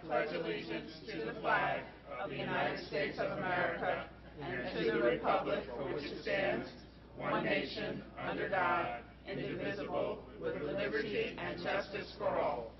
pledge allegiance to the flag of the United States of America and to the republic for which it stands, one nation, under God, indivisible, with liberty and justice for all.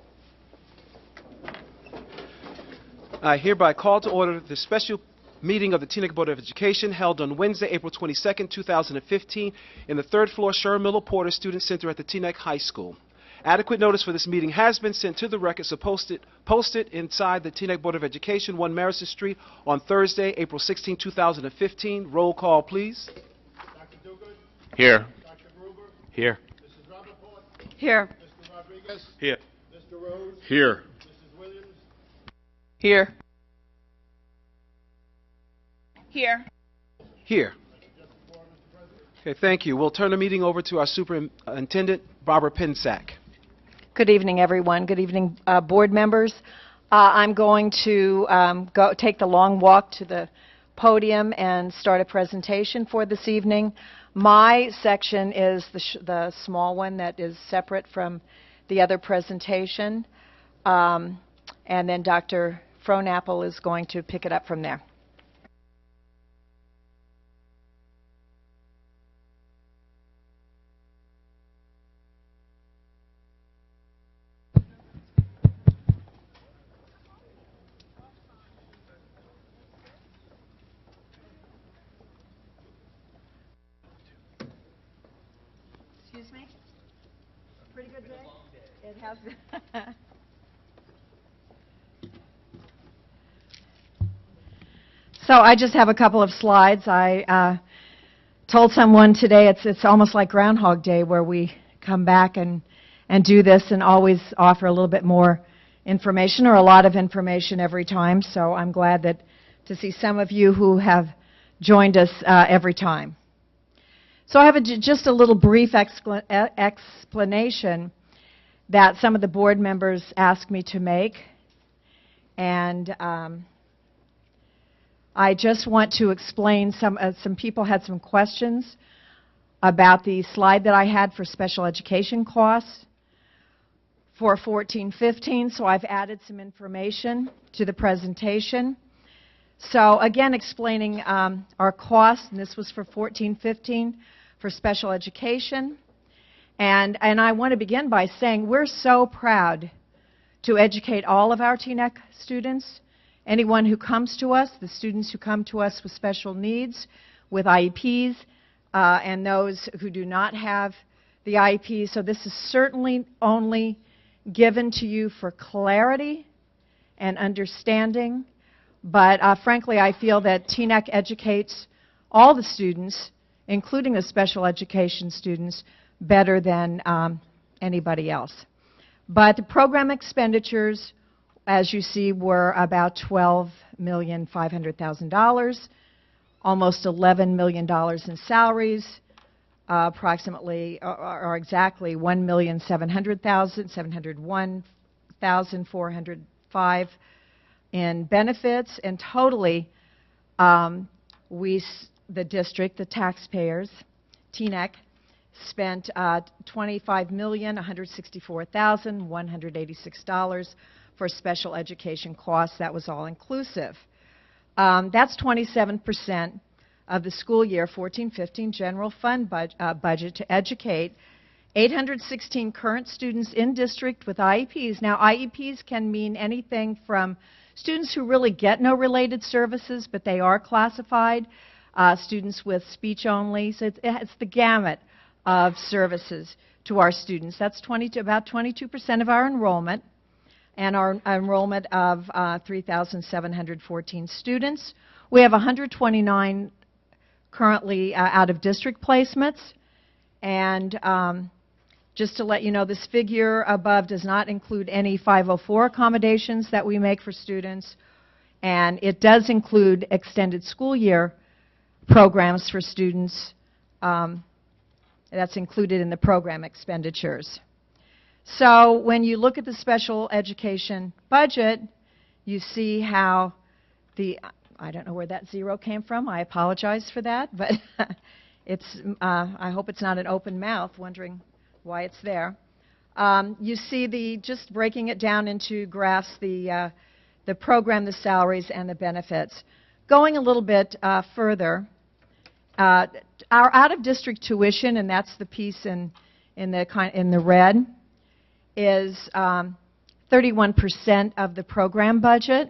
I hereby call to order the special meeting of the Teaneck Board of Education held on Wednesday, April 22nd, 2015 in the third floor Sherman Miller Porter Student Center at the Teaneck High School. Adequate notice for this meeting has been sent to the record, so posted inside the Teaneck Board of Education, 1 Marist Street, on Thursday, April 16, 2015. Roll call, please. Dr. Duguid? Here. Dr. Gruber? Here. Mrs. Rappaport? Here. Mr. Rodriguez? Here. Mr. Rose? Here. Mrs. Williams? Here. Here. Here. Okay, thank you. We'll turn the meeting over to our Superintendent, Barbara Pensack. Good evening, everyone. Good evening, board members. I'm going to go take the long walk to the podium and start a presentation for this evening. My section is the small one that is separate from the other presentation, and then Dr. Frohnapple is going to pick it up from there. Excuse me? Pretty good day? It has been. So I just have a couple of slides. I told someone today it's almost like Groundhog Day, where we come back and do this and always offer a little bit more information or a lot of information every time. So I'm glad to see some of you who have joined us every time. So I have just a little brief explanation that some of the board members asked me to make, and I just want to explain some people had some questions about the slide that I had for special education costs for 14-15, so I've added some information to the presentation. So again, explaining our costs, and this was for 14-15 for special education. And I want to begin by saying we're so proud to educate all of our Teaneck students. Anyone who comes to us, the students who come to us with special needs, with IEPs, and those who do not have the IEPs. So this is certainly only given to you for clarity and understanding. But frankly, I feel that Teaneck educates all the students, including the special education students, better than anybody else. But the program expenditures, as you see, were about $12,500,000, almost $11 million in salaries, approximately or exactly $1,701,405 in benefits, and totally the district, the taxpayers, Teaneck, spent $25,164,186 for special education costs. That was all inclusive. That's 27% of the school year 14-15 general fund budget to educate 816 current students in district with IEPs. Now, IEPs can mean anything from students who really get no related services, but they are classified, students with speech only. So it's the gamut of services to our students. That's about 22% of our enrollment, and our enrollment of 3,714 students. We have 129 currently out-of-district placements, and just to let you know, this figure above does not include any 504 accommodations that we make for students, and it does include extended school year programs for students. That's included in the program expenditures. So when you look at the special education budget, you see how I don't know where that zero came from. I apologize for that, but I hope it's not an open mouth wondering why it's there. You see just breaking it down into graphs, the the program, the salaries, and the benefits. Going a little bit further, our out-of-district tuition, and that's the piece in the red, is 31% of the program budget,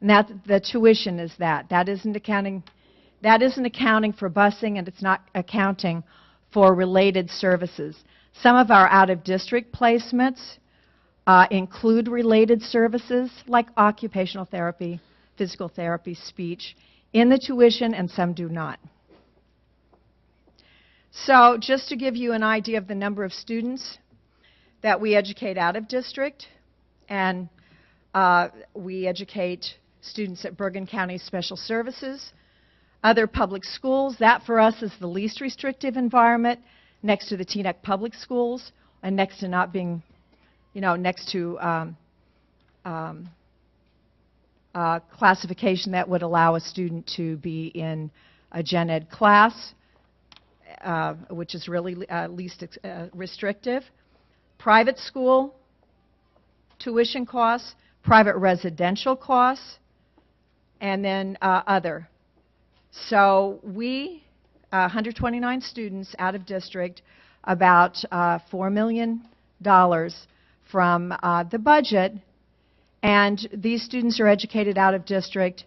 and that the tuition is that. That isn't accounting for busing, and it's not accounting for related services. Some of our out-of-district placements include related services like occupational therapy, physical therapy, speech, in the tuition, and some do not. So just to give you an idea of the number of students that we educate out of district, and we educate students at Bergen County Special Services, other public schools. That for us is the least restrictive environment, next to the Teaneck Public Schools, and next to not being, next to classification that would allow a student to be in a gen ed class, which is really least restrictive. Private school tuition costs, private residential costs, and then other. So we, 129 students out of district, about $4 million from the budget, and these students are educated out of district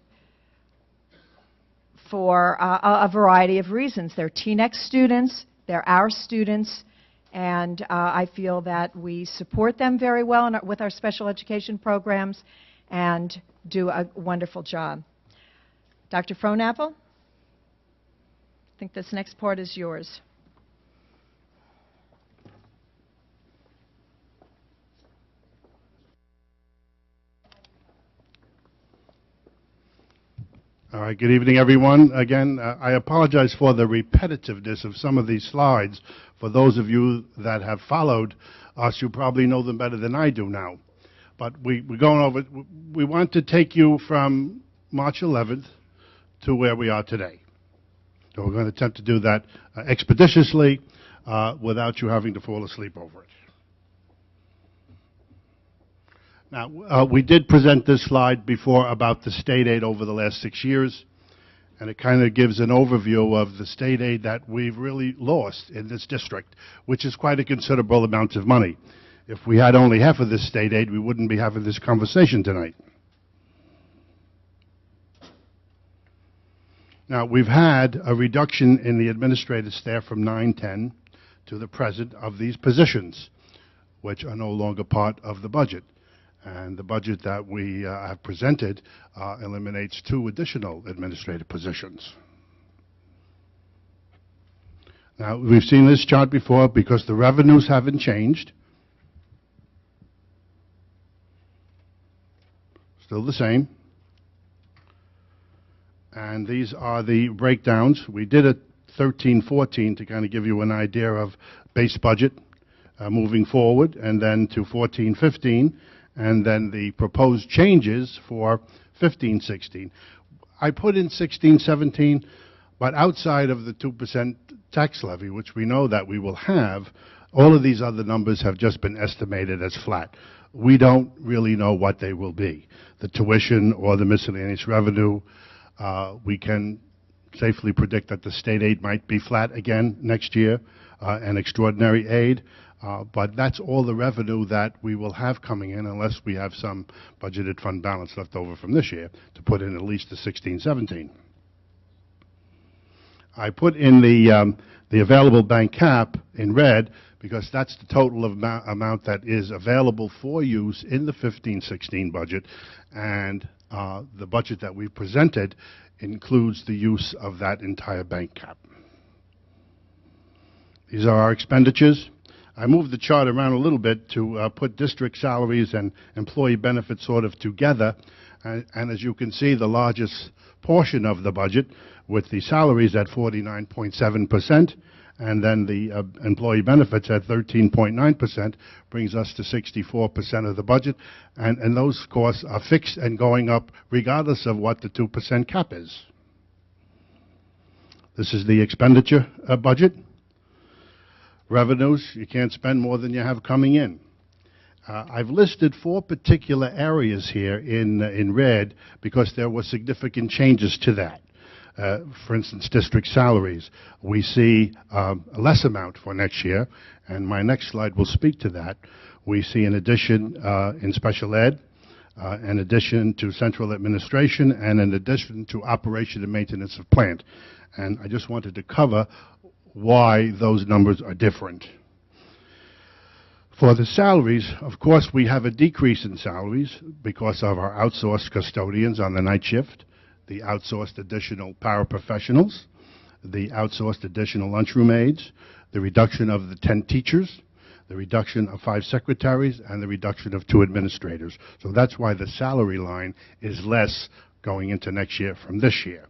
for a variety of reasons. They're Teaneck students, they're our students, and I feel that we support them very well with our special education programs and do a wonderful job. Dr. Frohnapple, I think this next part is yours. All right, good evening, everyone. Again, I apologize for the repetitiveness of some of these slides. For those of you that have followed us, you probably know them better than I do now. But we're going over, we want to take you from March 11th to where we are today. So we're going to attempt to do that expeditiously without you having to fall asleep over it. Now, we did present this slide before about the state aid over the last 6 years, and it kind of gives an overview of the state aid that we've really lost in this district, which is quite a considerable amount of money. If we had only half of this state aid, we wouldn't be having this conversation tonight. Now, we've had a reduction in the administrative staff from 910 to the present of these positions, which are no longer part of the budget. And the budget that we have presented eliminates 2 additional administrative positions. Now, we've seen this chart before because the revenues haven't changed. Still the same. And these are the breakdowns. We did a 13-14 to kind of give you an idea of base budget moving forward, and then to 14-15. And then the proposed changes for 15-16. I put in 16-17, but outside of the 2% tax levy, which we know that we will have, all of these other numbers have just been estimated as flat. We don't really know what they will be. The tuition or the miscellaneous revenue, we can safely predict that the state aid might be flat again next year, and extraordinary aid. But that's all the revenue that we will have coming in unless we have some budgeted fund balance left over from this year to put in at least the 16-17. I put in the available bank cap in red because that's the total amount that is available for use in the 15-16 budget, and the budget that we presented includes the use of that entire bank cap. These are our expenditures. I moved the chart around a little bit to put district salaries and employee benefits sort of together. And as you can see, the largest portion of the budget, with the salaries at 49.7%, and then the employee benefits at 13.9%, brings us to 64% of the budget. And those costs are fixed and going up regardless of what the 2% cap is. This is the expenditure budget. Revenues, you can't spend more than you have coming in. I've listed 4 particular areas here in red because there were significant changes to that. For instance, district salaries. We see a less amount for next year, and my next slide will speak to that. We see an addition in special ed, an addition to central administration, and an addition to operation and maintenance of plant. And I just wanted to cover why those numbers are different. For the salaries, of course, we have a decrease in salaries because of our outsourced custodians on the night shift, the outsourced additional paraprofessionals, the outsourced additional lunchroom aides, the reduction of the 10 teachers, the reduction of 5 secretaries, and the reduction of 2 administrators. So that's why the salary line is less going into next year from this year.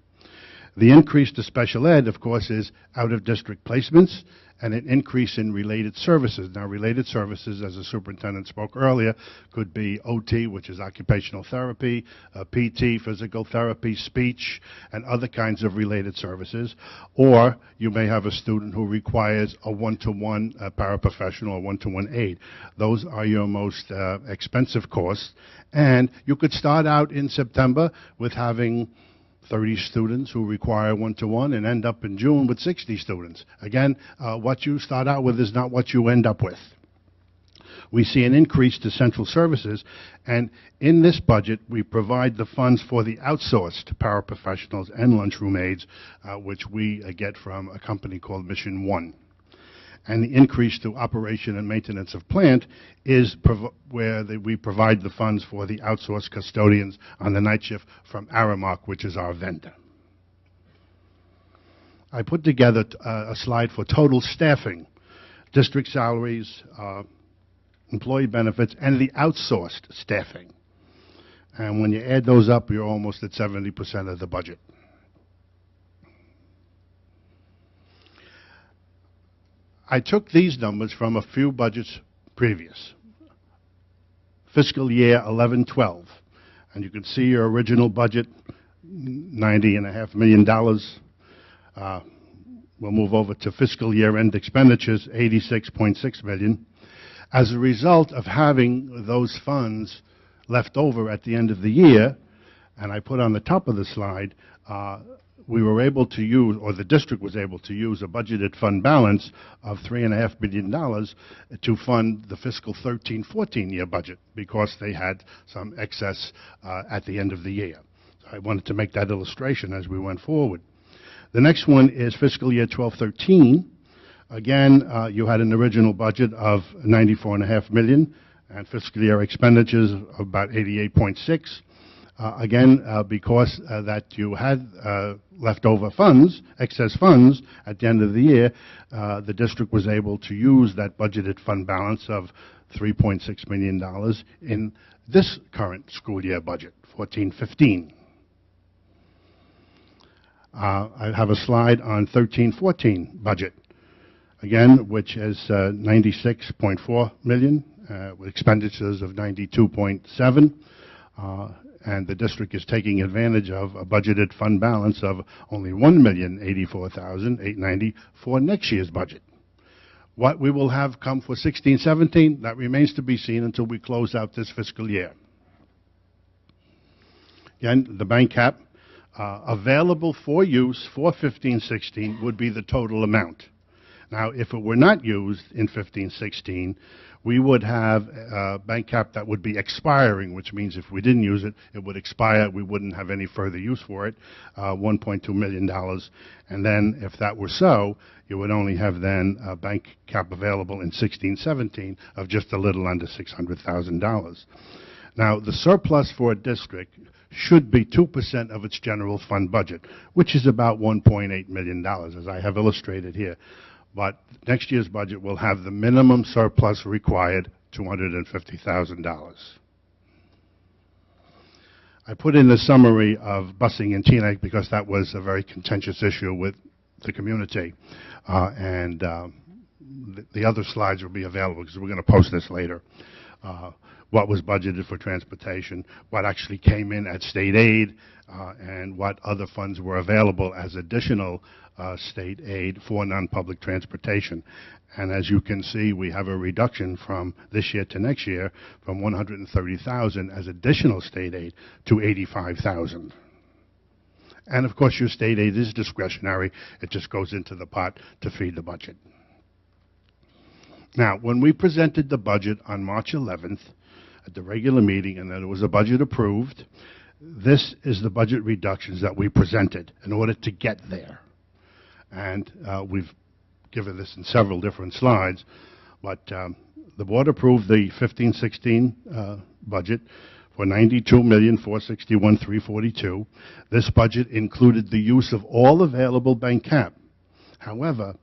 The increase to special ed, of course, is out-of-district placements and an increase in related services. Now, related services, as the superintendent spoke earlier, could be OT, which is occupational therapy, PT, physical therapy, speech, and other kinds of related services. Or you may have a student who requires a one-to-one paraprofessional or one-to-one aide. Those are your most expensive costs. And you could start out in September with having 30 students who require one-to-one and end up in June with 60 students. Again, what you start out with is not what you end up with. We see an increase to central services, and in this budget, we provide the funds for the outsourced paraprofessionals and lunchroom aides, which we get from a company called Mission One. And the increase to operation and maintenance of plant is where we provide the funds for the outsourced custodians on the night shift from Aramark, which is our vendor. I put together a slide for total staffing, district salaries, employee benefits, and the outsourced staffing. And when you add those up, you're almost at 70% of the budget. I took these numbers from a few budgets previous. Fiscal year 11-12. And you can see your original budget, $90.5 million. We'll move over to fiscal year-end expenditures, $86.6 million. As a result of having those funds left over at the end of the year, and I put on the top of the slide, we were able to use, or the district was able to use, a budgeted fund balance of $3.5 billion to fund the fiscal 13-14 year budget because they had some excess at the end of the year. So I wanted to make that illustration as we went forward. The next one is fiscal year 12-13. Again, you had an original budget of $94.5 million and fiscal year expenditures of about $88.6. Because that you had leftover funds, excess funds, at the end of the year, the district was able to use that budgeted fund balance of $3.6 million in this current school year budget, 14-15. I have a slide on 13-14 budget, again, which is $96.4 million, with expenditures of $92.7. And the district is taking advantage of a budgeted fund balance of only $1,084,890 for next year's budget. What we will have come for 16-17, that remains to be seen until we close out this fiscal year. Again, the bank cap available for use for 15-16 would be the total amount. Now, if it were not used in 15-16, we would have a bank cap that would be expiring, which means if we didn't use it, it would expire. We wouldn't have any further use for it, $1.2 million. And then if that were so, you would only have then a bank cap available in 16-17 of just a little under $600,000. Now, the surplus for a district should be 2% of its general fund budget, which is about $1.8 million, as I have illustrated here. But next year's budget will have the minimum surplus required, $250,000. I put in the summary of busing in Teaneck because that was a very contentious issue with the community. The other slides will be available because we're going to post this later. what was budgeted for transportation, what actually came in at state aid, and what other funds were available as additional state aid for non-public transportation. And as you can see, we have a reduction from this year to next year from $130,000 as additional state aid to $85,000. And of course, your state aid is discretionary. It just goes into the pot to feed the budget. Now, when we presented the budget on March 11th at the regular meeting, and then it was a budget approved, this is the budget reductions that we presented in order to get there. And we've given this in several different slides, but the board approved the 15-16 budget for $92,461,342. This budget included the use of all available bank cap. However,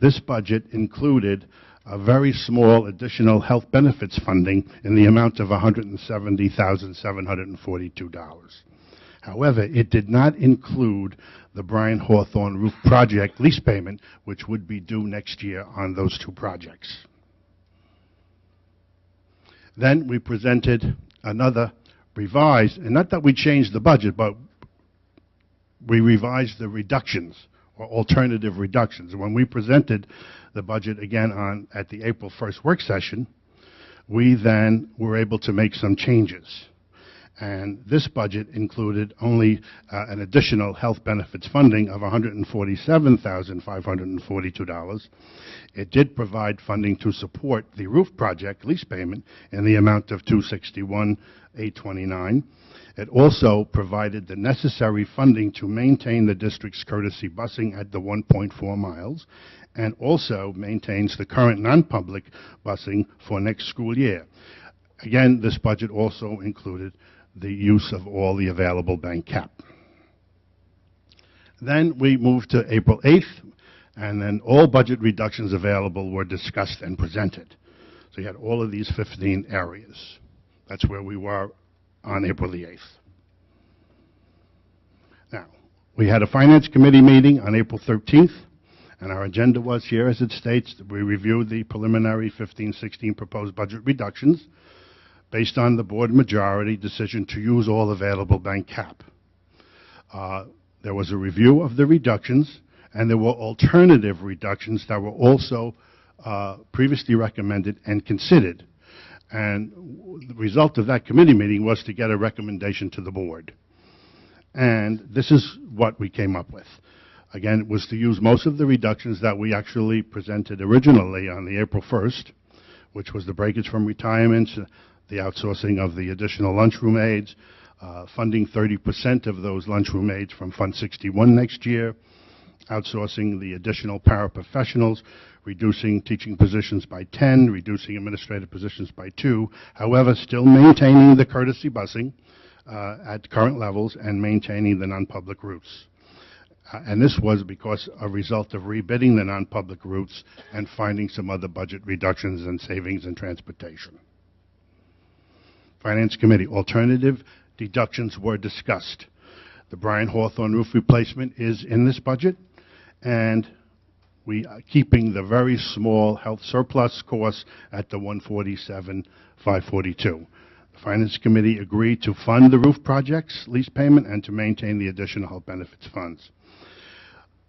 this budget included a very small additional health benefits funding in the amount of $170,742. However, it did not include the Brian Hawthorne Roof Project lease payment, which would be due next year on those two projects. Then we presented another revised, and not that we changed the budget, but we revised the reductions or alternative reductions. When we presented the budget again at the April 1st work session, we then were able to make some changes. And this budget included only an additional health benefits funding of $147,542. It did provide funding to support the roof project lease payment in the amount of $261,829. It also provided the necessary funding to maintain the district's courtesy busing at the 1.4 miles, and also maintains the current non-public busing for next school year. Again, this budget also included the use of all the available bank cap. Then we moved to April 8th, and then all budget reductions available were discussed and presented. So you had all of these 15 areas. That's where we were on April the 8th. Now, we had a Finance Committee meeting on April 13th, and our agenda was here as it states. We reviewed the preliminary 15-16 proposed budget reductions based on the board majority decision to use all available bank cap. There was a review of the reductions, and there were alternative reductions that were also previously recommended and considered. And the result of that committee meeting was to get a recommendation to the board. And this is what we came up with. Again, it was to use most of the reductions that we actually presented originally on the April 1st, which was the breakage from retirements, the outsourcing of the additional lunchroom aides, funding 30% of those lunchroom aides from Fund 61 next year, outsourcing the additional paraprofessionals, reducing teaching positions by 10, reducing administrative positions by 2, however, still maintaining the courtesy busing at current levels and maintaining the non-public routes. And this was because a result of rebidding the non-public routes and finding some other budget reductions and savings in transportation. Finance Committee, alternative deductions were discussed. The Brian Hawthorne roof replacement is in this budget, and we are keeping the very small health surplus costs at the $147,542. The Finance Committee agreed to fund the roof project's lease payment and to maintain the additional health benefits funds.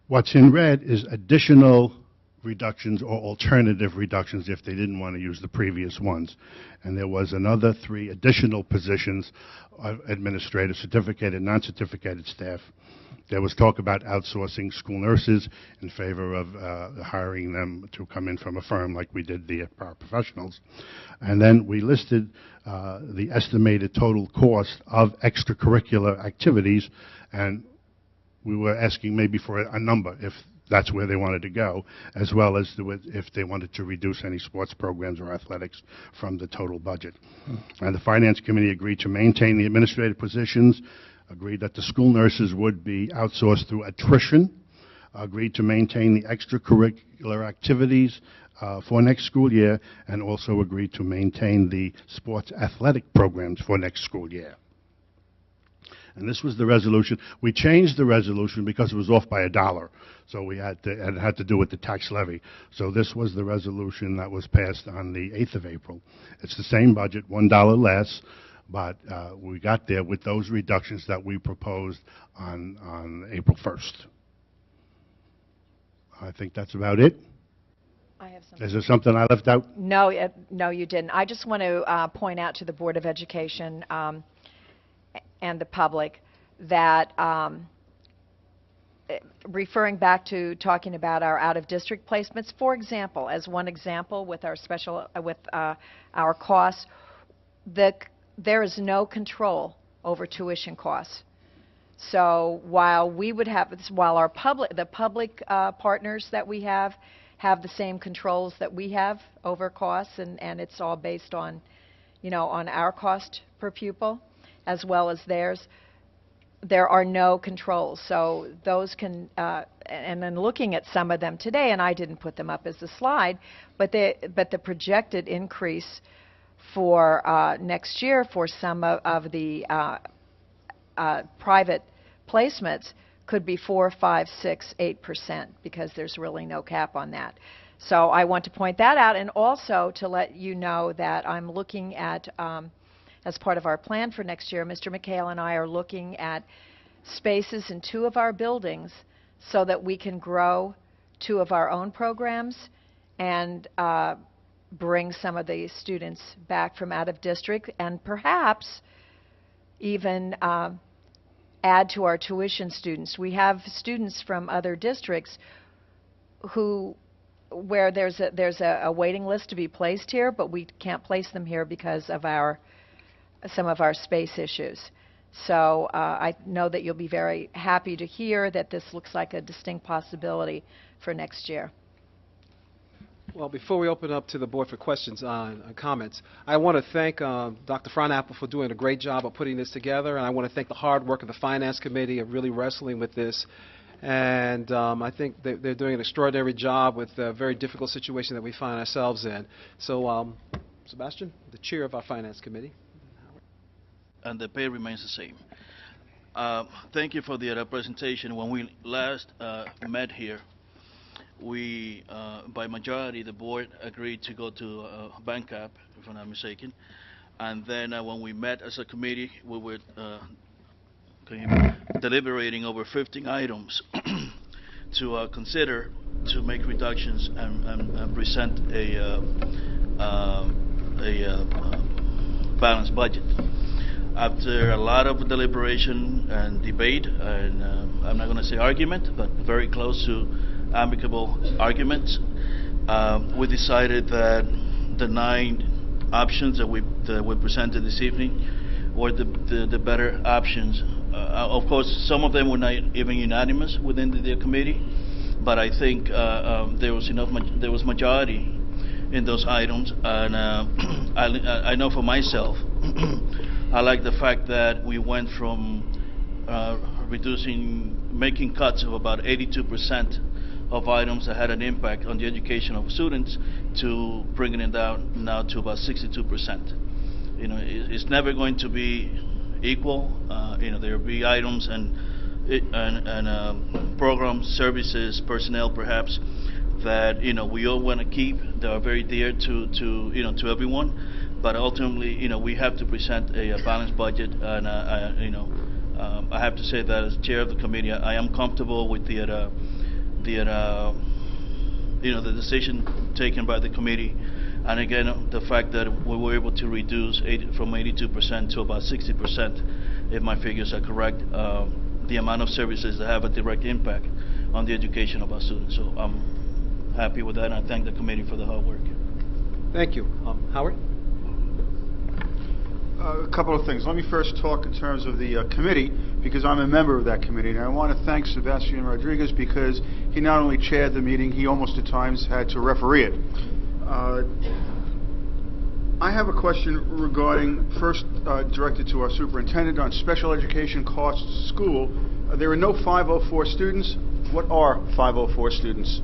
What's in red is additional reductions or alternative reductions if they didn't want to use the previous ones. And there was another 3 additional positions of administrative, certificated, non-certificated staff. There was talk about outsourcing school nurses in favor of hiring them to come in from a firm like we did the paraprofessionals. And then we listed the estimated total cost of extracurricular activities, and we were asking maybe for a number if that's where they wanted to go, as well as if they wanted to reduce any sports programs or athletics from the total budget. And the Finance Committee agreed to maintain the administrative positions, agreed that the school nurses would be outsourced through attrition, agreed to maintain the extracurricular activities for next school year, and also agreed to maintain the sports athletic programs for next school year. And this was the resolution. We changed the resolution because it was off by $1. So we had to, and it had to do with the tax levy. So this was the resolution that was passed on the 8th of April. It's the same budget, $1 less, but we got there with those reductions that we proposed on April 1st. I think that's about it. I have something. Is there something I left out? No, no, you didn't. I just want to point out to the Board of Education and the public that referring back to talking about our out-of-district placements, for example, as one example with our our costs, there is no control over tuition costs. So while we would have, while the public partners that we have the same controls that we have over costs, and it's all based on, on our cost per pupil as well as theirs, there are no controls. So those can, and then looking at some of them today, and I didn't put them up as a slide, but the projected increase for next year for some of the private placements could be 4%, 5%, 6%, 8%, because there's really no cap on that. So I want to point that out, and also to let you know that I'm looking at, as part of our plan for next year, Mr. McHale and I are looking at spaces in 2 of our buildings so that we can grow 2 of our own programs and bring some of the students back from out of district, and perhaps even add to our tuition students. We have students from other districts where there's a waiting list to be placed here, but we can't place them here because of some of our space issues. So I know that you'll be very happy to hear that this looks like a distinct possibility for next year. Well, before we open up to the board for questions and comments, I want to thank Dr. Frohnapple for doing a great job of putting this together, and I want to thank the hard work of the Finance Committee of really wrestling with this. And I think they're doing an extraordinary job with a very difficult situation that we find ourselves in. So, Sebastian, the chair of our Finance Committee. And the pay remains the same. Thank you for the presentation. When we last met here, we, by majority, the board agreed to go to bank cap, if I'm not mistaken. And then when we met as a committee, we were deliberating over 15 items to consider to make reductions and present a balanced budget. After a lot of deliberation and debate, and I'm not going to say argument, but very close to amicable arguments, we decided that the 9 options that we presented this evening were the better options. Of course, some of them were not even unanimous within the committee, but I think there was majority in those items, and I know for myself, I like the fact that we went from making cuts of about 82% of items that had an impact on the education of students to bringing it down now to about 62%. It's never going to be equal. There will be items and programs, services, personnel, perhaps, that we all want to keep. They are very dear to everyone. But ultimately, we have to present a balanced budget, and I have to say that as chair of the committee, I am comfortable with the decision taken by the committee, and again, the fact that we were able to reduce from 82% to about 60%, if my figures are correct, the amount of services that have a direct impact on the education of our students. So I'm happy with that, and I thank the committee for the hard work. Thank you. Howard? A couple of things. Let me first talk in terms of the committee, because I'm a member of that committee, and I want to thank Sebastian Rodriguez because he not only chaired the meeting, he almost at times had to referee it. I have a question regarding, first directed to our superintendent, on special education costs to school. There are no 504 students. What are 504 students?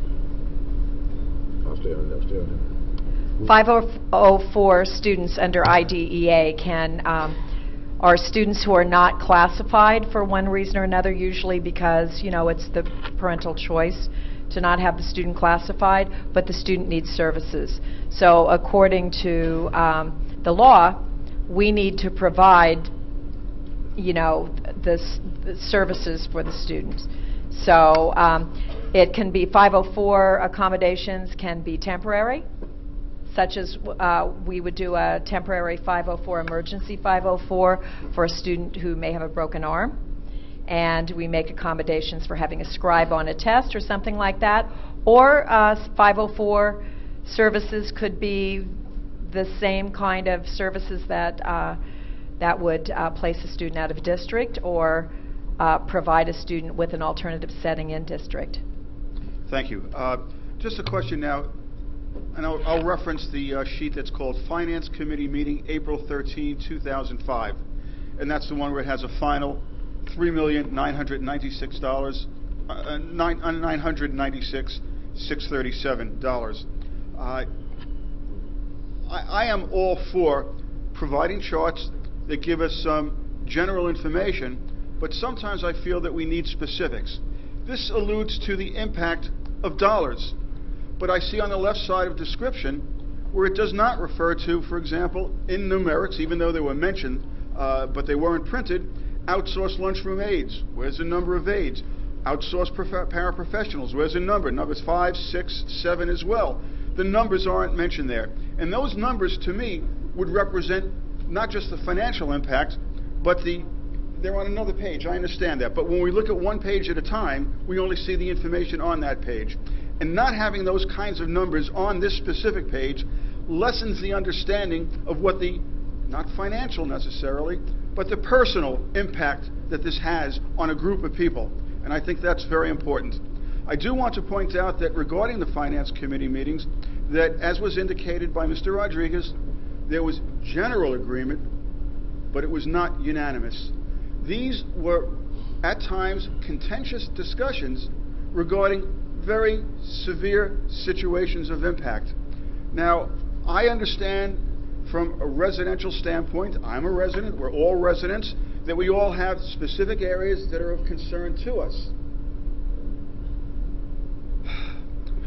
I'll stay on it. 504 students under IDEA can are students who are not classified for one reason or another, usually because, it's the parental choice to not have the student classified, but the student needs services. So according to the law, we need to provide, the services for the students. So it can be 504 accommodations can be temporary, such as we would do a temporary 504, emergency 504 for a student who may have a broken arm. And we make accommodations for having a scribe on a test or something like that. Or 504 services could be the same kind of services that would place a student out of district or provide a student with an alternative setting in district. Thank you. Just a question now, and I'll reference the sheet that's called Finance Committee Meeting, April 13, 2005. And that's the one where it has a final $3,996,637. I am all for providing charts that give us some general information, but sometimes I feel that we need specifics. This alludes to the impact of dollars, but I see on the left side of description where it does not refer to, for example, in numerics, even though they were mentioned, but they weren't printed, outsourced lunchroom aides. Where's the number of aides? Outsourced paraprofessionals. Where's the number? Numbers 5, 6, 7 as well. The numbers aren't mentioned there. And those numbers, to me, would represent not just the financial impact, but they're on another page. I understand that. But when we look at one page at a time, we only see the information on that page. And not having those kinds of numbers on this specific page lessens the understanding of what the, not financial necessarily, but the personal impact that this has on a group of people. And I think that's very important. I do want to point out that regarding the Finance Committee meetings, that as was indicated by Mr. Rodriguez, there was general agreement, but it was not unanimous. These were, at times, contentious discussions regarding very severe situations of impact. Now, I understand from a residential standpoint, I'm a resident, we're all residents, that we all have specific areas that are of concern to us.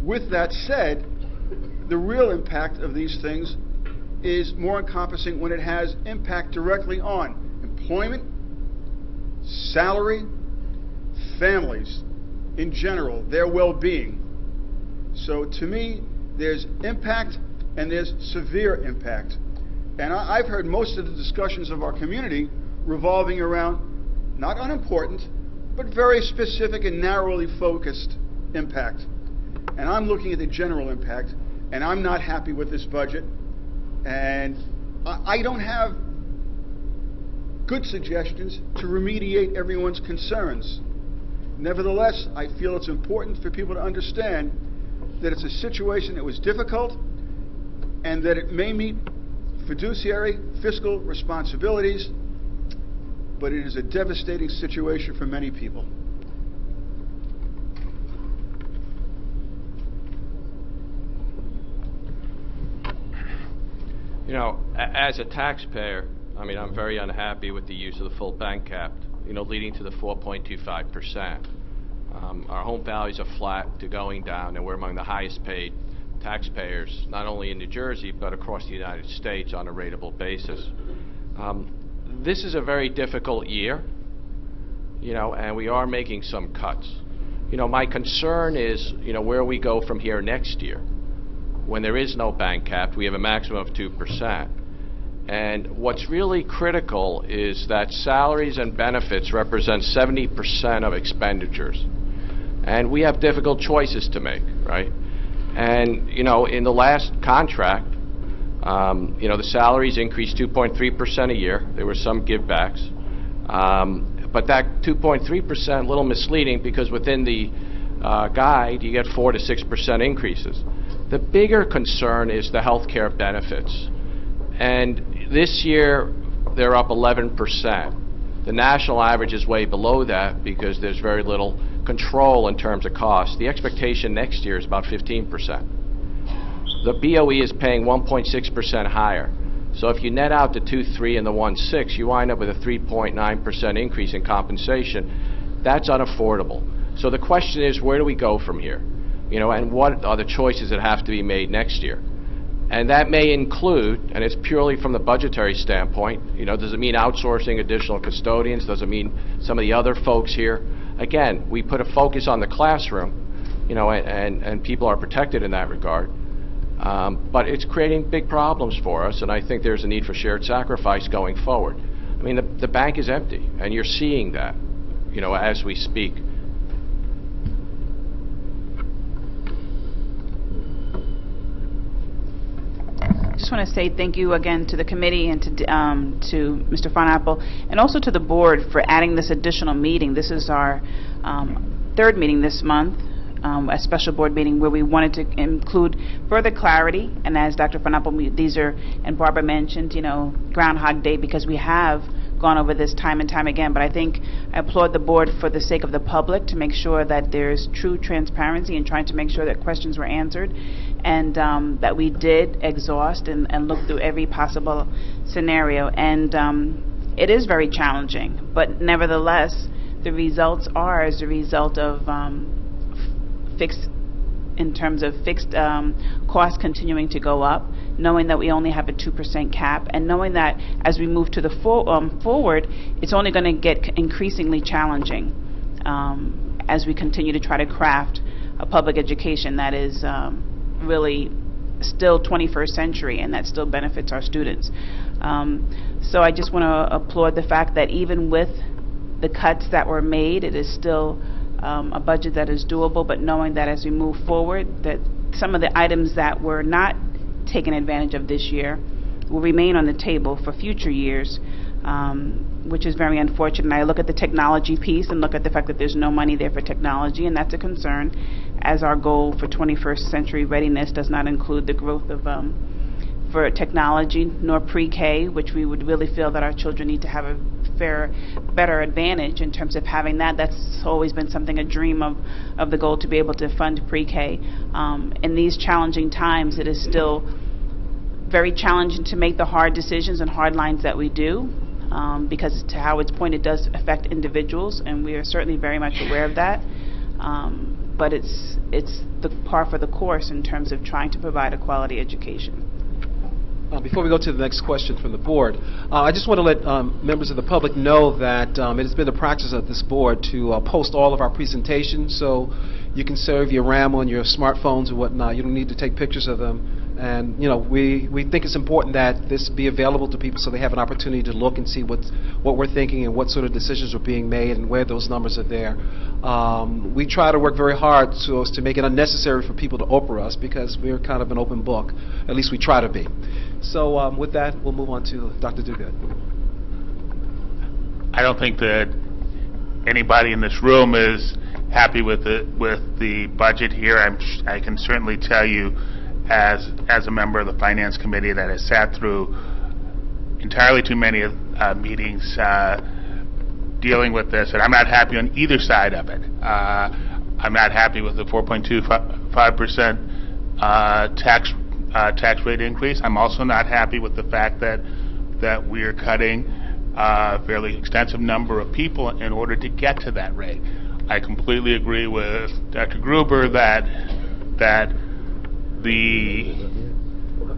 With that said, the real impact of these things is more encompassing when it has impact directly on employment, salary, families in general, their well-being. So to me, there's impact and there's severe impact. And I've heard most of the discussions of our community revolving around not unimportant, but very specific and narrowly focused impact. And I'm looking at the general impact, and I'm not happy with this budget. And I don't have good suggestions to remediate everyone's concerns. Nevertheless, I feel it's important for people to understand that it's a situation that was difficult and that it may meet fiduciary fiscal responsibilities, but it is a devastating situation for many people. As a taxpayer, I'm very unhappy with the use of the full bank cap, leading to the 4.25%. Our home values are flat to going down, and we're among the highest paid taxpayers, not only in New Jersey, but across the United States on a rateable basis. This is a very difficult year, and we are making some cuts. My concern is, where we go from here next year. When there is no bank cap, we have a maximum of 2%. And what's really critical is that salaries and benefits represent 70% of expenditures. And we have difficult choices to make, right? And, in the last contract, the salaries increased 2.3% a year. There were some givebacks. But that 2.3% a little misleading because within the guide, you get 4 to 6% increases. The bigger concern is the health care benefits. And this year, they're up 11%. The national average is way below that because there's very little control in terms of cost. The expectation next year is about 15%. The BOE is paying 1.6% higher. So if you net out the 2.3 and the 1.6, you wind up with a 3.9% increase in compensation. That's unaffordable. So the question is, where do we go from here? And what are the choices that have to be made next year? And that may include, and it's purely from the budgetary standpoint, does it mean outsourcing additional custodians? Does it mean some of the other folks here? Again, we put a focus on the classroom, and people are protected in that regard. But it's creating big problems for us, and I think there's a need for shared sacrifice going forward. I mean, the bank is empty, and you're seeing that, as we speak. I just want to say thank you again to the committee and to Mr. Frohnapple, and also to the board for adding this additional meeting. This is our third meeting this month, a special board meeting where we wanted to include further clarity. And as Dr. Frohnapple, and Barbara mentioned, Groundhog Day, because we have gone over this time and time again. But I think I applaud the board for the sake of the public to make sure that there's true transparency and trying to make sure that questions were answered, and that we did exhaust and look through every possible scenario. And it is very challenging, but nevertheless, the results are as a result of fixed costs continuing to go up, knowing that we only have a 2% cap, and knowing that as we move to the forward, it's only going to get increasingly challenging as we continue to try to craft a public education that is really still 21st century and that still benefits our students. So I just want to applaud the fact that even with the cuts that were made, it is still a budget that is doable, but knowing that as we move forward, that some of the items that were not taken advantage of this year will remain on the table for future years, which is very unfortunate. And I look at the technology piece and look at the fact that there's no money there for technology, and that's a concern, as our goal for 21st century readiness does not include the growth of for technology nor pre-K, which we would really feel that our children need to have a better advantage in terms of having that. That's always been something, a dream of the goal, to be able to fund pre-K. In these challenging times, it is still very challenging to make the hard decisions and hard lines that we do, because to Howard's point, it does affect individuals, and we are certainly very much aware of that. But it's the par for the course in terms of trying to provide a quality education. Before we go to the next question from the board, I just want to let members of the public know that it has been the practice of this board to post all of our presentations, so you can save your RAM on your smartphones and whatnot. You don't need to take pictures of them. And we think it's important that this be available to people so they have an opportunity to look and see what we're thinking and what sort of decisions are being made and where those numbers are there. We try to work very hard so as to make it unnecessary for people to oprah us, because we're kind of an open book. At least we try to be. So with that, we'll move on to Dr. Duguid. I don't think that anybody in this room is happy with the budget here. I can certainly tell you, as a member of the Finance Committee that has sat through entirely too many meetings dealing with this, and I'm not happy on either side of it. I'm not happy with the 4.25% tax rate increase. I'm also not happy with the fact that we're cutting a fairly extensive number of people in order to get to that rate. I completely agree with Dr. Gruber that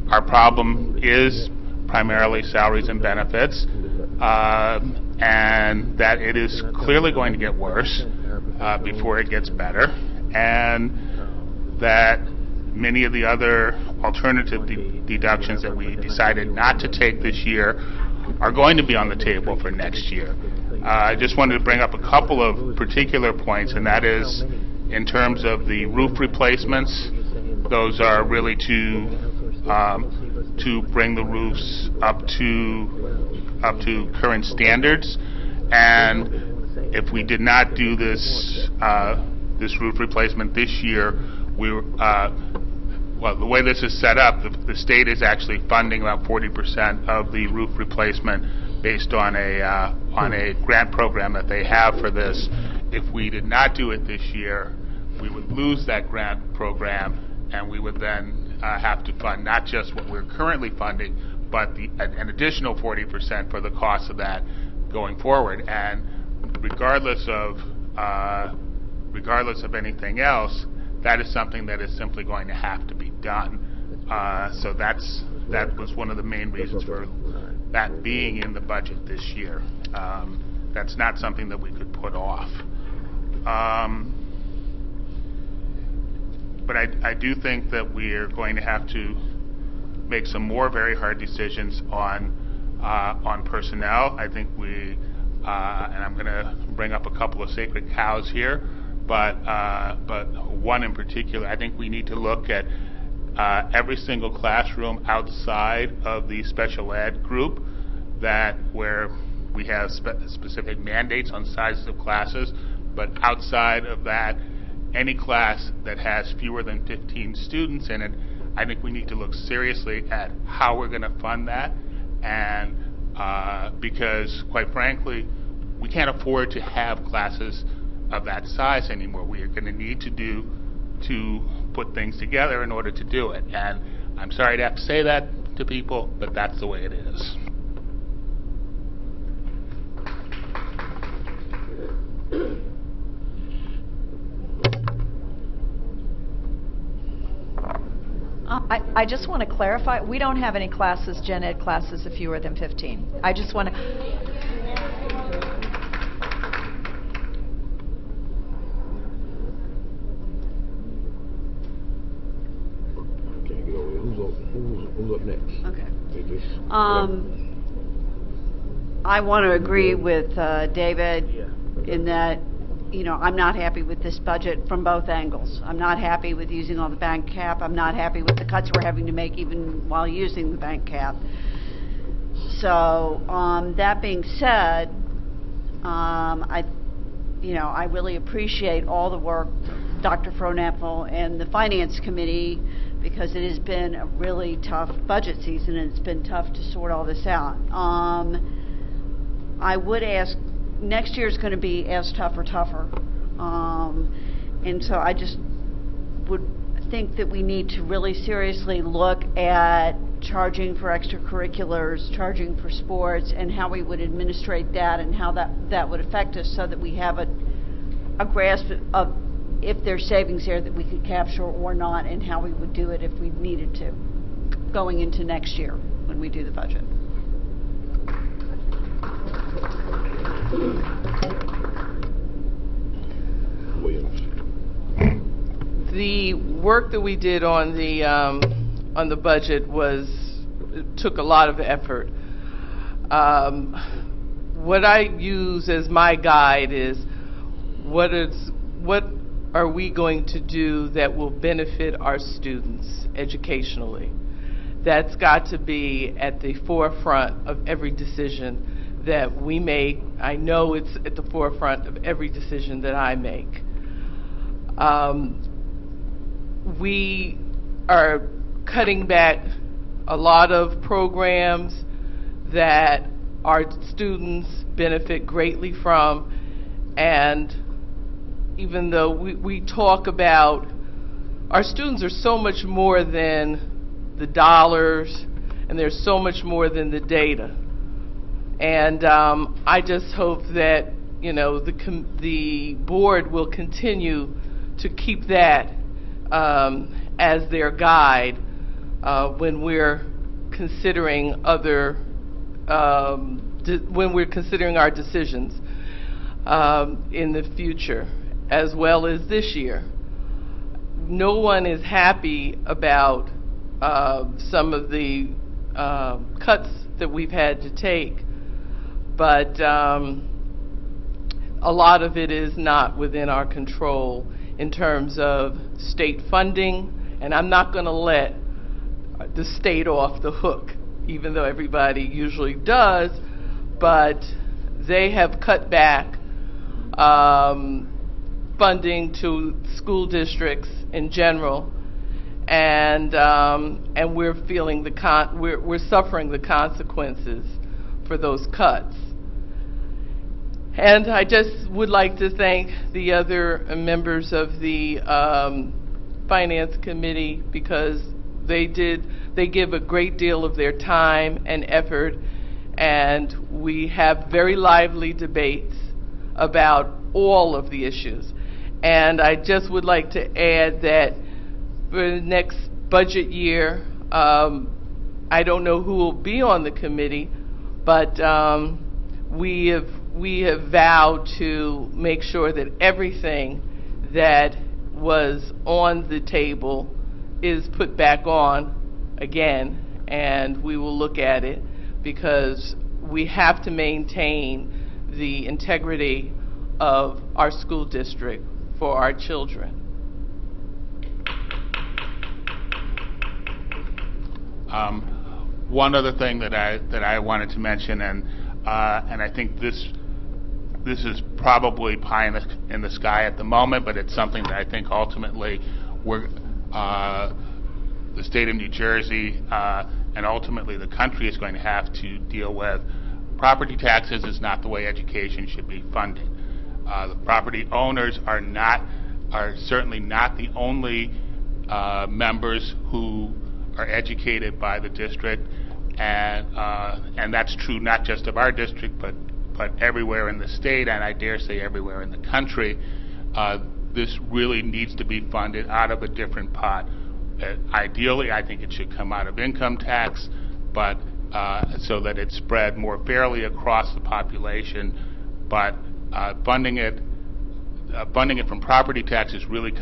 our problem is primarily salaries and benefits, and that it is clearly going to get worse before it gets better, and that many of the other alternative deductions that we decided not to take this year are going to be on the table for next year. I just wanted to bring up a couple of particular points, and that is in terms of the roof replacements. Those are really to bring the roofs up to current standards, and if we did not do this roof replacement this year, well, the way this is set up, the state is actually funding about 40% of the roof replacement based on a grant program that they have for this. If we did not do it this year, we would lose that grant program, and we would then have to fund not just what we're currently funding, but an additional 40% for the cost of that going forward. And regardless of anything else, that is something that is simply going to have to be done. So that was one of the main reasons for that being in the budget this year. That's not something that we could put off. But I do think that we are going to have to make some more very hard decisions on personnel. I think we, and I'm going to bring up a couple of sacred cows here, but one in particular, I think we need to look at every single classroom outside of the special ed group where we have specific mandates on sizes of classes, but outside of that, any class that has fewer than 15 students in it, I think we need to look seriously at how we're going to fund that, and because quite frankly, we can't afford to have classes of that size anymore. We are going to need to put things together in order to do it, and I'm sorry to have to say that to people, but that's the way it is. I just want to clarify, we don't have any classes, gen ed classes of fewer than 15. I just want to... Can't get over here. Who's up next? Okay. AJ? I want to agree with David in that, you know, I'm not happy with this budget from both angles. I'm not happy with using all the bank cap. I'm not happy with the cuts we're having to make even while using the bank cap. So that being said, I really appreciate all the work Dr. Frohnapfel and the Finance Committee, because it has been a really tough budget season and it's been tough to sort all this out. I would ask, next year is going to be as tough or tougher, and so I just would think that we need to really seriously look at charging for extracurriculars, charging for sports, and how we would administrate that and how that would affect us, so that we have a grasp of if there's savings there that we could capture or not, and how we would do it if we needed to going into next year when we do the budget. The work that we did on the budget took a lot of effort. What I use as my guide is what are we going to do that will benefit our students educationally. That's got to be at the forefront of every decision that we make. I know it's at the forefront of every decision that I make. We are cutting back a lot of programs that our students benefit greatly from, and even though we talk about our students are so much more than the dollars, and there's so much more than the data. And I just hope that, you know, the board will continue to keep that as their guide when we're considering when we're considering our decisions in the future, as well as this year. No one is happy about some of the cuts that we've had to take, but a lot of it is not within our control in terms of state funding, and I'm not going to let the state off the hook, even though everybody usually does, but they have cut back funding to school districts in general, and we're feeling we're suffering the consequences for those cuts. And I just would like to thank the other members of the Finance Committee, because They give a great deal of their time and effort, and we have very lively debates about all of the issues. And I just would like to add that for the next budget year, I don't know who will be on the committee, but we have vowed to make sure that everything that was on the table is put back on again, and we will look at it, because we have to maintain the integrity of our school district for our children. One other thing that I wanted to mention, and I think this is probably pie in the sky at the moment, but it's something that I think ultimately the state of New Jersey and ultimately the country is going to have to deal with. Property taxes is not the way education should be funded. The property owners are certainly not the only members who are educated by the district, and that's true not just of our district, but everywhere in the state, and I dare say everywhere in the country. This really needs to be funded out of a different pot. Ideally, I think it should come out of income tax, but so that it's spread more fairly across the population. But funding it from property taxes really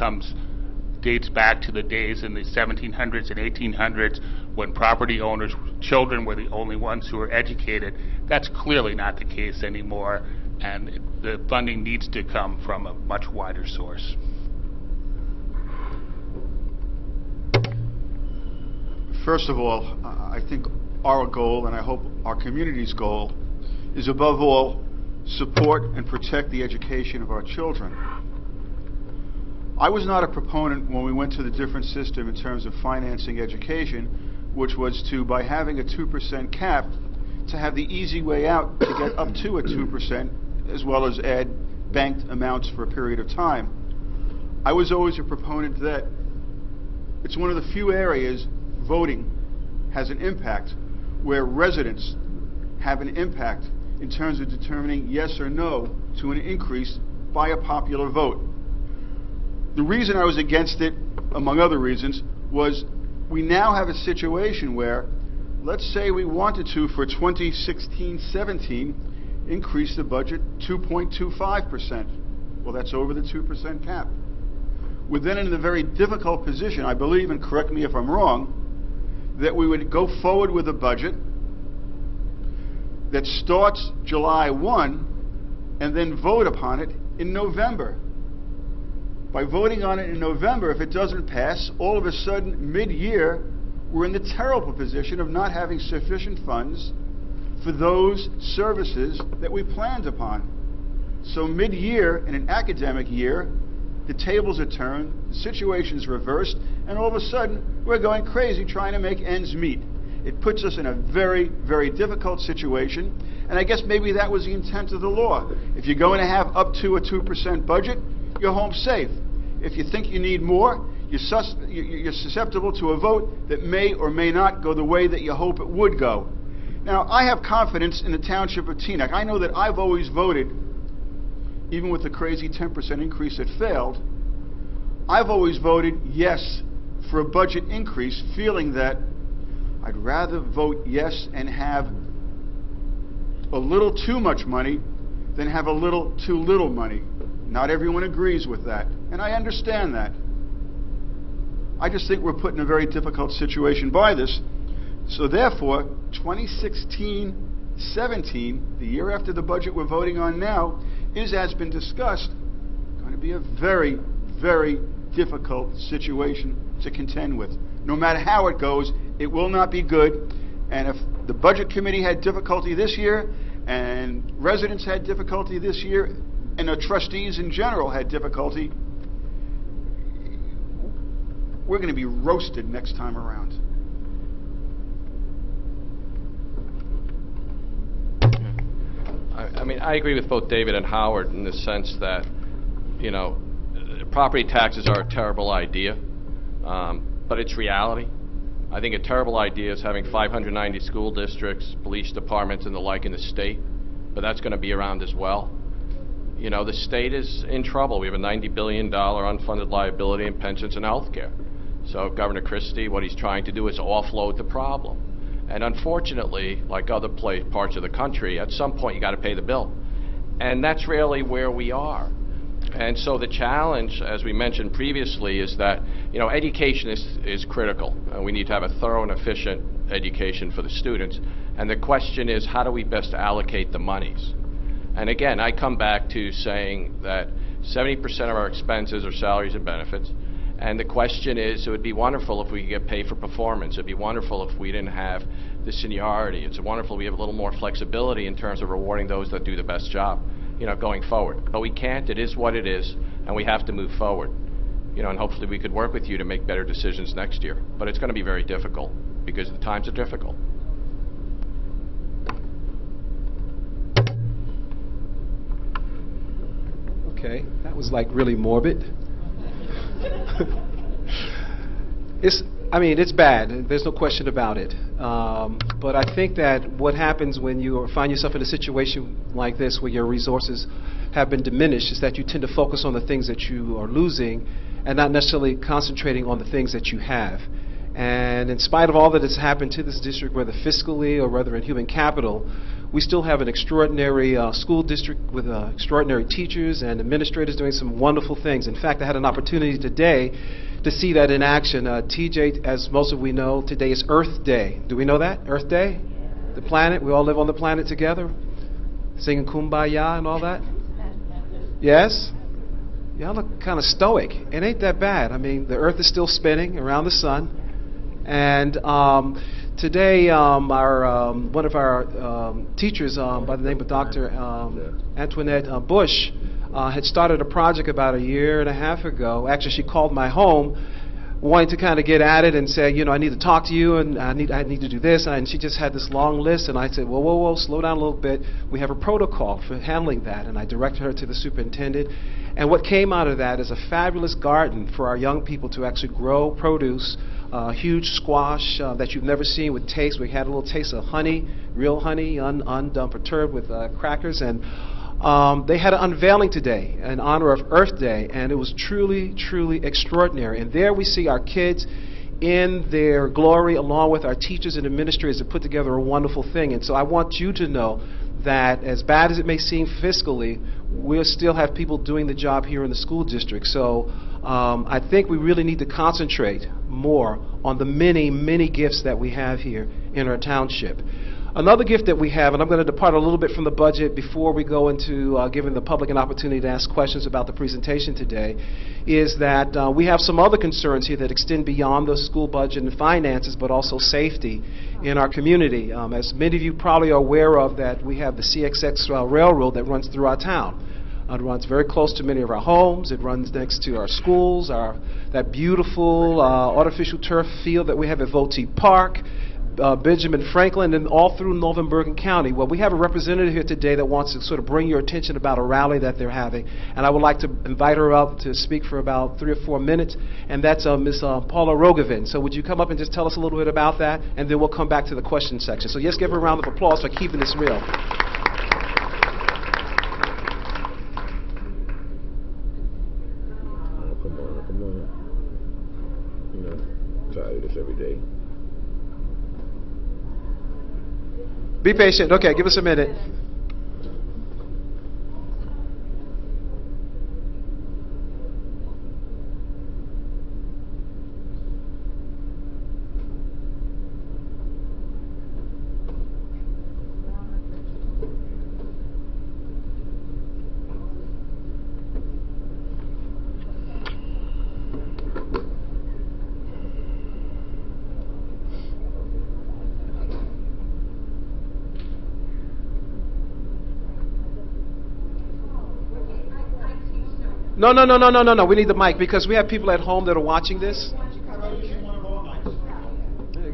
dates back to the days in the 1700s and 1800s when property owners' children were the only ones who were educated. That's clearly not the case anymore, and the funding needs to come from a much wider source. First of all, I think our goal, and I hope our community's goal, is above all support and protect the education of our children. I was not a proponent when we went to the different system in terms of financing education, which was to, by having a 2% cap, to have the easy way out to get up to a 2%, as well as add banked amounts for a period of time. I was always a proponent that it's one of the few areas voting has an impact, where residents have an impact in terms of determining yes or no to an increase by a popular vote. The reason I was against it, among other reasons, was we now have a situation where, let's say we wanted to, for 2016-17, increase the budget 2.25%. Well, that's over the 2% cap. We're then in a very difficult position, I believe, and correct me if I'm wrong, that we would go forward with a budget that starts July 1 and then vote upon it in November. By voting on it in November, if it doesn't pass, all of a sudden, mid-year, we're in the terrible position of not having sufficient funds for those services that we planned upon. So mid-year, in an academic year, the tables are turned, the situation's reversed, and all of a sudden, we're going crazy trying to make ends meet. It puts us in a very, very difficult situation, and I guess maybe that was the intent of the law. If you're going to have up to a 2% budget, you're home safe. If you think you need more, you're susceptible to a vote that may or may not go the way that you hope it would go. Now, I have confidence in the Township of Teaneck. I know that I've always voted, even with the crazy 10% increase that failed, I've always voted yes for a budget increase, feeling that I'd rather vote yes and have a little too much money than have a little too little money. Not everyone agrees with that, and I understand that. I just think we're put in a very difficult situation by this. So therefore, 2016-17, the year after the budget we're voting on now, is, as been discussed, going to be a very, very difficult situation to contend with. No matter how it goes, it will not be good. And if the Budget Committee had difficulty this year, and residents had difficulty this year, and the trustees in general had difficulty, we're going to be roasted next time around. I mean, I agree with both David and Howard in the sense that, you know, property taxes are a terrible idea, but it's reality. I think a terrible idea is having 590 school districts, police departments, and the like in the state, but that's going to be around as well. You know, the state is in trouble. We have a $90 billion unfunded liability in pensions and health care. So Governor Christie, what he's trying to do is offload the problem. And unfortunately, like other parts of the country, at some point you got to pay the bill. And that's really where we are. And so the challenge, as we mentioned previously, is that, you know, education is critical. We need to have a thorough and efficient education for the students. And the question is, how do we best allocate the monies? And again, I come back to saying that 70% of our expenses are salaries and benefits. And the question is, it would be wonderful if we could get paid for performance. It would be wonderful if we didn't have the seniority. It's wonderful if we have a little more flexibility in terms of rewarding those that do the best job, you know, going forward. But we can't. It is what it is, and we have to move forward. You know, and hopefully we could work with you to make better decisions next year. But it's going to be very difficult because the times are difficult. Okay, that was like really morbid. It's bad. There's no question about it. But I think that what happens when you find yourself in a situation like this where your resources have been diminished is that you tend to focus on the things that you are losing and not necessarily concentrating on the things that you have. And in spite of all that has happened to this district, whether fiscally or whether in human capital, we still have an extraordinary school district with extraordinary teachers and administrators doing some wonderful things. In fact, I had an opportunity today to see that in action. TJ, as most of we know, today is Earth Day. Do we know that? Earth Day? The planet, we all live on the planet together, singing Kumbaya and all that? Yes? Y'all look kind of stoic. It ain't that bad. I mean, the Earth is still spinning around the sun. And today, one of our teachers by the name of Dr. Antoinette Bush had started a project about a year and a half ago. Actually, she called my home wanting to kind of get at it and say, you know, I need to talk to you and I need to do this. And she just had this long list. And I said, whoa, slow down a little bit. We have a protocol for handling that. And I directed her to the superintendent. And what came out of that is a fabulous garden for our young people to actually grow produce. Huge squash that you've never seen with taste. We had a little taste of honey, real honey, unperturbed with crackers. And they had an unveiling today in honor of Earth Day. And it was truly, truly extraordinary. And there we see our kids in their glory along with our teachers and administrators to put together a wonderful thing. And so I want you to know that as bad as it may seem fiscally, we'll still have people doing the job here in the school district. So I think we really need to concentrate more on the many, many gifts that we have here in our township. Another gift that we have, and I'm going to depart a little bit from the budget before we go into giving the public an opportunity to ask questions about the presentation today, is that we have some other concerns here that extend beyond the school budget and finances, but also safety in our community. As many of you probably are aware of, that we have the CSX railroad that runs through our town. It runs very close to many of our homes. It runs next to our schools, that beautiful artificial turf field that we have at Vote Park, Benjamin Franklin, and all through northern Bergen County. Well, we have a representative here today that wants to sort of bring your attention about a rally that they're having, and I would like to invite her up to speak for about 3 or 4 minutes, and that's Ms. Paula Rogovin. So would you come up and just tell us a little bit about that, and then we'll come back to the question section. So yes, give her a round of applause for keeping this real. Come on. You know, tired of this every day. Be patient. Okay, give us a minute. No. We need the mic because we have people at home that are watching this.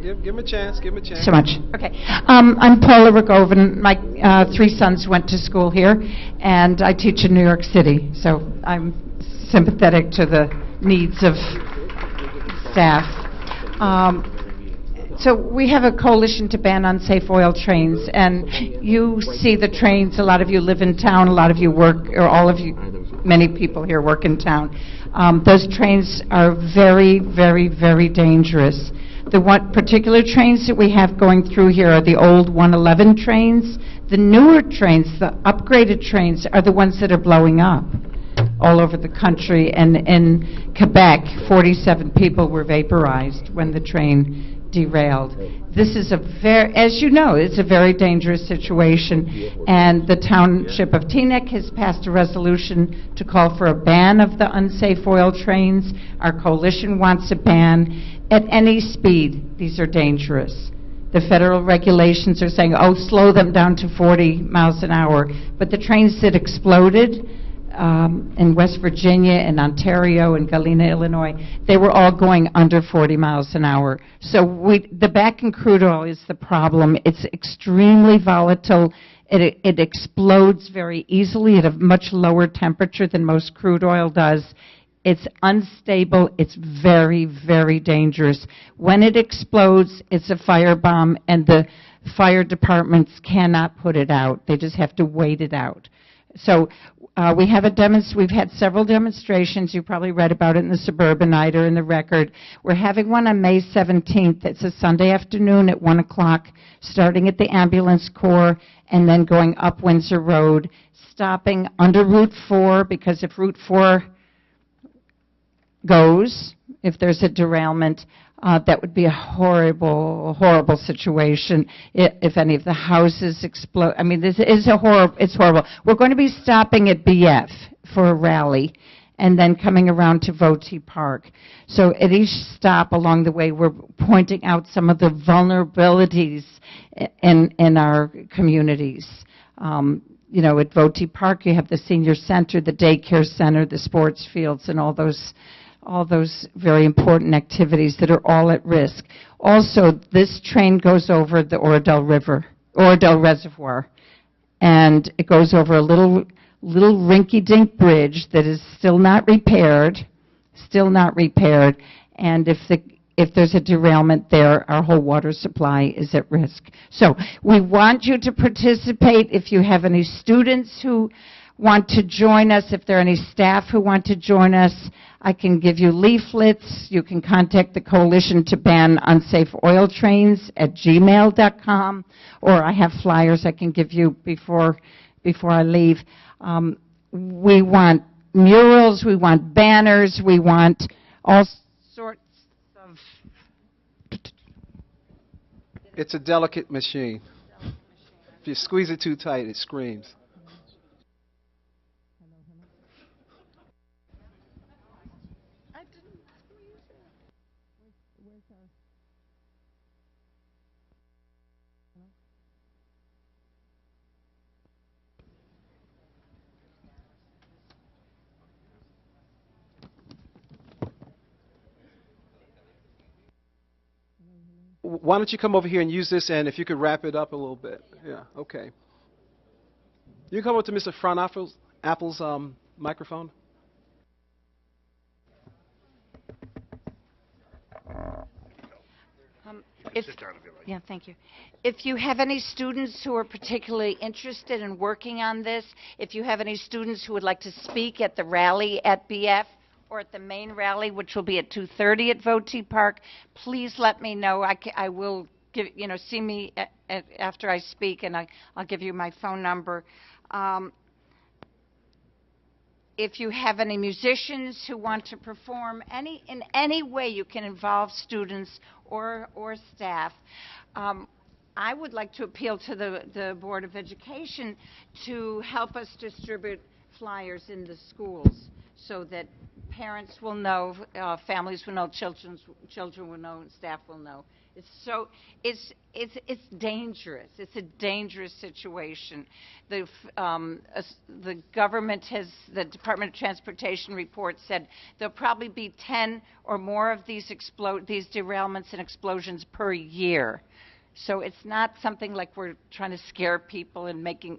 Give him a chance. Give him a chance. So much. Okay. I'm Paula Rogovin. My 3 sons went to school here, and I teach in New York City. So I'm sympathetic to the needs of staff. So we have a coalition to ban unsafe oil trains, and you see the trains. A lot of you live in town, a lot of you work, or all of you, many people here work in town. Those trains are very, very, very dangerous. The one particular trains that we have going through here are the old 111 trains. The newer trains, the upgraded trains, are the ones that are blowing up all over the country. And in Quebec, 47 people were vaporized when the train derailed. This is as you know, it's a very dangerous situation, and the Township of Teaneck has passed a resolution to call for a ban of the unsafe oil trains. Our coalition wants a ban at any speed. These are dangerous. The federal regulations are saying, oh, slow them down to 40 miles an hour, but the trains that exploded in West Virginia and Ontario and Galena, Illinois, they were all going under 40 miles an hour. So the back in crude oil is the problem. It's extremely volatile. It explodes very easily at a much lower temperature than most crude oil does. It's unstable. It's very, very dangerous. When it explodes, it's a firebomb, and the fire departments cannot put it out. They just have to wait it out. So we've had several demonstrations. You probably read about it in the Suburbanite, in the Record. We're having one on May 17th. It's a Sunday afternoon at 1 o'clock, starting at the Ambulance Corps and then going up Windsor Road, stopping under Route 4, because if Route 4 goes, if there's a derailment, that would be a horrible, horrible situation if any of the houses explode. I mean, this is it's horrible. We're going to be stopping at BF for a rally and then coming around to Votey Park. So at each stop along the way, we're pointing out some of the vulnerabilities in our communities. You know, at Votey Park, you have the senior center, the daycare center, the sports fields, and all those very important activities that are all at risk. Also, this train goes over the Oradell Reservoir, and it goes over a little rinky-dink bridge that is still not repaired, and if there's a derailment there, our whole water supply is at risk. So we want you to participate. If you have any students who want to join us, if there are any staff who want to join us, I can give you leaflets. You can contact the Coalition to Ban Unsafe Oil Trains at gmail.com, or I have flyers I can give you before I leave. We want murals, we want banners, we want all sorts of... It's a delicate machine. If you squeeze it too tight, it screams. Why don't you come over here and use this, and if you could wrap it up a little bit. Yeah, okay. You come over to Mr. Front Apple's microphone. Yeah, thank you. If you have any students who are particularly interested in working on this, if you have any students who would like to speak at the rally at BF, or at the main rally, which will be at 2:30 at Votey Park, please let me know. I will give, see me after I speak, and I'll give you my phone number. If you have any musicians who want to perform in any way you can involve students or staff, I would like to appeal to the Board of Education to help us distribute flyers in the schools so that parents will know, families will know, children will know, and staff will know. It's dangerous. It's a dangerous situation. The government the Department of Transportation report said there'll probably be 10 or more of these derailments and explosions per year. So it's not something like we're trying to scare people and making,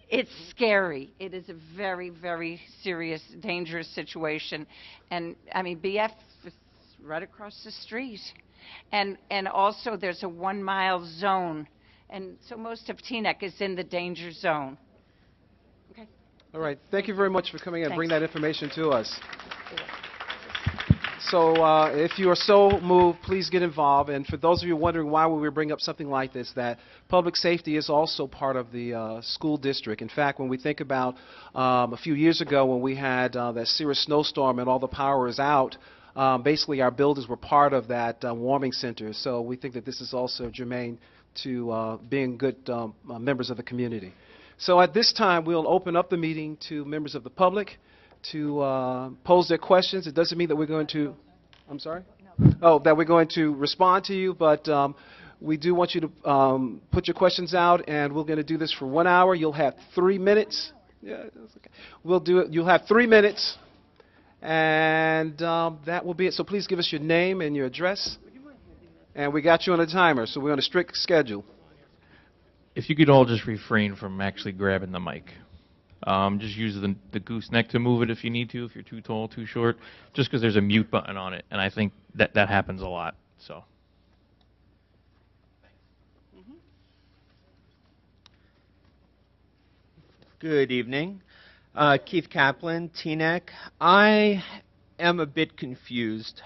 it's scary. It is a very, very serious, dangerous situation. And, I mean, BF is right across the street. And also, there's a 1-mile zone, and so most of Teaneck is in the danger zone. Okay. All right. Thank you very much for coming in and bring Thanks. that information to us. So if you are so moved, please get involved. And for those of you wondering why we would bring up something like this, that public safety is also part of the school district. In fact, when we think about a few years ago when we had that serious snowstorm and all the power is out, basically our buildings were part of that warming center. So we think that this is also germane to being good members of the community. So at this time, we'll open up the meeting to members of the public to pose their questions. It doesn't mean that we're going to, I'm sorry? Oh, that we're going to respond to you, but we do want you to put your questions out, and we're going to do this for 1 hour. You'll have 3 minutes. Yeah, that's okay. We'll do it. You'll have 3 minutes, and that will be it. So please give us your name and your address. And we got you on a timer, so we're on a strict schedule. If you could all just refrain from actually grabbing the mic. Just use the gooseneck to move it if you need to, if you're too tall, too short, just because there's a mute button on it, and I think that happens a lot. So. Good evening. Keith Kaplan, Teaneck. I am a bit confused.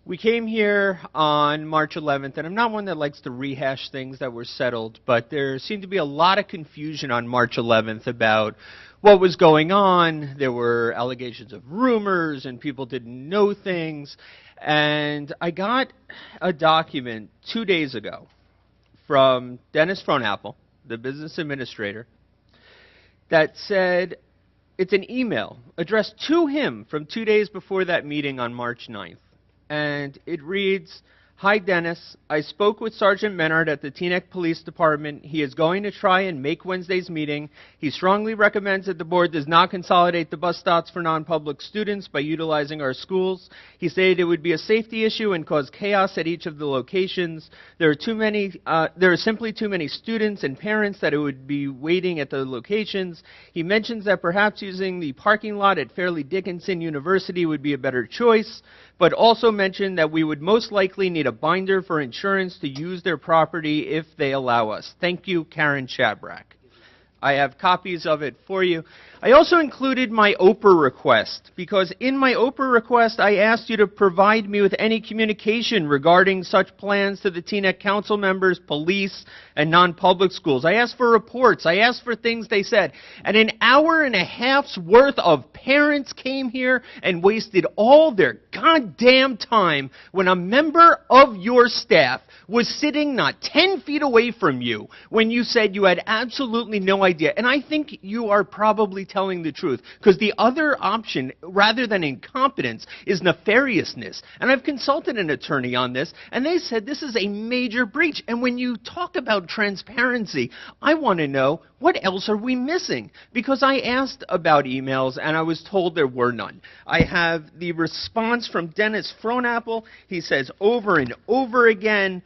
We came here on March 11th, and I'm not one that likes to rehash things that were settled, but there seemed to be a lot of confusion on March 11th about what was going on. There were allegations of rumors, and people didn't know things. And I got a document 2 days ago from Dennis Fronapple, the business administrator, that said it's an email addressed to him from 2 days before that meeting on March 9th. And it reads, "Hi, Dennis. I spoke with Sergeant Menard at the Teaneck Police Department. He is going to try and make Wednesday's meeting. He strongly recommends that the board does not consolidate the bus stops for non-public students by utilizing our schools. He stated it would be a safety issue and cause chaos at each of the locations. There are simply too many students and parents that it would be waiting at the locations. He mentions that perhaps using the parking lot at Fairleigh Dickinson University would be a better choice, but also mentioned that we would most likely need a binder for insurance to use their property if they allow us. Thank you, Karen Shabrack." I have copies of it for you. I also included my Oprah request, because in my Oprah request, I asked you to provide me with any communication regarding such plans to the Teaneck council members, police, and non-public schools. I asked for reports. I asked for things they said. And an hour and a half's worth of parents came here and wasted all their goddamn time when a member of your staff was sitting not 10 feet away from you when you said you had absolutely no idea. And I think you are probably telling the truth, because the other option, rather than incompetence, is nefariousness. And I've consulted an attorney on this, and they said this is a major breach. And when you talk about transparency, I want to know, what else are we missing? Because I asked about emails, and I was told there were none. I have the response from Dennis Fronapple. He says over and over again,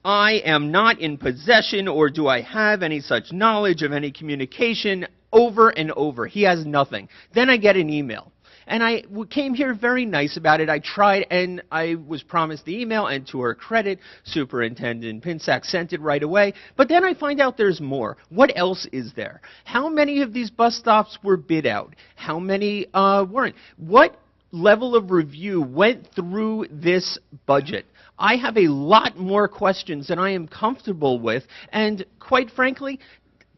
"I am not in possession, or do I have any such knowledge of any communication," over and over. He has nothing. Then I get an email. And I came here very nice about it. I tried, and I was promised the email, and to her credit, Superintendent Pinsack sent it right away. But then I find out there's more. What else is there? How many of these bus stops were bid out? How many weren't? What level of review went through this budget? I have a lot more questions than I am comfortable with, and quite frankly,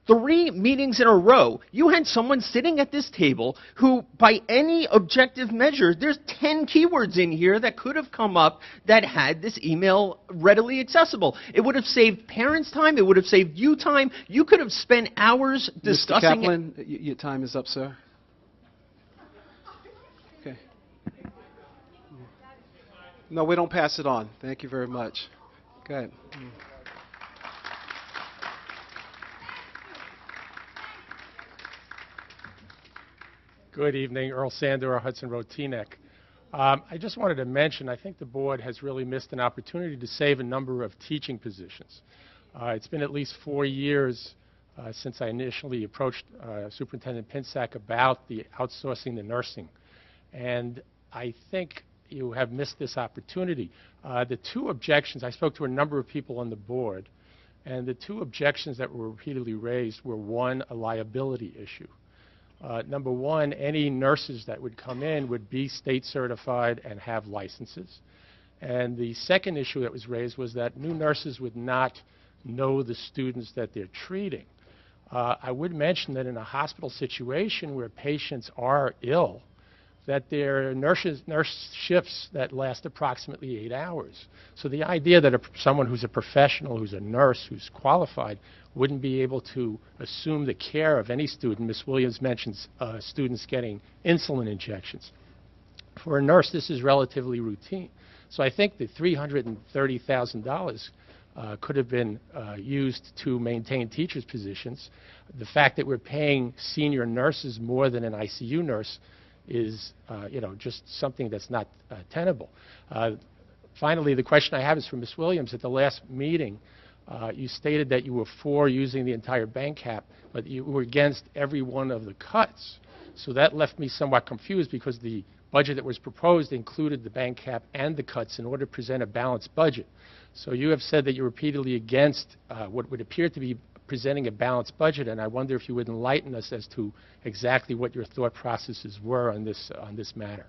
3 meetings in a row, you had someone sitting at this table who, by any objective measure, there's 10 keywords in here that could have come up that had this email readily accessible. It would have saved parents time. It would have saved you time. You could have spent hours discussing Mr. Kaplan, your time is up, sir. Okay. No, we don't pass it on. Thank you very much. Go ahead. Good evening, Earl Sandor, Hudson Road, Teaneck. I just wanted to mention, I think the board has really missed an opportunity to save a number of teaching positions. It's been at least 4 years since I initially approached Superintendent Pinsack about the outsourcing the nursing. And I think, you have missed this opportunity. The two objections, I spoke to a number of people on the board, and the two objections that were repeatedly raised were, one, a liability issue. Number one, any nurses that would come in would be state certified and have licenses. And the second issue that was raised was that new nurses would not know the students that they're treating. I would mention that in a hospital situation where patients are ill, that there are nurse shifts that last approximately 8 hours. So the idea that someone who's a professional, who's a nurse, who's qualified, wouldn't be able to assume the care of any student. Ms. Williams mentions students getting insulin injections. For a nurse, this is relatively routine. So I think the $330,000 could have been used to maintain teachers' positions. The fact that we're paying senior nurses more than an ICU nurse is, just something that's not tenable. Finally, the question I have is for Ms. Williams. At the last meeting, you stated that you were for using the entire bank cap, but you were against every one of the cuts. So that left me somewhat confused because the budget that was proposed included the bank cap and the cuts in order to present a balanced budget. So you have said that you're repeatedly against what would appear to be presenting a balanced budget, and I wonder if you would enlighten us as to exactly what your thought processes were on this matter.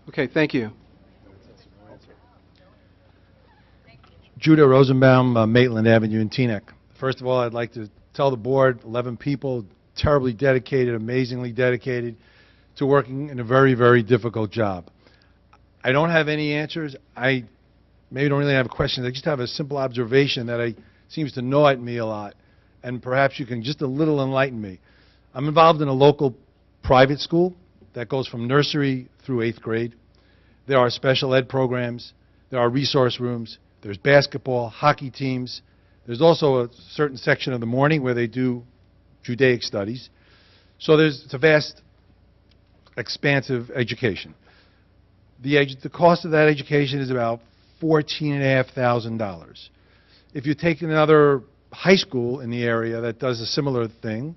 Okay, thank you. Judah Rosenbaum, Maitland Avenue in Teaneck. First of all, I'd like to tell the board, 11 people, terribly dedicated, amazingly dedicated to working in a very, very difficult job. I don't have any answers. I maybe don't really have questions. I just have a simple observation that seems to gnaw at me a lot, and perhaps you can just a little enlighten me. I'm involved in a local private school that goes from nursery through 8th grade. There are special ed programs. There are resource rooms. There's basketball, hockey teams. There's also a certain section of the morning where they do Judaic studies. So it's a vast, expansive education. The cost of that education is about $14,500. If you take another high school in the area that does a similar thing,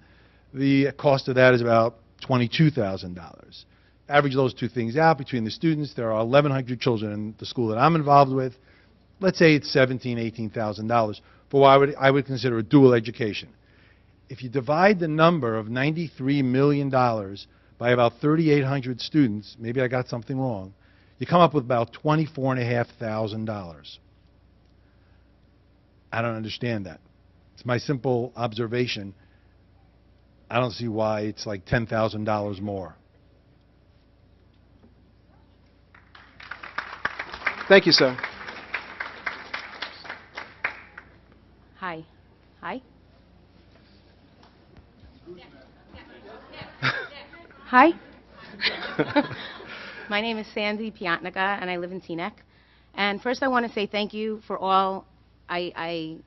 the cost of that is about $22,000. Average those two things out between the students. There are 1,100 children in the school that I'm involved with. Let's say it's $17,000, $18,000 for what I would consider a dual education. If you divide the number of $93 million by about 3,800 students, maybe I got something wrong, you come up with about $24,500. I don't understand that. It's my simple observation. I don't see why it's like $10,000 more. Thank you, sir. Hi. Hi. Hi. My name is Sandy Piatnica, and I live in Teaneck. And first I want to say thank you for all. I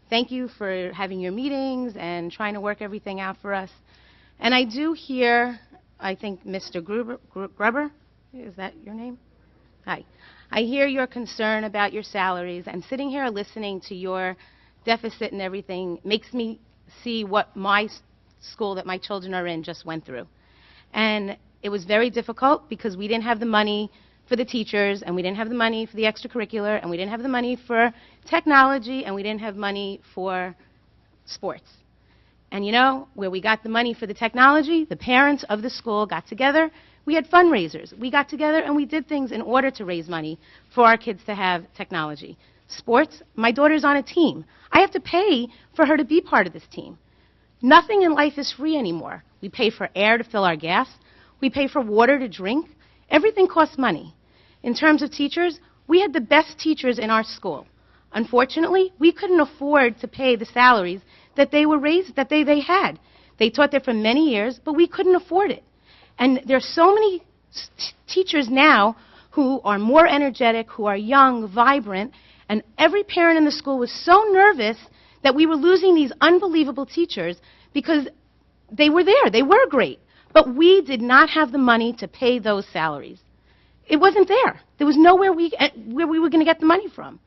thank you for having your meetings and trying to work everything out for us. And I do hear, I think, Mr. Gruber, is that your name? Hi. I hear your concern about your salaries, and sitting here listening to your deficit and everything makes me see what my school that my children are in just went through. And it was very difficult because we didn't have the money for the teachers, and we didn't have the money for the extracurricular, and we didn't have the money for technology, and we didn't have money for sports. And you know, where we got the money for the technology, the parents of the school got together. We had fundraisers. We got together and we did things in order to raise money for our kids to have technology. Sports, my daughter's on a team. I have to pay for her to be part of this team. Nothing in life is free anymore. We pay for air to fill our gas. We pay for water to drink. Everything costs money. In terms of teachers, we had the best teachers in our school. Unfortunately, we couldn't afford to pay the salaries that they were raised, that they had. They taught there for many years, but we couldn't afford it. And there's so many teachers now who are more energetic, who are young, vibrant, and every parent in the school was so nervous that we were losing these unbelievable teachers because they were there. They were great. But we did not have the money to pay those salaries. It wasn't there. There was nowhere where we were going to get the money from.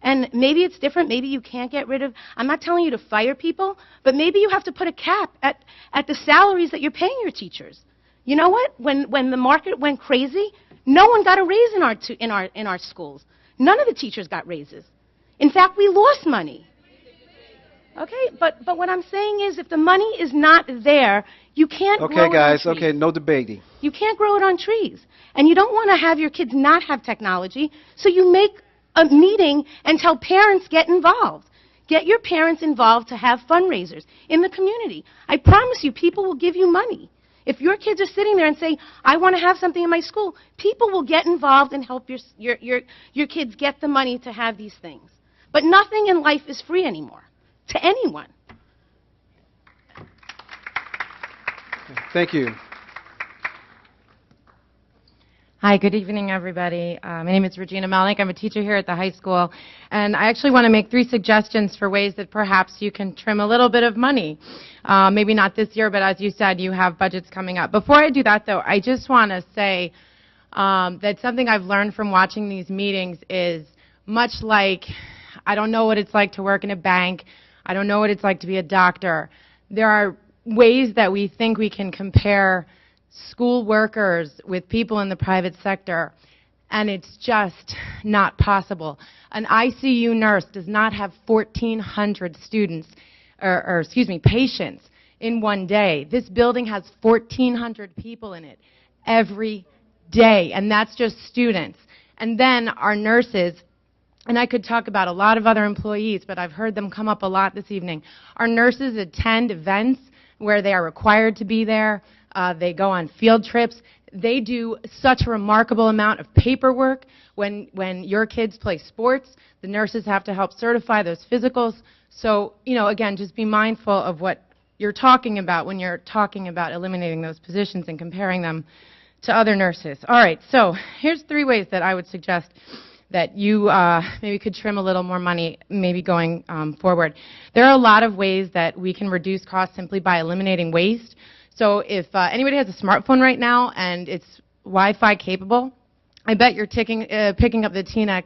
And maybe it's different. Maybe you can't get rid of, I'm not telling you to fire people, but maybe you have to put a cap at the salaries that you're paying your teachers. You know what? When the market went crazy, no one got a raise in our schools. None of the teachers got raises. In fact, we lost money. Okay, but what I'm saying is if the money is not there, you can't grow it on Okay, guys, trees. okay, no debating. You can't grow it on trees. And you don't want to have your kids not have technology, so you make a meeting and tell parents get involved. Get your parents involved to have fundraisers in the community. I promise you, people will give you money. If your kids are sitting there and saying, I want to have something in my school, people will get involved and help your kids get the money to have these things. But nothing in life is free anymore, to anyone. Thank you. Hi, good evening, everybody. My name is Regina Melnick. I'm a teacher here at the high school, and I actually want to make 3 suggestions for ways that perhaps you can trim a little bit of money. Maybe not this year, but as you said, you have budgets coming up. Before I do that, though, I just want to say that something I've learned from watching these meetings is much like I don't know what it's like to work in a bank. I don't know what it's like to be a doctor. There are ways that we think we can compare school workers with people in the private sector, and it's just not possible. An ICU nurse does not have 1,400 students, patients in one day. This building has 1,400 people in it every day, and that's just students. And then our nurses, and I could talk about a lot of other employees, but I've heard them come up a lot this evening. Our nurses attend events where they are required to be there. They go on field trips. They do such a remarkable amount of paperwork. When your kids play sports, the nurses have to help certify those physicals. So, again, just be mindful of what you're talking about when you're talking about eliminating those positions and comparing them to other nurses. All right, so here's 3 ways that I would suggest that you maybe could trim a little more money maybe going forward. There are a lot of ways that we can reduce costs simply by eliminating waste. So if anybody has a smartphone right now and it's Wi-Fi capable, I bet you're picking up the TNEC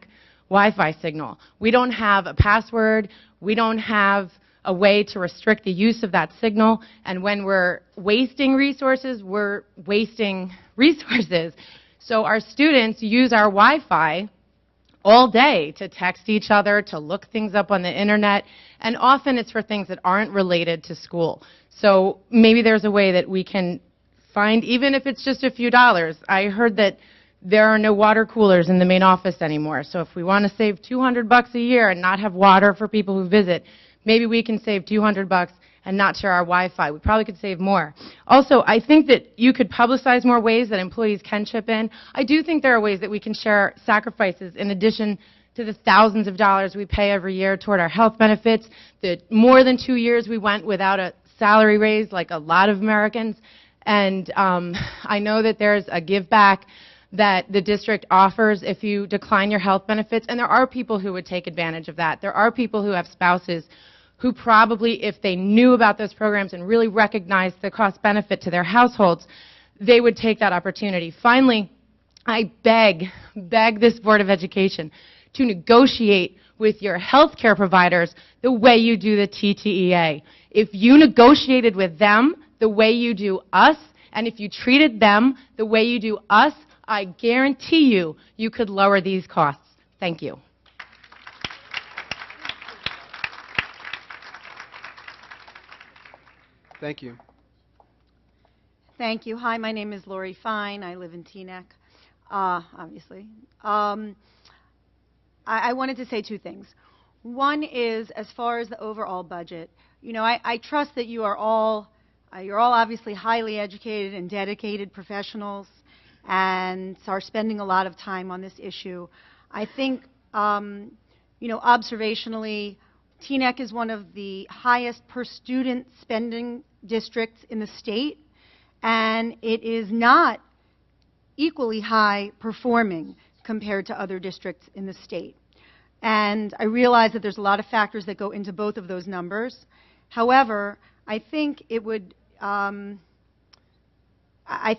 Wi-Fi signal. We don't have a password. We don't have a way to restrict the use of that signal. And when we're wasting resources, we're wasting resources. So our students use our Wi-Fi all day to text each other, to look things up on the internet, and often it's for things that aren't related to school. So maybe there's a way that we can find, even if it's just a few dollars. I heard that there are no water coolers in the main office anymore. So if we want to save $200 a year and not have water for people who visit, maybe we can save $200 and not share our Wi-Fi. We probably could save more. Also, I think that you could publicize more ways that employees can chip in. I do think there are ways that we can share sacrifices in addition to the thousands of dollars we pay every year toward our health benefits. The more than 2 years we went without a salary raise like a lot of Americans. And I know that there's a give back that the district offers if you decline your health benefits, and there are people who would take advantage of that. There are people who have spouses who probably, if they knew about those programs and really recognized the cost benefit to their households, they would take that opportunity. Finally, I beg this Board of Education to negotiate with your health care providers the way you do the TTEA. If you negotiated with them the way you do us, and if you treated them the way you do us, I guarantee you could lower these costs. Thank you. Thank you. Thank you. Hi, my name is Lori Fine. I live in Teaneck, obviously. I wanted to say 2 things. One is, as far as the overall budget, I trust that you're all obviously highly educated and dedicated professionals and are spending a lot of time on this issue. I think, observationally, Teaneck is one of the highest per student spending districts in the state, and it is not equally high performing compared to other districts in the state. And I realize that there's a lot of factors that go into both of those numbers. However, I think it would, I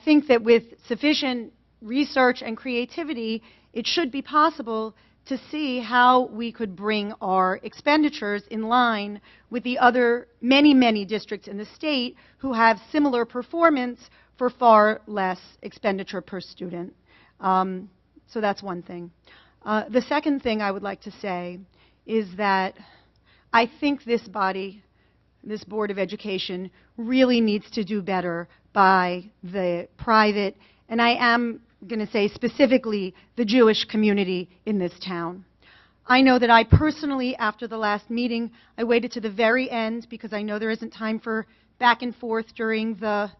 think that with sufficient research and creativity, it should be possible to see how we could bring our expenditures in line with the other many districts in the state who have similar performance for far less expenditure per student. So that's one thing. The second thing I would like to say is that I think this body, this Board of Education, really needs to do better by the private, and I am going to say specifically the Jewish community in this town. I know that I personally, after the last meeting, I waited to the very end because I know there isn't time for back and forth during the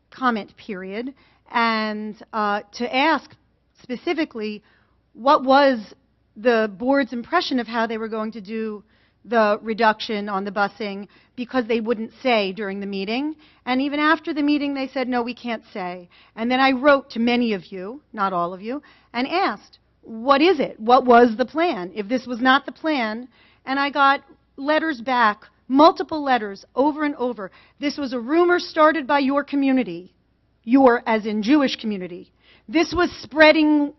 comment period, and to ask specifically what was the board's impression of how they were going to do the reduction on the busing, because they wouldn't say during the meeting. And even after the meeting, they said, no, we can't say. And then I wrote to many of you, not all of you, and asked, what is it? What was the plan? If this was not the plan, and I got letters back, multiple letters, over and over. This was a rumor started by your community, your as in Jewish community. This was spreading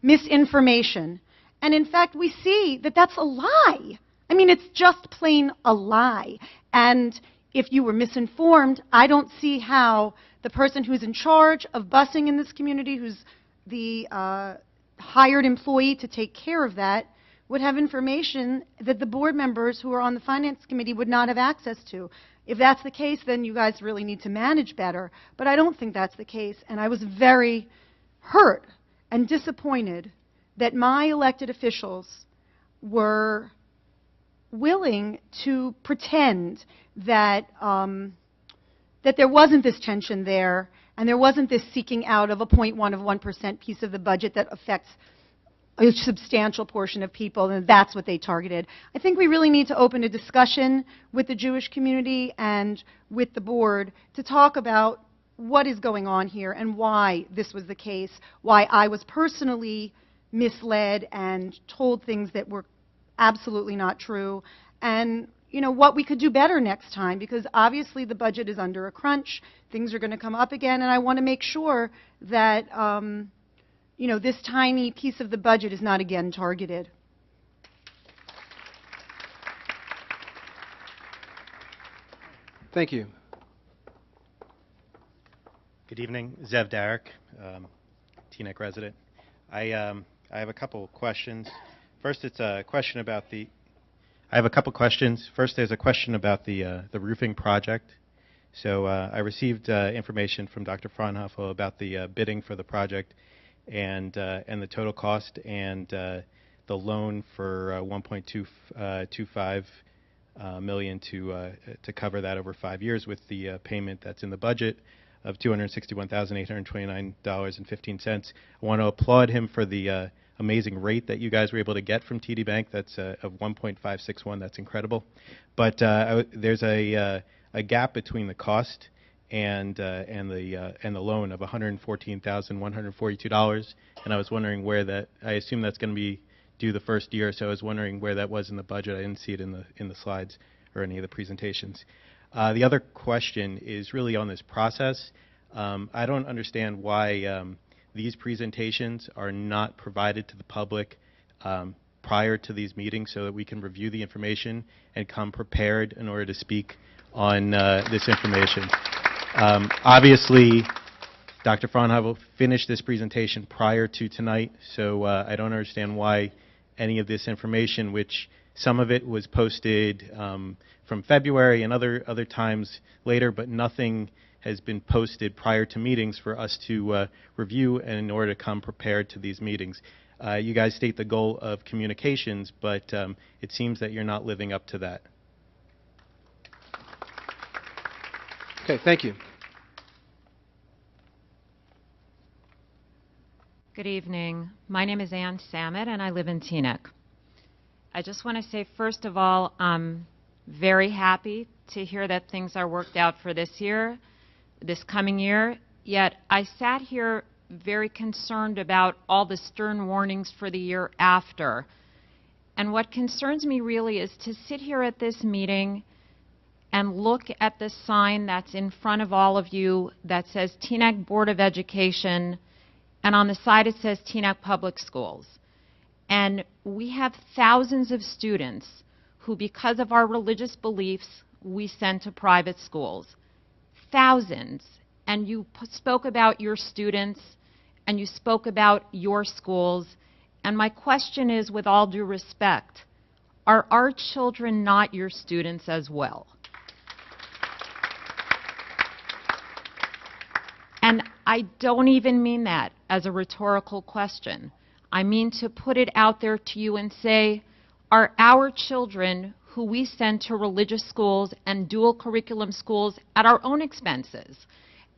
misinformation. And in fact, we see that that's a lie. I mean, it's just plain a lie. And if you were misinformed, I don't see how the person who's in charge of busing in this community, who's the hired employee to take care of that, would have information that the board members who are on the Finance Committee would not have access to. If that's the case, then you guys really need to manage better. But I don't think that's the case. And I was very hurt and disappointed that my elected officials were willing to pretend that that there wasn't this tension there, and there wasn't this seeking out of a 0.1% piece of the budget that affects a substantial portion of people, and that's what they targeted. I think we really need to open a discussion with the Jewish community and with the board to talk about what is going on here and why this was the case, why I was personally misled and told things that were absolutely not true, and you know what we could do better next time, because obviously the budget is under a crunch, things are going to come up again, and I want to make sure that you know, this tiny piece of the budget is not again targeted. Thank you. Good evening, Zev Derek, Teaneck resident. I have a couple questions. First, it's a question about the. I have a couple questions. First, there's a question about the roofing project. So I received information from Dr. Fraunhofer about the bidding for the project and the total cost and the loan for 1.25 million to cover that over 5 years, with the payment that's in the budget of $261,829.15. I want to applaud him for the amazing rate that you guys were able to get from TD Bank. That's of 1.561. That's incredible. But there's a gap between the cost and the loan of $114,142. And I was wondering where that. I assume that's going to be due the first year. So I was wondering where that was in the budget. I didn't see it in the slides or any of the presentations. The other question is really on this process. I don't understand why these presentations are not provided to the public prior to these meetings so that we can review the information and come prepared in order to speak on this information. Obviously, Dr. Fraunhofer finished this presentation prior to tonight, so I don't understand why any of this information, which some of it was posted from February and other times later, but nothing has been posted prior to meetings for us to review and in order to come prepared to these meetings. You guys state the goal of communications, but it seems that you're not living up to that. Okay, thank you. Good evening. My name is Ann Samet, and I live in Teaneck. I just want to say, first of all, I'm very happy to hear that things are worked out for this year, this coming year, yet I sat here very concerned about all the stern warnings for the year after. And what concerns me really is to sit here at this meeting and look at the sign that's in front of all of you that says Teaneck Board of Education, and on the side it says Teaneck Public Schools. And we have thousands of students who, because of our religious beliefs, we send to private schools. Thousands. And you spoke about your students, and you spoke about your schools. And my question is, with all due respect, are our children not your students as well? And I don't even mean that as a rhetorical question. I mean to put it out there to you and say, are our children who we send to religious schools and dual curriculum schools at our own expenses,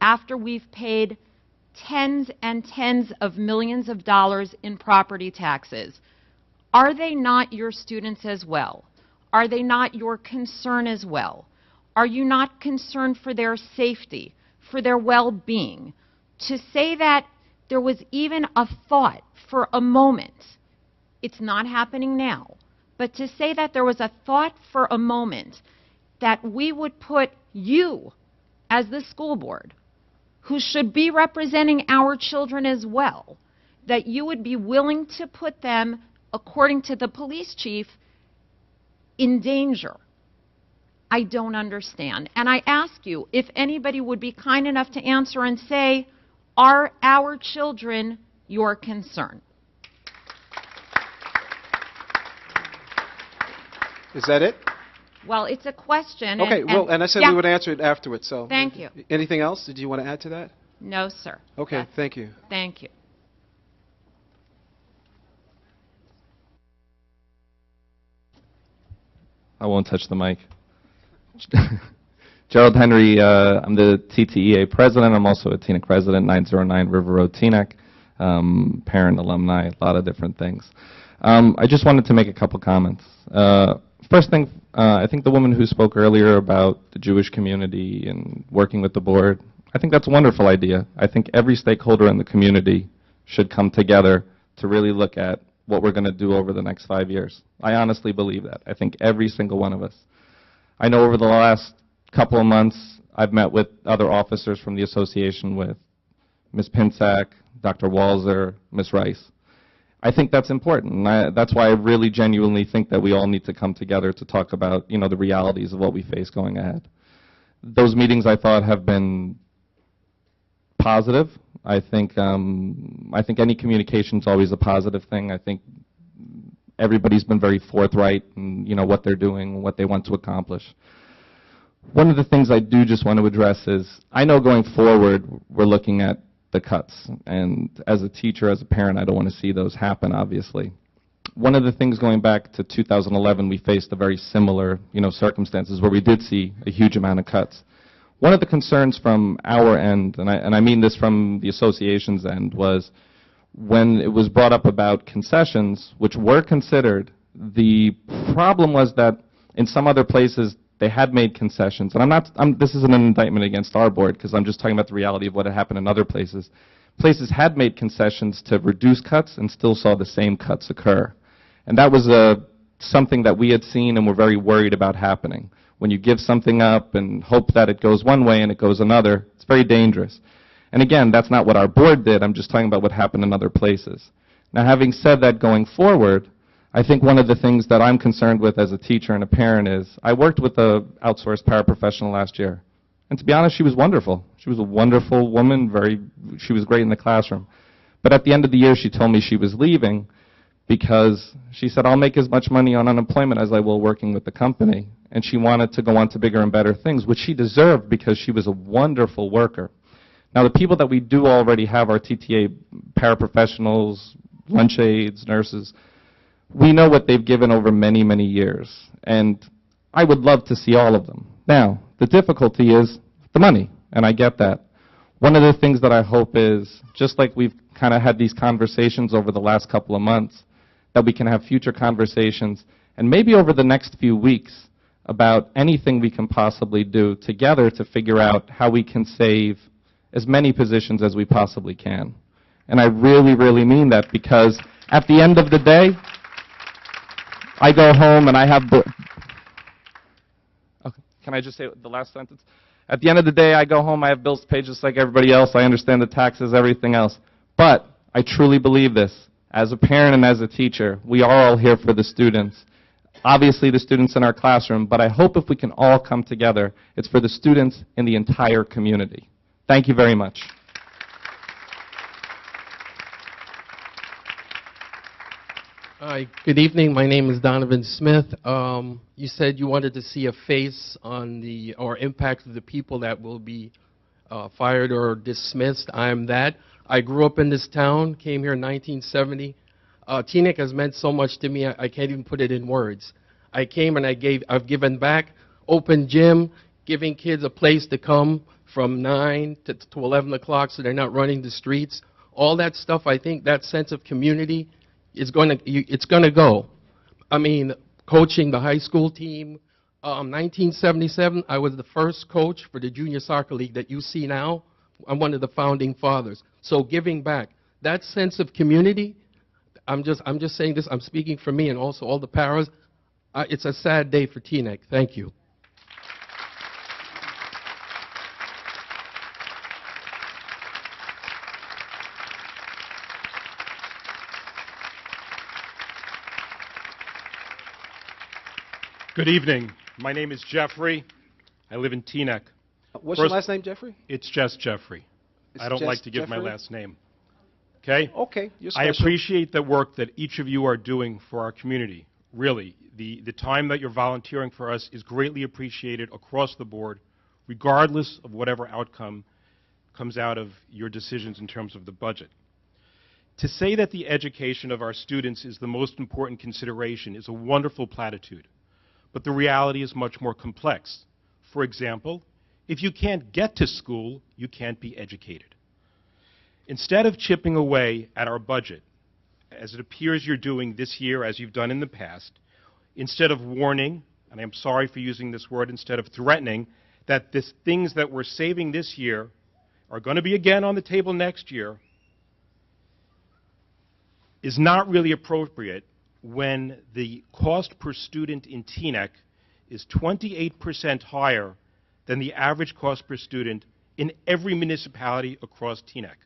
after we've paid tens and tens of millions of dollars in property taxes, are they not your students as well? Are they not your concern as well? Are you not concerned for their safety, for their well-being? To say that there was even a thought for a moment, it's not happening now, but to say that there was a thought for a moment that we would put you as the school board, who should be representing our children as well, that you would be willing to put them, according to the police chief, in danger. I don't understand. And I ask you, if anybody would be kind enough to answer and say, are our children your concern? Is that it? Well, it's a question. Okay, and I said we would answer it afterwards, so. Thank you. Anything else? Did you want to add to that? No, sir. Okay, thank you. Thank you. I won't touch the mic. Gerald Henry, I'm the TTEA president. I'm also a Teaneck resident, 909 River Road, Teaneck. Parent, alumni, a lot of different things. I just wanted to make a couple comments. First thing, I think the woman who spoke earlier about the Jewish community and working with the board, I think that's a wonderful idea. I think every stakeholder in the community should come together to really look at what we're going to do over the next 5 years. I honestly believe that. I think every single one of us. I know over the last couple of months, I've met with other officers from the association, with Ms. Pinsack, Dr. Walzer, Ms. Rice. I think that's important. That's why I really genuinely think that we all need to come together to talk about, the realities of what we face going ahead. Those meetings, I thought, have been positive. I think any communication is always a positive thing. I think everybody's been very forthright in what they're doing, what they want to accomplish. One of the things I do just want to address is, I know going forward we're looking at the cuts, and as a teacher, as a parent, I don't want to see those happen, obviously. One of the things going back to 2011, we faced a very similar circumstances where we did see a huge amount of cuts. One of the concerns from our end, and I mean this from the association's end, was when it was brought up about concessions, which were considered, the problem was that in some other places they had made concessions. And this isn't an indictment against our board, because I'm just talking about the reality of what had happened in other places. Places had made concessions to reduce cuts and still saw the same cuts occur. And that was something that we had seen and were very worried about happening. When you give something up and hope that it goes one way and it goes another, it's very dangerous. And again, that's not what our board did. I'm just talking about what happened in other places. Now, having said that, going forward, I think one of the things that I'm concerned with as a teacher and a parent is, I worked with an outsourced paraprofessional last year. And to be honest, she was wonderful. She was a wonderful woman, she was great in the classroom. But at the end of the year, she told me she was leaving because she said, I'll make as much money on unemployment as I will working with the company. And she wanted to go on to bigger and better things, which she deserved because she was a wonderful worker. Now, the people that we do already have, our TTA paraprofessionals, lunch aides, nurses, we know what they've given over many, many years. And I would love to see all of them. Now, the difficulty is the money, and I get that. One of the things that I hope is, just like we've kind of had these conversations over the last couple of months, that we can have future conversations, and maybe over the next few weeks, about anything we can possibly do together to figure out how we can save as many positions as we possibly can. And I really, really mean that, because at the end of the day, I go home and I have... Okay, can I just say the last sentence? At the end of the day, I go home, I have bills to pay just like everybody else. I understand the taxes, everything else. But I truly believe this. As a parent and as a teacher, we are all here for the students. Obviously, the students in our classroom, but I hope if we can all come together, it's for the students in the entire community. Thank you very much. Hi, good evening. My name is Donovan Smith. You said you wanted to see a face on the or impact of the people that will be fired or dismissed. I am that. I grew up in this town, came here in 1970. Teaneck has meant so much to me, I can't even put it in words. I came and I've given back, open gym, giving kids a place to come from 9 to 11 o'clock so they're not running the streets. All that stuff, I think that sense of community is it's going to go. I mean, coaching the high school team, 1977, I was the first coach for the junior soccer league that you see now. I'm one of the founding fathers. So giving back, that sense of community, I'm just saying this, I'm speaking for me and also all the paras. It's a sad day for Teaneck. Thank you. Good evening. My name is Jeffrey. I live in Teaneck. What's your last name, Jeffrey? It's just Jeffrey. It's I don't just like to give my Jeffrey? last name. Okay? Okay, you're I special. appreciate the work that each of you are doing for our community. Really, the time that you're volunteering for us is greatly appreciated across the board, regardless of whatever outcome comes out of your decisions in terms of the budget. To say that the education of our students is the most important consideration is a wonderful platitude, but the reality is much more complex. For example, if you can't get to school, you can't be educated. Instead of chipping away at our budget, as it appears you're doing this year, as you've done in the past, instead of warning, and I'm sorry for using this word, instead of threatening, that the things that we're saving this year are going to be again on the table next year, is not really appropriate when the cost per student in Teaneck is 28% higher than the average cost per student in every municipality across Teaneck.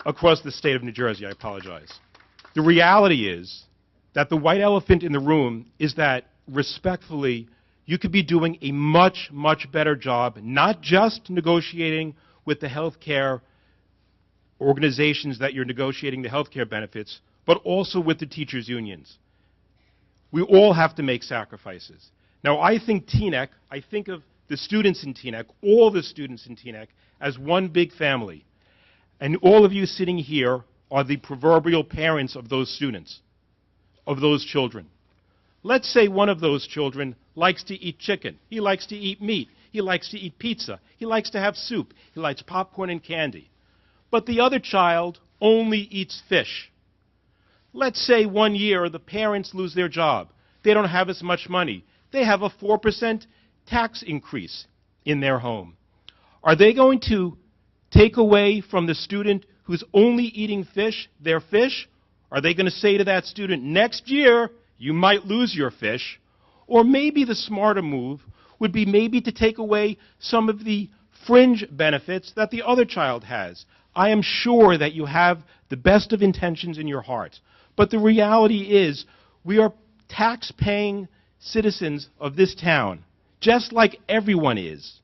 Across the state of New Jersey, I apologize. The reality is that the white elephant in the room is that, respectfully, you could be doing a much, much better job, not just negotiating with the health care organizations that you're negotiating the health care benefits, but also with the teachers' unions. We all have to make sacrifices. Now, I think Teaneck, I think of the students in Teaneck, all the students in Teaneck, as one big family. And all of you sitting here are the proverbial parents of those students, of those children. Let's say one of those children likes to eat chicken. He likes to eat meat. He likes to eat pizza. He likes to have soup. He likes popcorn and candy. But the other child only eats fish. Let's say 1 year the parents lose their job. They don't have as much money. They have a 4% tax increase in their home. Are they going to take away from the student who's only eating fish their fish? Are they going to say to that student, next year you might lose your fish? Or maybe the smarter move would be maybe to take away some of the fringe benefits that the other child has. I am sure that you have the best of intentions in your heart. But the reality is we are tax-paying citizens of this town, just like everyone is,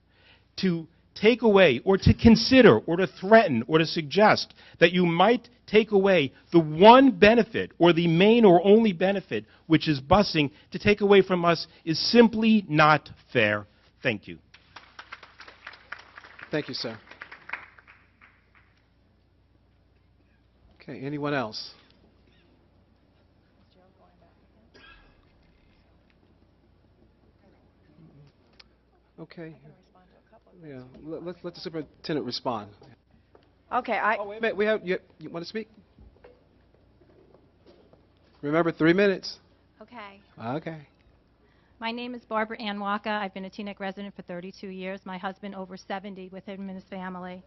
to take away or to consider or to threaten or to suggest that you might take away the one benefit or the main or only benefit, which is busing, to take away from us is simply not fair. Thank you. Thank you, sir. Okay, anyone else? Okay. Yeah, let the superintendent respond. Okay, Oh, wait a minute. We have, you want to speak? Remember, 3 minutes. Okay. Okay. My name is Barbara Ann Waka. I've been a Teaneck resident for 32 years. My husband over 70 with him and his family.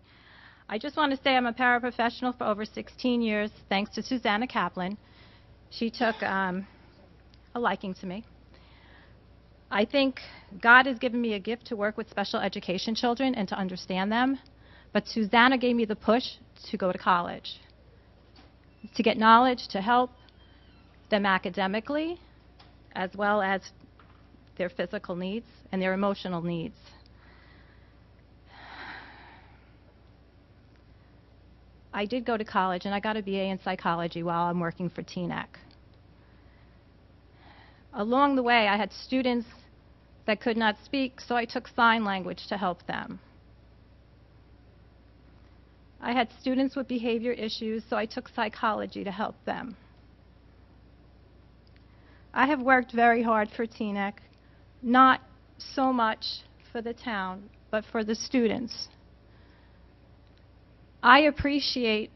I just want to say I'm a paraprofessional for over 16 years, thanks to Susanna Kaplan. She took a liking to me. I think God has given me a gift to work with special education children and to understand them, but Susanna gave me the push to go to college. to get knowledge to help them academically, as well as their physical needs and their emotional needs. I did go to college, and I got a BA in psychology while I'm working for TNEC. Along the way, I had students that could not speak, so I took sign language to help them. I had students with behavior issues, so I took psychology to help them. I have worked very hard for TNEC, not so much for the town, but for the students. I appreciate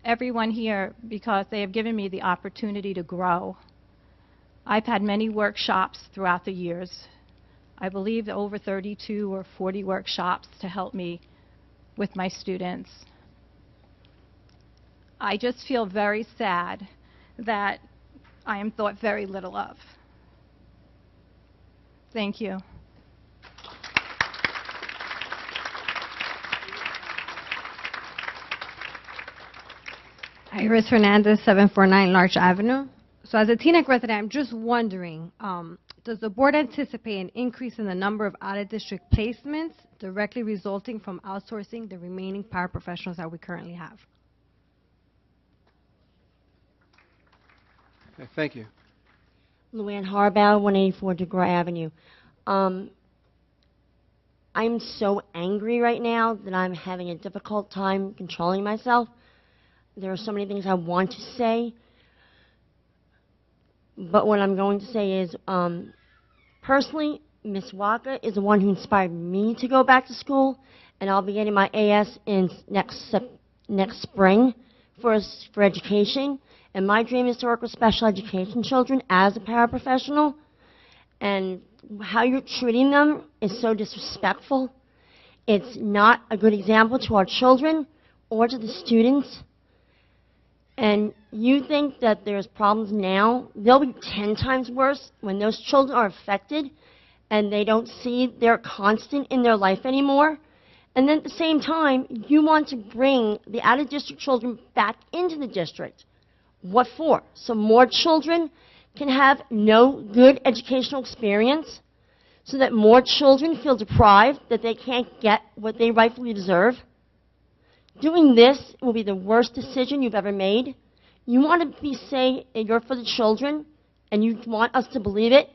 everyone here because they have given me the opportunity to grow. I've had many workshops throughout the years. I believe over 32 or 40 workshops to help me with my students. I just feel very sad that I am thought very little of. Thank you. Iris Hernandez, 749 Larch Avenue. So as a TNEC resident, I'm just wondering, does the board anticipate an increase in the number of out-of-district placements directly resulting from outsourcing the remaining paraprofessionals that we currently have? Okay, thank you. Luann Harbaugh, 184 DeGraw Avenue. I'm so angry right now that I'm having a difficult time controlling myself. There are so many things I want to say, but what I'm going to say is, personally, Ms. Waka is the one who inspired me to go back to school, and I'll be getting my AS in next spring for education. And my dream is to work with special education children as a paraprofessional. And how you're treating them is so disrespectful. It's not a good example to our children or to the students. And you think that there's problems now, they'll be 10 times worse when those children are affected and they don't see their constant in their life anymore. And then at the same time, you want to bring the out-of-district children back into the district. What for? So more children can have no good educational experience, so that more children feel deprived, that they can't get what they rightfully deserve? Doing this will be the worst decision you've ever made. You want to say you're for the children, and you want us to believe it?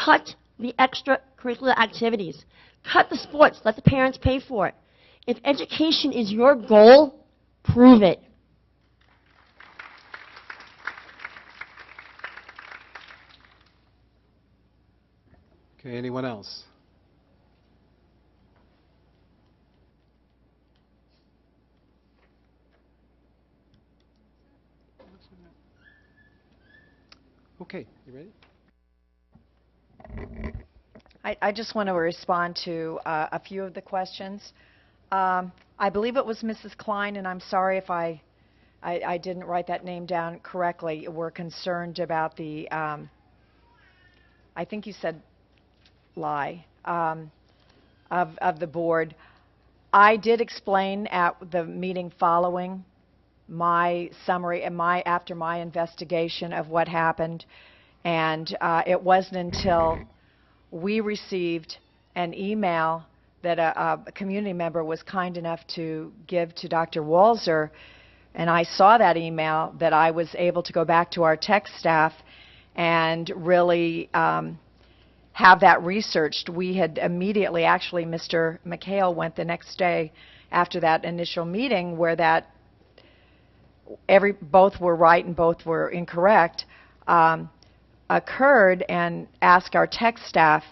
Cut the extracurricular activities. Cut the sports. Let the parents pay for it. If education is your goal, prove it. Okay, anyone else? Okay, you ready? I just want to respond to a few of the questions. I believe it was Mrs. Klein, and I'm sorry if I didn't write that name down correctly. We're concerned about the, I think you said lie, of the board. I did explain at the meeting following my summary and after my investigation of what happened, and it wasn't until we received an email that a community member was kind enough to give to Dr. Walzer, and I saw that email, that I was able to go back to our tech staff and really have that researched. We had immediately, actually, Mr. McHale went the next day after that initial meeting where that both were right and both were incorrect, occurred, and asked our tech staff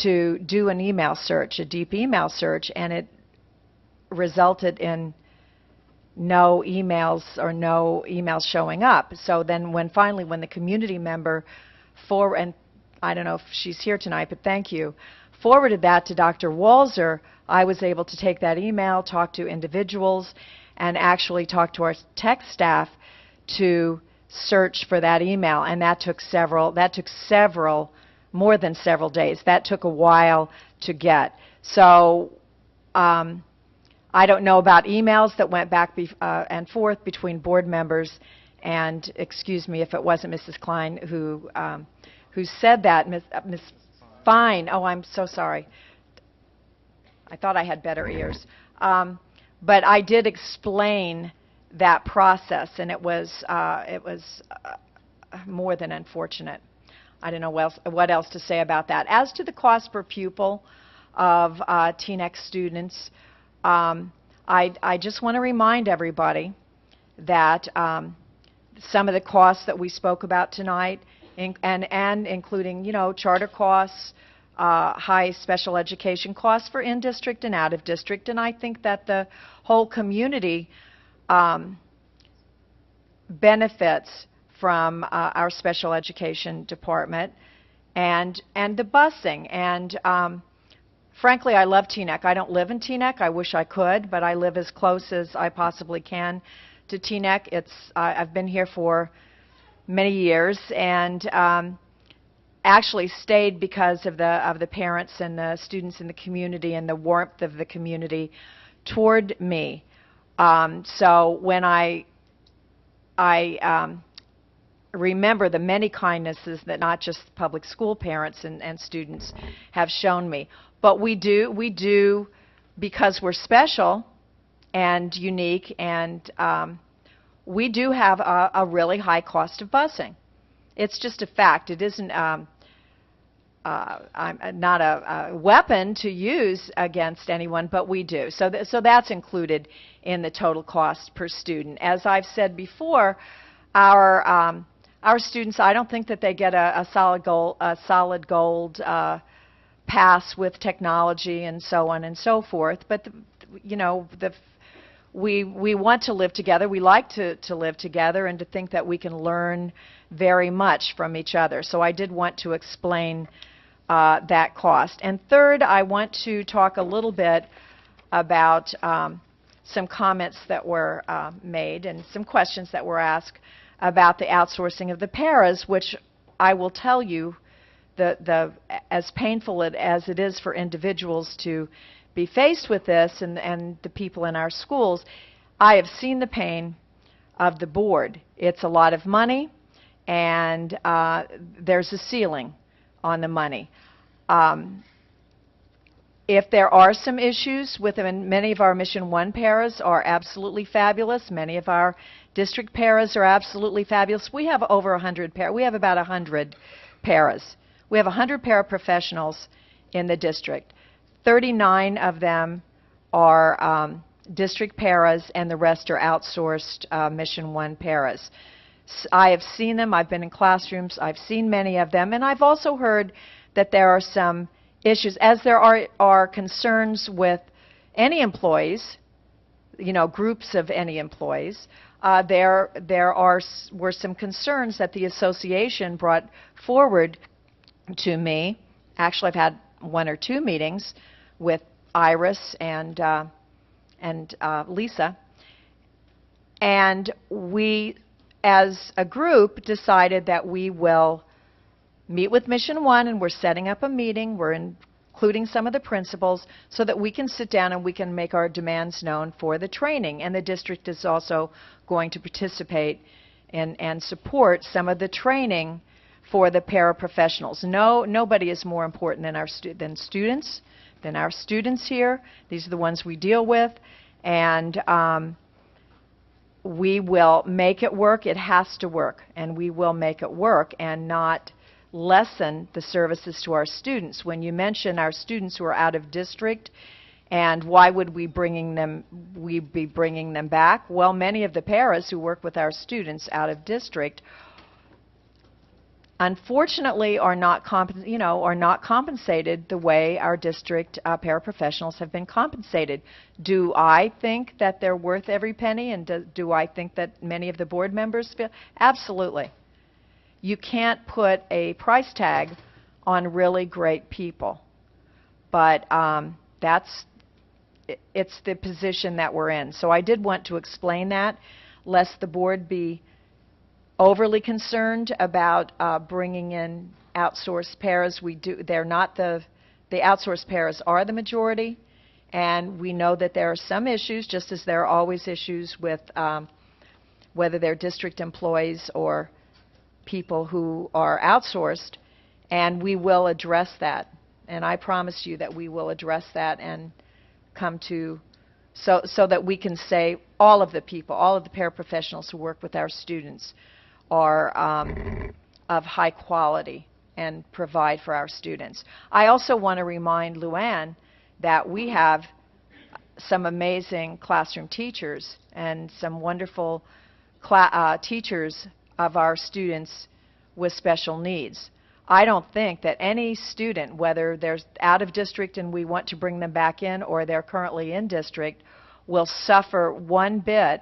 to do an email search, a deep email search, and it resulted in no emails showing up. So then finally when the community member and I don't know if she's here tonight, but thank you, forwarded that to Dr. Walzer, I was able to take that email, talk to individuals, and actually talk to our tech staff to search for that email. And that took more than several days. That took a while to get. So I I don't know about emails that went back and forth between board members, and excuse me if it wasn't Mrs. Klein who said that. Ms. Fine. Oh, I'm so sorry. I thought I had better ears. But I did explain that process, and it was more than unfortunate. I don't know what else to say about that. As to the cost per pupil of TNEC students, I just want to remind everybody that some of the costs that we spoke about tonight, and including, you know, charter costs, high special education costs for in-district and out-of-district, and I think that the whole community benefits from our special education department and the busing. And frankly, I love Teaneck. I don't live in Teaneck. I wish I could, but I live as close as I possibly can to Teaneck. I've been here for many years, and actually stayed because of the parents and the students in the community and the warmth of the community toward me. So when I remember the many kindnesses that not just public school parents and students have shown me, but we do because we're special and unique, and we do have a really high cost of busing. It's just a fact. It isn't I'm not a weapon to use against anyone, but we do. So that's included in the total cost per student. As I've said before, our students, I don't think that they get a solid gold pass with technology and so on and so forth. But we want to live together. We like to live together and to think that we can learn very much from each other. So I did want to explain that cost. And third, I want to talk a little bit about some comments that were made and some questions that were asked about the outsourcing of the paras, which I will tell you, as painful as it is for individuals to be faced with this and the people in our schools, I have seen the pain of the board. It's a lot of money, and there's a ceiling on the money. If there are some issues with them, and many of our Mission 1 paras are absolutely fabulous. Many of our district paras are absolutely fabulous. We have over 100 paras. We have about 100 paras. We have 100 paraprofessionals in the district. 39 of them are district paras, and the rest are outsourced Mission 1 paras. I have seen them. I've been in classrooms. I've seen many of them, and I've also heard that there are some issues, as there are concerns with any employees, groups of any employees. There were some concerns that the association brought forward to me. Actually, I've had 1 or 2 meetings with Iris and Lisa, and we, as a group, decided that we will meet with Mission 1, and we're setting up a meeting. We're including some of the principals so that we can sit down and we can make our demands known for the training. And the district is also going to participate and support some of the training for the paraprofessionals. Nobody is more important than our students here. These are the ones we deal with, and we will make it work. It has to work, and we will make it work and not lessen the services to our students. When you mention our students who are out of district and why would we be bringing them back? Well, many of the paras who work with our students out of district unfortunately are not compensated the way our district paraprofessionals have been compensated. Do I think that they're worth every penny, and do I think that many of the board members feel? Absolutely. You can't put a price tag on really great people, but it's the position that we're in. So I did want to explain that, lest the board be overly concerned about bringing in outsourced paras. They're not the outsourced paras are the majority, And we know that there are some issues, just as there are always issues with whether they're district employees or people who are outsourced, and we will address that. And I promise you that we will address that and come to, so that we can say all of the people, all of the paraprofessionals who work with our students are of high quality and provide for our students. I also want to remind Luann that we have some amazing classroom teachers and some wonderful teachers of our students with special needs. I don't think that any student, whether they're out of district and we want to bring them back in or they're currently in district, will suffer one bit,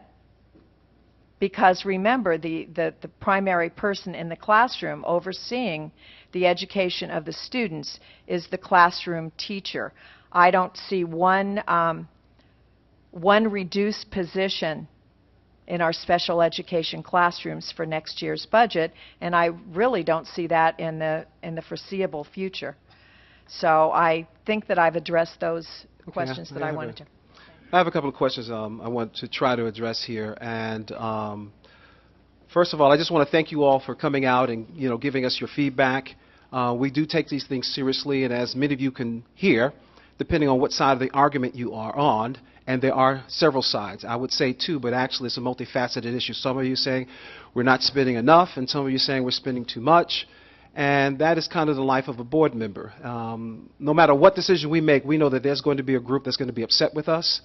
because remember, the primary person in the classroom overseeing the education of the students is the classroom teacher. I don't see one reduced position in our special education classrooms for next year's budget, and I really don't see that in the foreseeable future. So I think that I've addressed those questions that I wanted to. I have a couple of questions I want to try to address here, and first of all, I just want to thank you all for coming out and giving us your feedback. We do take these things seriously, and as many of you can hear, depending on what side of the argument you are on, and there are several sides. I would say two, but actually it's a multifaceted issue. Some of you saying we're not spending enough, and some of you saying we're spending too much. And that is kind of the life of a board member. No matter what decision we make, we know that there's going to be a group that's going to be upset with us,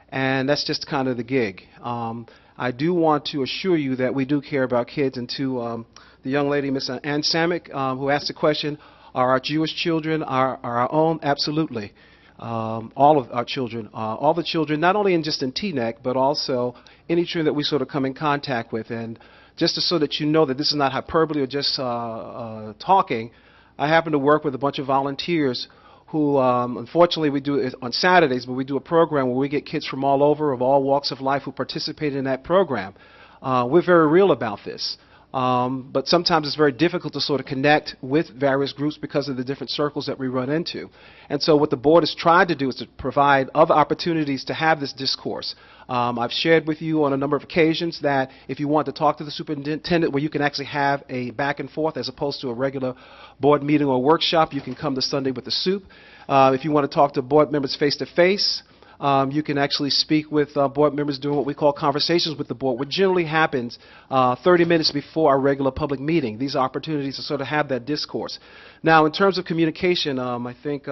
and that's just kind of the gig. I do want to assure you that we do care about kids, and to the young lady, Ms. Ann Samick, who asked the question, are our Jewish children our own? Absolutely. All of our children, all the children, not only just in TNEC, but also any children that we sort of come in contact with. And just so that you know that this is not hyperbole or just talking, I happen to work with a bunch of volunteers who, unfortunately, we do it on Saturdays, but we do a program where we get kids from all over, of all walks of life, who participate in that program. We're very real about this. But sometimes it's very difficult to sort of connect with various groups because of the different circles that we run into. And so what the board has tried to do is to provide other opportunities to have this discourse. I've shared with you on a number of occasions that if you want to talk to the superintendent where you can actually have a back and forth as opposed to a regular board meeting or workshop, you can come to Sunday with the Soup. If you want to talk to board members face-to-face, you can actually speak with board members doing what we call conversations with the board, which generally happens 30 minutes before our regular public meeting. These are opportunities to sort of have that discourse. Now, in terms of communication, I think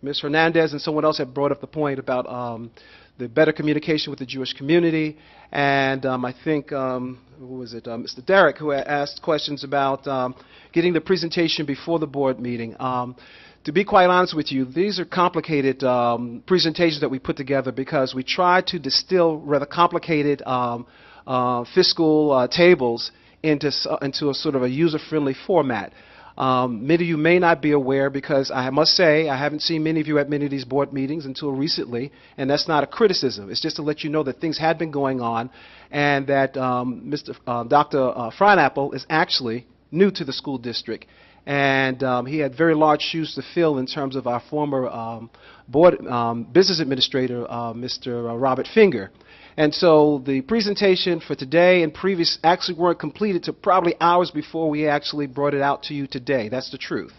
Ms. Hernandez and someone else had brought up the point about the better communication with the Jewish community, and I think, who was it, Mr. Derrick, who had asked questions about getting the presentation before the board meeting. To be quite honest with you, these are complicated presentations that we put together because we try to distill rather complicated fiscal tables into a sort of a user-friendly format. Many of you may not be aware, because I must say I haven't seen many of you at many of these board meetings until recently, and that's not a criticism. It's just to let you know that things had been going on, and that Dr. Frynaple is actually new to the school district. And he had very large shoes to fill in terms of our former business administrator, Mr. Robert Finger. And so the presentation for today and previous actually weren't completed till probably hours before we actually brought it out to you today. That's the truth.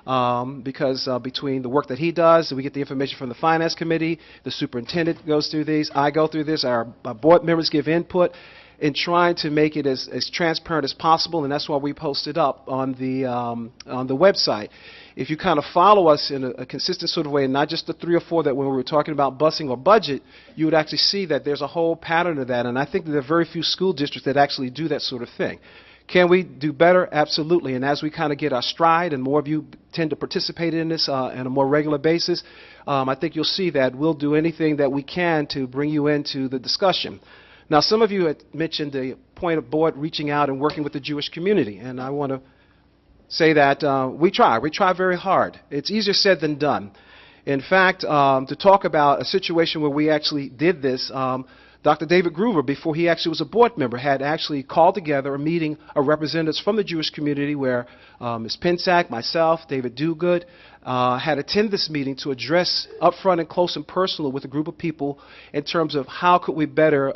Because between the work that he does, we get the information from the Finance Committee, the superintendent goes through these, I go through this, our board members give input, in trying to make it as transparent as possible, and that's why we post it up on the website. If you kind of follow us in a consistent sort of way, and not just the 3 or 4 that when we were talking about busing or budget, you would actually see that there's a whole pattern of that, and I think that there are very few school districts that actually do that sort of thing. Can we do better? Absolutely. And as we kind of get our stride and more of you tend to participate in this on a more regular basis, I think you'll see that we'll do anything that we can to bring you into the discussion. Now, some of you had mentioned the point of board reaching out and working with the Jewish community, and I want to say that we try very hard. It's easier said than done. In fact, to talk about a situation where we actually did this, Dr. David Groover, before he actually was a board member, had actually called together a meeting of representatives from the Jewish community where Ms. Pinsack, myself, David Duguid, had attended this meeting to address upfront and close and personal with a group of people in terms of how could we better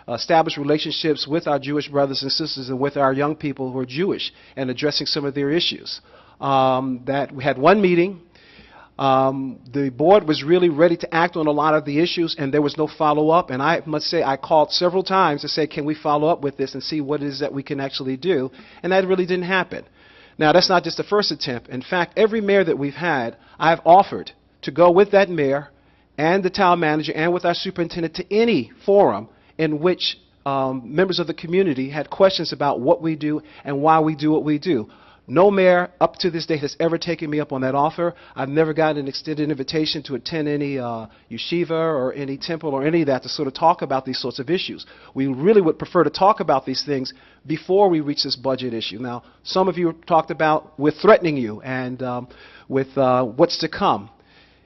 establish relationships with our Jewish brothers and sisters and with our young people who are Jewish and addressing some of their issues. That we had one meeting. The board was really ready to act on a lot of the issues, and there was no follow-up. And I must say, I called several times to say, can we follow up with this and see what it is that we can actually do? And that really didn't happen. Now, that's not just the first attempt. In fact, every mayor that we've had, I've offered to go with that mayor and the town manager and with our superintendent to any forum in which members of the community had questions about what we do and why we do what we do. No mayor up to this day has ever taken me up on that offer. I've never gotten an extended invitation to attend any yeshiva or any temple or any of that to sort of talk about these sorts of issues. We really would prefer to talk about these things before we reach this budget issue. Now, some of you talked about we're threatening you and with what's to come.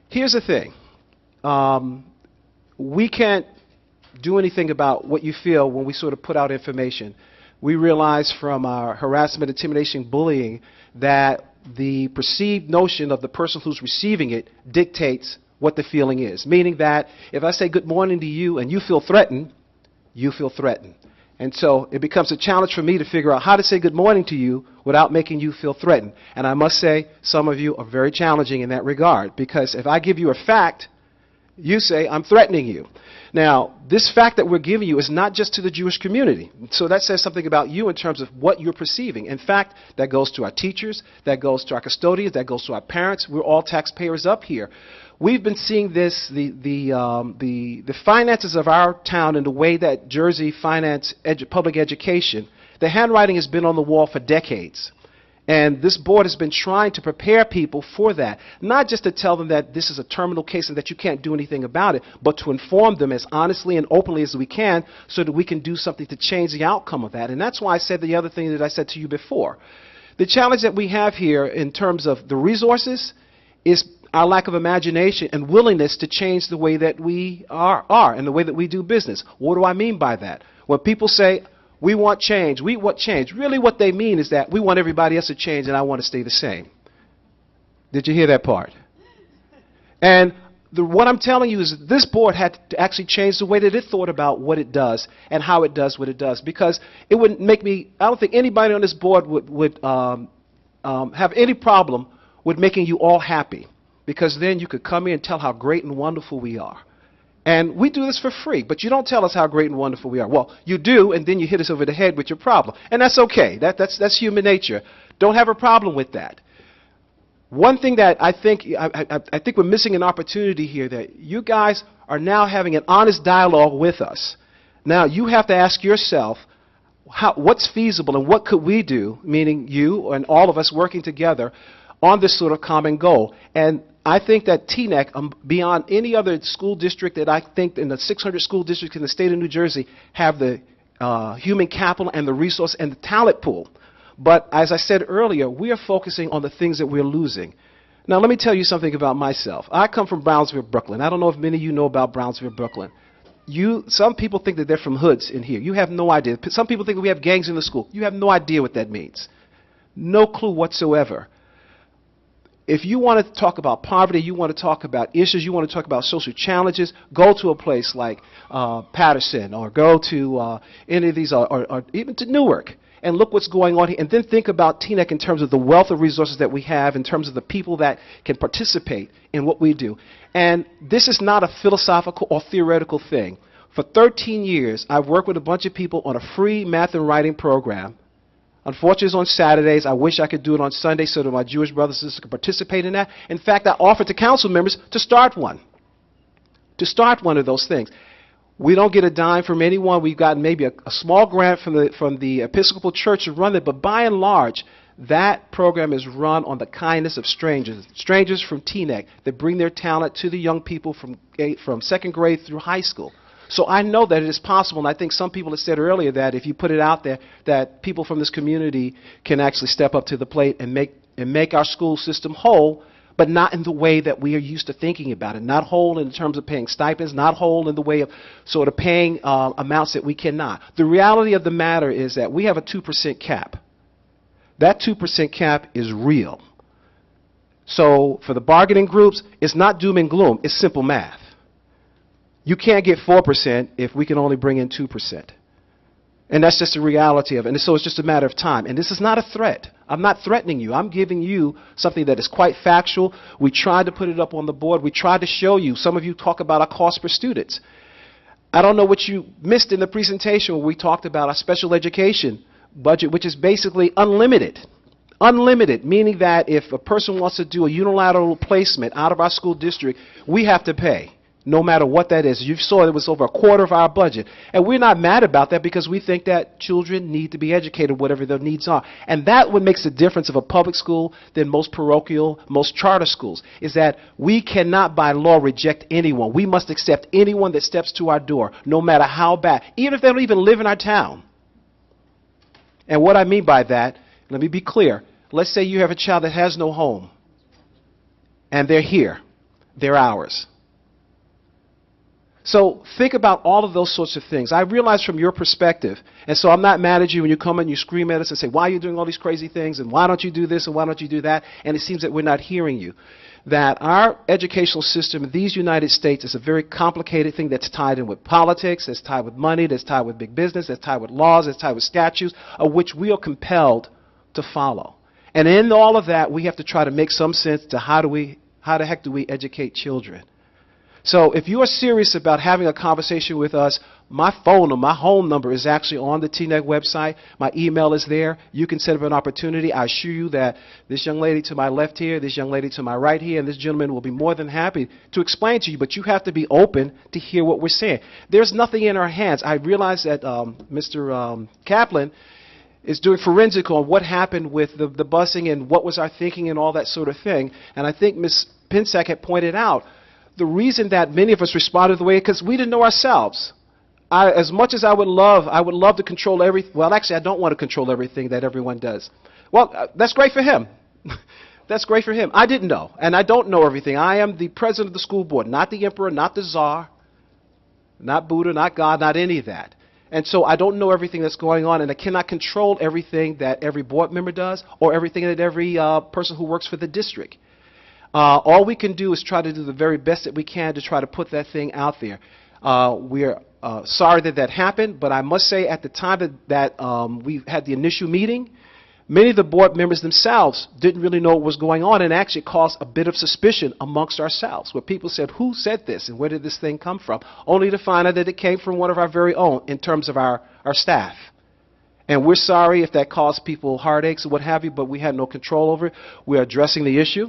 Here's the thing. We can't do anything about what you feel when we sort of put out information. We realize from our harassment, intimidation, bullying that the perceived notion of the person who's receiving it dictates what the feeling is. Meaning that if I say good morning to you and you feel threatened, you feel threatened. And so it becomes a challenge for me to figure out how to say good morning to you without making you feel threatened. And I must say some of you are very challenging in that regard, because if I give you a fact, you say, I'm threatening you. Now, this fact that we're giving you is not just to the Jewish community. So that says something about you in terms of what you're perceiving. In fact, that goes to our teachers, that goes to our custodians, that goes to our parents. We're all taxpayers up here. We've been seeing this, the finances of our town and the way that Jersey finance public education, the handwriting has been on the wall for decades. And this board has been trying to prepare people for that, not just to tell them that this is a terminal case and that you can't do anything about it, but to inform them as honestly and openly as we can so that we can do something to change the outcome of that. And that's why I said the other thing that I said to you before. The challenge that we have here in terms of the resources is our lack of imagination and willingness to change the way that we are and the way that we do business. What do I mean by that? When people say, we want change. We want change. Really what they mean is that we want everybody else to change and I want to stay the same. Did you hear that part? And what I'm telling you is this board had to actually change the way that it thought about what it does and how it does what it does. Because it wouldn't make me, I don't think anybody on this board would have any problem with making you all happy. Because then you could come in and tell how great and wonderful we are. And we do this for free, but you don't tell us how great and wonderful we are. Well, you do, and then you hit us over the head with your problem. And that's okay. That's human nature. Don't have a problem with that. One thing that I think we're missing an opportunity here, that you guys are now having an honest dialogue with us. Now, you have to ask yourself, what's feasible and what could we do, meaning you and all of us working together, on this sort of common goal. And I think that TNEC, beyond any other school district that I think in the 600 school districts in the state of New Jersey, have the human capital and the resource and the talent pool. But as I said earlier, we are focusing on the things that we're losing. Now, let me tell you something about myself. I come from Brownsville, Brooklyn. I don't know if many of you know about Brownsville, Brooklyn. Some people think that they're from hoods in here. You have no idea. Some people think that we have gangs in the school. You have no idea what that means. No clue whatsoever. If you want to talk about poverty, you want to talk about issues, you want to talk about social challenges, go to a place like Patterson, or go to any of these, or even to Newark, and look what's going on here, and then think about TNEC in terms of the wealth of resources that we have, in terms of the people that can participate in what we do. And this is not a philosophical or theoretical thing. For 13 years, I've worked with a bunch of people on a free math and writing program. Unfortunately, it's on Saturdays. I wish I could do it on Sunday so that my Jewish brothers and sisters could participate in that. In fact, I offered to council members to start one. To start one of those things. We don't get a dime from anyone. We've gotten maybe a small grant from the Episcopal Church to run it. But by and large, that program is run on the kindness of strangers. Strangers from TNEC that bring their talent to the young people from second grade through high school. So I know that it is possible, and I think some people have said earlier that if you put it out there, that people from this community can actually step up to the plate and make our school system whole but not in the way that we are used to thinking about it. Not whole in terms of paying stipends, not whole in the way of sort of paying amounts that we cannot. The reality of the matter is that we have a 2% cap. That 2% cap is real. So for the bargaining groups, it's not doom and gloom. It's simple math. You can't get 4% if we can only bring in 2%. And that's just the reality of it. And so it's just a matter of time. And this is not a threat. I'm not threatening you. I'm giving you something that is quite factual. We tried to put it up on the board. We tried to show you. Some of you talk about our cost per students. I don't know what you missed in the presentation when we talked about our special education budget, which is basically unlimited. Unlimited, meaning that if a person wants to do a unilateral placement out of our school district, we have to pay, no matter what that is. You saw it was over a quarter of our budget. And we're not mad about that because we think that children need to be educated, whatever their needs are. And that what makes the difference of a public school than most parochial, most charter schools, is that we cannot by law reject anyone. We must accept anyone that steps to our door, no matter how bad, even if they don't even live in our town. And what I mean by that, let me be clear. Let's say you have a child that has no home, and they're here. They're ours. So think about all of those sorts of things. I realize from your perspective, and so I'm not mad at you when you come and you scream at us and say, why are you doing all these crazy things, and why don't you do this, and why don't you do that, and it seems that we're not hearing you. That our educational system in these United States is a very complicated thing that's tied in with politics, that's tied with money, that's tied with big business, that's tied with laws, that's tied with statutes, of which we are compelled to follow. And in all of that, we have to try to make some sense to how the heck do we educate children. So if you are serious about having a conversation with us, my phone or my home number is actually on the TNEC website. My email is there. You can set up an opportunity. I assure you that this young lady to my left here, this young lady to my right here, and this gentleman will be more than happy to explain to you, but you have to be open to hear what we're saying. There's nothing in our hands. I realize that Mr. Kaplan is doing forensic on what happened with the busing and what was our thinking and all that sort of thing. And I think Ms. Pinsack had pointed out the reason that many of us responded the way, because we didn't know ourselves. As much as I would love to control everything. Well, actually, I don't want to control everything that everyone does. Well, that's great for him. That's great for him. I didn't know, and I don't know everything. I am the president of the school board, not the emperor, not the czar, not Buddha, not God, not any of that. And so I don't know everything that's going on, and I cannot control everything that every board member does or everything that every person who works for the district. All we can do is try to do the very best that we can to try to put that thing out there. We're sorry that that happened, but I must say at the time that we had the initial meeting, many of the board members themselves didn't really know what was going on, and actually caused a bit of suspicion amongst ourselves, where people said, who said this and where did this thing come from, only to find out that it came from one of our very own in terms of our staff. And we're sorry if that caused people heartaches or what have you, but we had no control over it. We're addressing the issue.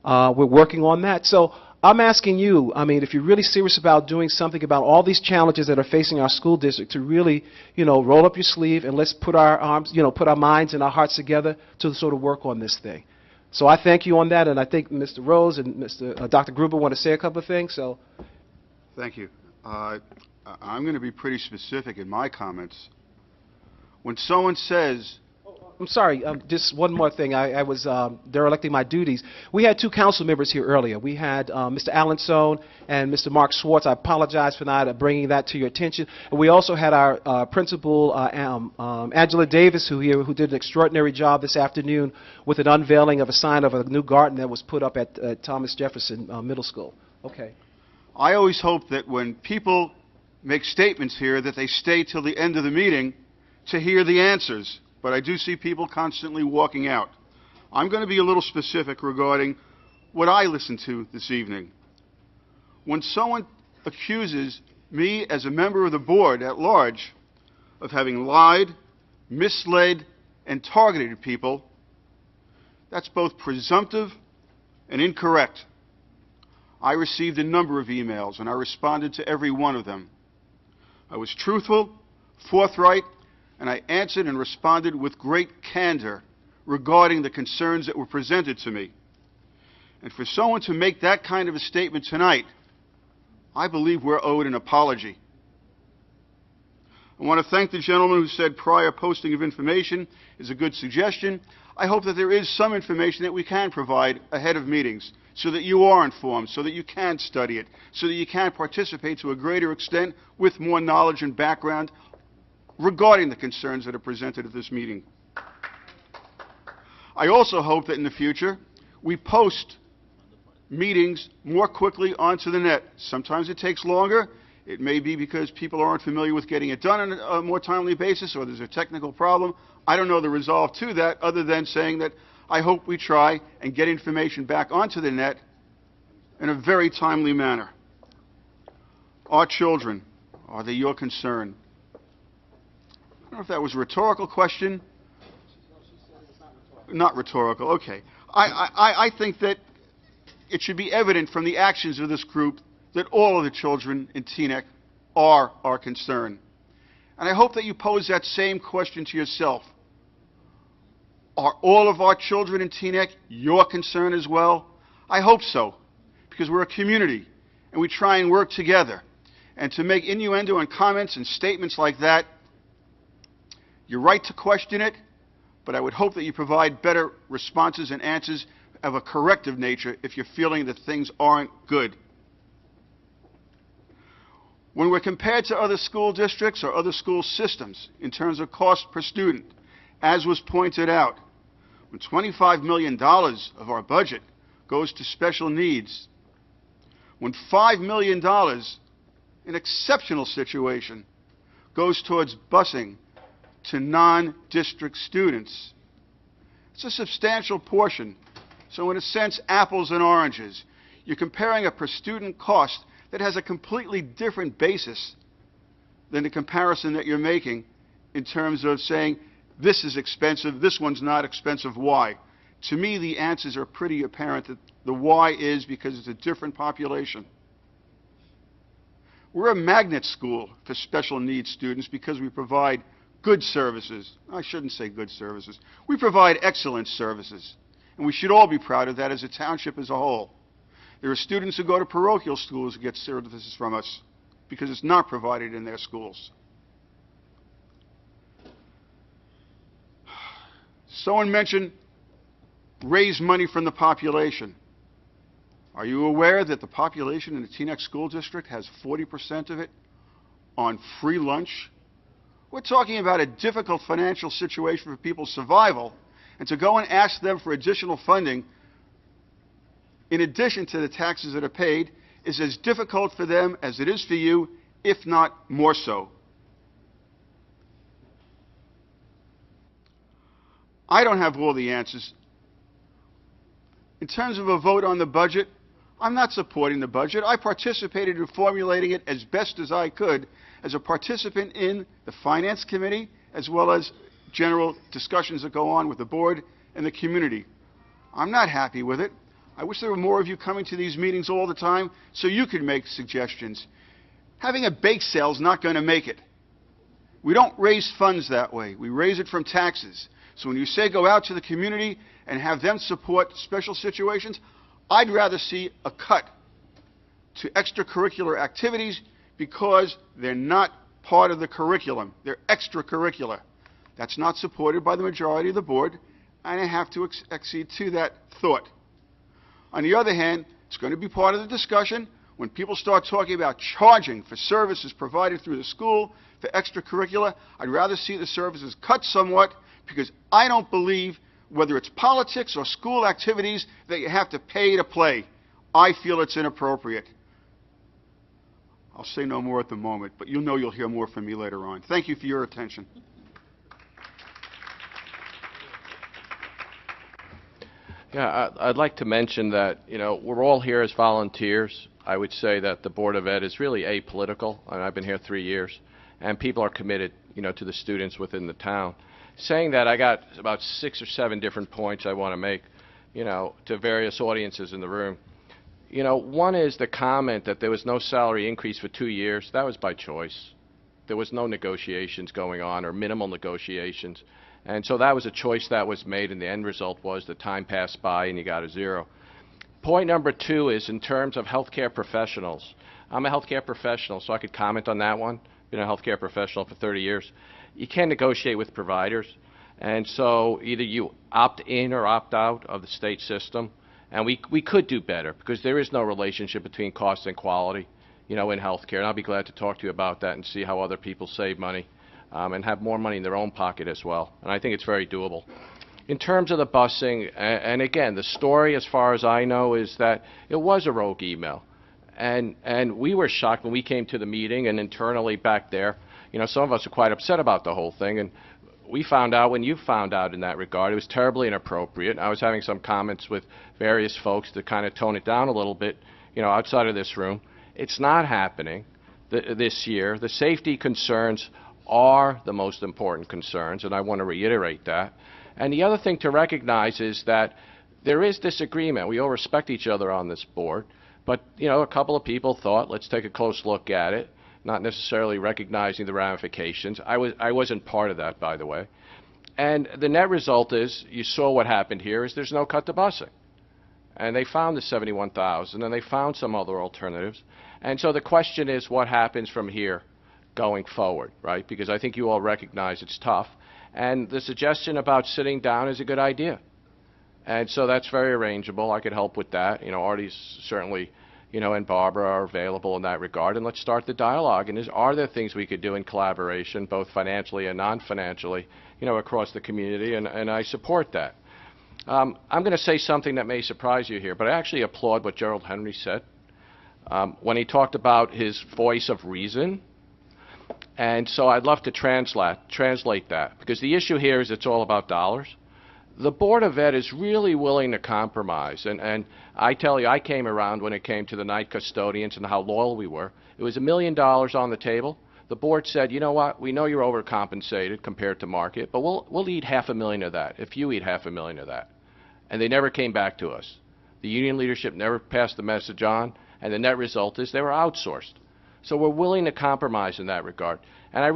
We're working on that. So I'm asking you, I mean, if you're really serious about doing something about all these challenges that are facing our school district, to really, roll up your sleeve and let's put our arms, put our minds and our hearts together to sort of work on this thing. So I thank you on that, and I think Mr. Rose and Dr. Gruber want to say a couple of things. So, thank you. I'm going to be pretty specific in my comments. When someone says, I'm sorry, just one more thing. I was derelicting my duties. We had two council members here earlier. We had Mr. Alan Sohn and Mr. Mark Schwartz. I apologize for not bringing that to your attention. And we also had our principal, Angela Davis, who did an extraordinary job this afternoon with an unveiling of a sign of a new garden that was put up at Thomas Jefferson Middle School. Okay. I always hope that when people make statements here that they stay till the end of the meeting to hear the answers. But I do see people constantly walking out. I'm going to be a little specific regarding what I listened to this evening. When someone accuses me as a member of the board at large of having lied, misled, and targeted people, that's both presumptive and incorrect. I received a number of emails, and I responded to every one of them. I was truthful, forthright, and I answered and responded with great candor regarding the concerns that were presented to me. And for someone to make that kind of a statement tonight, I believe we're owed an apology. I want to thank the gentleman who said prior posting of information is a good suggestion. I hope that there is some information that we can provide ahead of meetings so that you are informed, so that you can study it, so that you can participate to a greater extent with more knowledge and background regarding the concerns that are presented at this meeting. I also hope that in the future we post meetings more quickly onto the net. Sometimes it takes longer. It may be because people aren't familiar with getting it done on a more timely basis, or there's a technical problem. I don't know the resolve to that other than saying that I hope we try and get information back onto the net in a very timely manner. Our children, are they your concern? I don't know if that was a rhetorical question. Not rhetorical, okay. I think that it should be evident from the actions of this group that all of the children in Teaneck are our concern. And I hope that you pose that same question to yourself. Are all of our children in Teaneck your concern as well? I hope so, because we're a community, and we try and work together. And to make innuendo and comments and statements like that, you're right to question it, but I would hope that you provide better responses and answers of a corrective nature if you're feeling that things aren't good. When we're compared to other school districts or other school systems in terms of cost per student, as was pointed out, when $25 million of our budget goes to special needs, when $5 million, an exceptional situation, goes towards busing to non-district students, it's a substantial portion. So in a sense, apples and oranges. You're comparing a per student cost that has a completely different basis than the comparison that you're making in terms of saying, this is expensive, this one's not expensive, why? To me, the answers are pretty apparent that the why is because it's a different population. We're a magnet school for special needs students because we provide good services. I shouldn't say good services. We provide excellent services. And we should all be proud of that as a township as a whole. There are students who go to parochial schools who get services from us because it's not provided in their schools. Someone mentioned raise money from the population. Are you aware that the population in the Teaneck School District has 40% of it on free lunch? We're talking about a difficult financial situation for people's survival, and to go and ask them for additional funding in addition to the taxes that are paid is as difficult for them as it is for you, if not more so. I don't have all the answers. In terms of a vote on the budget, I'm not supporting the budget. I participated in formulating it as best as I could as a participant in the Finance Committee, as well as general discussions that go on with the board and the community. I'm not happy with it. I wish there were more of you coming to these meetings all the time so you could make suggestions. Having a bake sale is not going to make it. We don't raise funds that way. We raise it from taxes. So when you say go out to the community and have them support special situations, I'd rather see a cut to extracurricular activities because they're not part of the curriculum. They're extracurricular. That's not supported by the majority of the board, and I have to accede to that thought. On the other hand, it's going to be part of the discussion when people start talking about charging for services provided through the school for extracurricular. I'd rather see the services cut somewhat because I don't believe, whether it's politics or school activities, that you have to pay to play. I feel it's inappropriate. I'll say no more at the moment, but you'll know you'll hear more from me later on. Thank you for your attention. Yeah, I'd like to mention that, we're all here as volunteers. I would say that the Board of Ed is really apolitical, and I've been here 3 years, and people are committed, to the students within the town. Saying that, I got about 6 or 7 different points I want to make, to various audiences in the room. One is the comment that there was no salary increase for 2 years. That was by choice. There was no negotiations going on or minimal negotiations. And so that was a choice that was made, and the end result was the time passed by and you got a 0. Point number 2 is in terms of healthcare professionals. I'm a healthcare professional, so I could comment on that one. been a healthcare professional for 30 years. You can negotiate with providers. And so either you opt in or opt out of the state system. And we could do better because there is no relationship between cost and quality, in healthcare. And I'll be glad to talk to you about that and see how other people save money and have more money in their own pocket as well. And I think it's very doable. In terms of the busing, and again, the story as far as I know is that it was a rogue email. And we were shocked when we came to the meeting and internally back there, some of us are quite upset about the whole thing. And we found out when you found out in that regard. It was terribly inappropriate. I was having some comments with various folks to kind of tone it down a little bit, outside of this room. It's not happening this year. The safety concerns are the most important concerns, and I want to reiterate that. And the other thing to recognize is that there is disagreement. We all respect each other on this board, but, a couple of people thought, let's take a close look at it, not necessarily recognizing the ramifications. I wasn't part of that, by the way. And the net result is, you saw what happened here, is there's no cut to busing. And they found the 71,000, and they found some other alternatives. And so the question is, what happens from here going forward, right? Because I think you all recognize it's tough. And the suggestion about sitting down is a good idea. And so that's very arrangeable. I could help with that. Artie's certainly, and Barbara are available in that regard. And let's start the dialogue. And are there things we could do in collaboration, both financially and non-financially, across the community? And I support that. I'm going to say something that may surprise you here, but I actually applaud what Gerald Henry said when he talked about his voice of reason. And so I'd love to translate that, because the issue here is it's all about dollars. The Board of Ed is really willing to compromise. And I tell you, I came around when it came to the night custodians and how loyal we were. It was $1 million on the table. The board said, you know what, we know you're overcompensated compared to market, but we'll eat $500,000 of that if you eat $500,000 of that. And they never came back to us. The union leadership never passed the message on, and the net result is they were outsourced. So we're willing to compromise in that regard. And I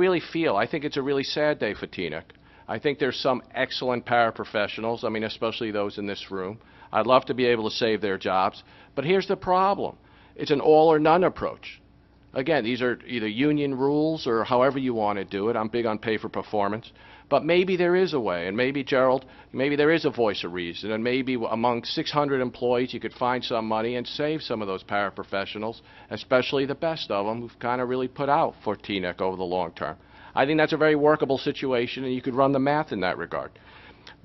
think it's a really sad day for Teaneck. I think there's some excellent paraprofessionals, especially those in this room. I'd love to be able to save their jobs. But here's the problem. It's an all or none approach. Again, these are either union rules or however you want to do it. I'm big on pay for performance. But maybe there is a way, and maybe, Gerald, maybe there is a voice of reason, and maybe among 600 employees you could find some money and save some of those paraprofessionals, especially the best of them who've kind of really put out for Teaneck over the long term. I think that's a very workable situation, and you could run the math in that regard.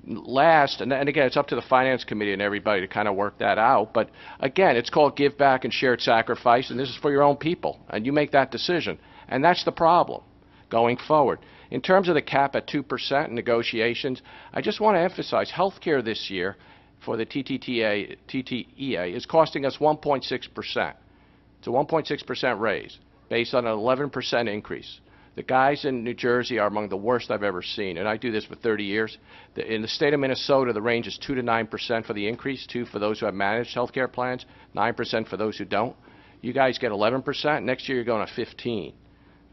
Last, and again, it's up to the Finance Committee and everybody to kind of work that out, but again, it's called give back and shared sacrifice, and this is for your own people, and you make that decision. And that's the problem going forward. In terms of the cap at 2% in negotiations, I just want to emphasize healthcare this year for the TTEA is costing us 1.6%. It's a 1.6% raise based on an 11% increase. The guys in New Jersey are among the worst I've ever seen, and I do this for 30 years. In the state of Minnesota, the range is 2 to 9% for the increase, 2 for those who have managed health care plans, 9% for those who don't. You guys get 11%. Next year, you're going to 15.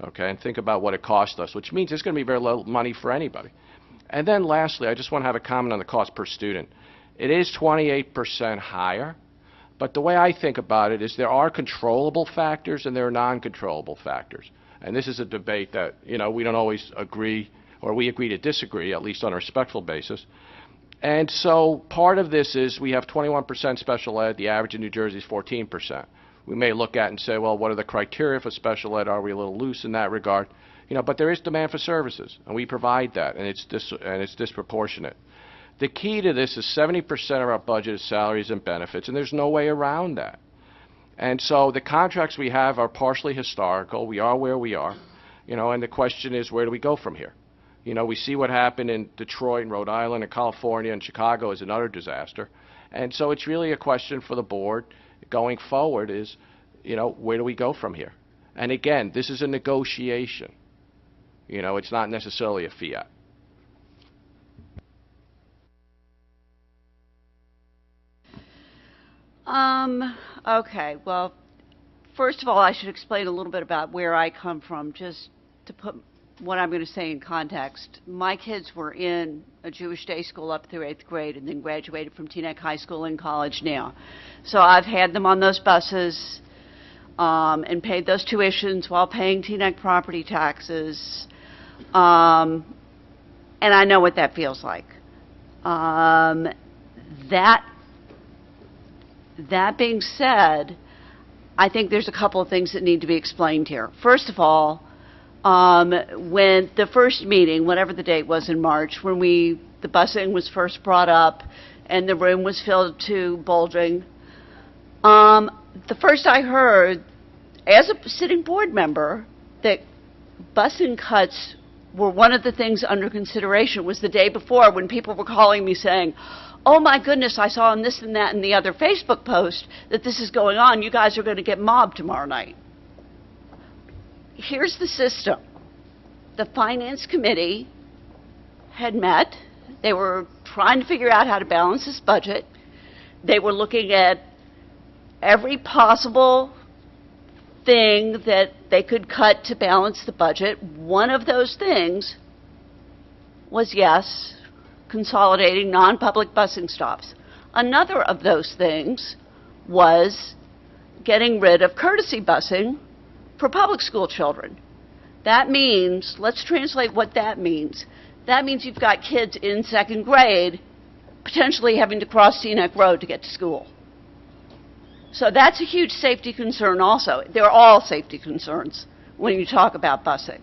Okay, and think about what it cost us, which means it's going to be very little money for anybody. And then lastly, I just want to have a comment on the cost per student. It is 28% higher, but the way I think about it is there are controllable factors and there are non-controllable factors. And this is a debate that, we don't always agree, or we agree to disagree, at least on a respectful basis. And so part of this is we have 21% special ed. The average in New Jersey is 14%. We may look at and say, well, what are the criteria for special ed? Are we a little loose in that regard? But there is demand for services, and we provide that, and it's disproportionate. The key to this is 70% of our budget is salaries and benefits, and there's no way around that. And so the contracts we have are partially historical. We are where we are, and the question is, where do we go from here? We see what happened in Detroit and Rhode Island and California, and Chicago is another disaster. And so it's really a question for the board going forward is, where do we go from here? And again, this is a negotiation. It's not necessarily a fiat. Okay, well, first of all, I should explain a little bit about where I come from, just to put what I'm going to say in context. My kids were in a Jewish day school up through 8th grade and then graduated from Teaneck High School in college now. So I've had them on those buses. and paid those tuitions while paying Teaneck property taxes. And I know what that feels like. That being said, I think there's a couple of things that need to be explained here. First of all, when the first meeting, whatever the date was in March, when the busing was first brought up and the room was filled to bulging, the first I heard, as a sitting board member, that busing cuts were one of the things under consideration was the day before when people were calling me saying, oh my goodness, I saw on this and that and the other Facebook post that this is going on. You guys are going to get mobbed tomorrow night. Here's the system. The Finance Committee had met. They were trying to figure out how to balance this budget. They were looking at every possible thing that they could cut to balance the budget. One of those things was, yes, consolidating non-public busing stops. Another of those things was getting rid of courtesy busing for public school children. That means, let's translate what that means. That means you've got kids in second grade potentially having to cross Teaneck Road to get to school. So that's a huge safety concern also. They're all safety concerns when you talk about busing.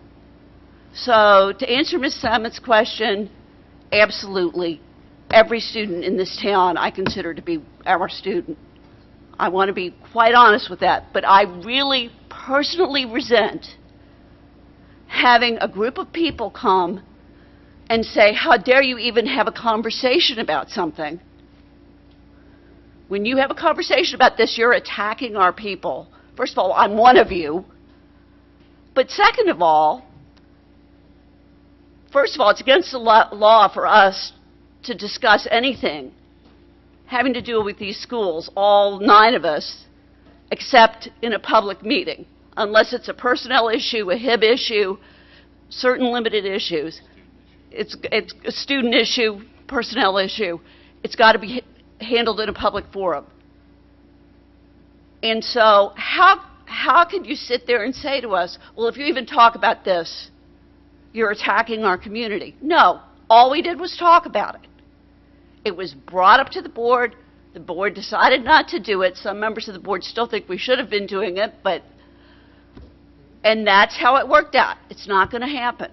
So to answer Ms. Sammett's question, absolutely. Every student in this town I consider to be our student. I want to be quite honest with that. But I really personally resent having a group of people come and say, how dare you even have a conversation about something? When you have a conversation about this, you're attacking our people. First of all, I'm one of you. But second of all, it's against the law for us to discuss anything having to do with these schools, all 9 of us, except in a public meeting, unless it's a personnel issue, a HIB issue, certain limited issues. It's a student issue, personnel issue. It's got to be handled in a public forum. And so how could you sit there and say to us, well, if you even talk about this, you're attacking our community? No, all we did was talk about it. It was brought up to the board. The board decided not to do it. Some members of the board still think we should have been doing it, and that's how it worked out. It's not going to happen.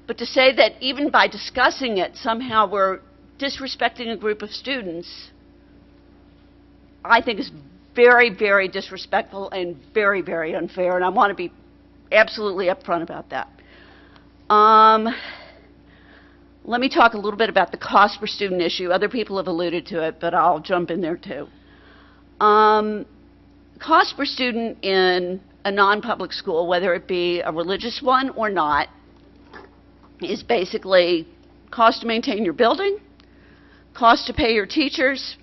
But to say that even by discussing it, somehow we're disrespecting a group of students, I think is very, very disrespectful and very, very unfair, and I want to be absolutely upfront about that. Let me talk a little bit about the cost per student issue. Other people have alluded to it, but I'll jump in there too. Cost per student in a non-public school, whether it be a religious one or not, is basically cost to maintain your building, cost to pay your teachers.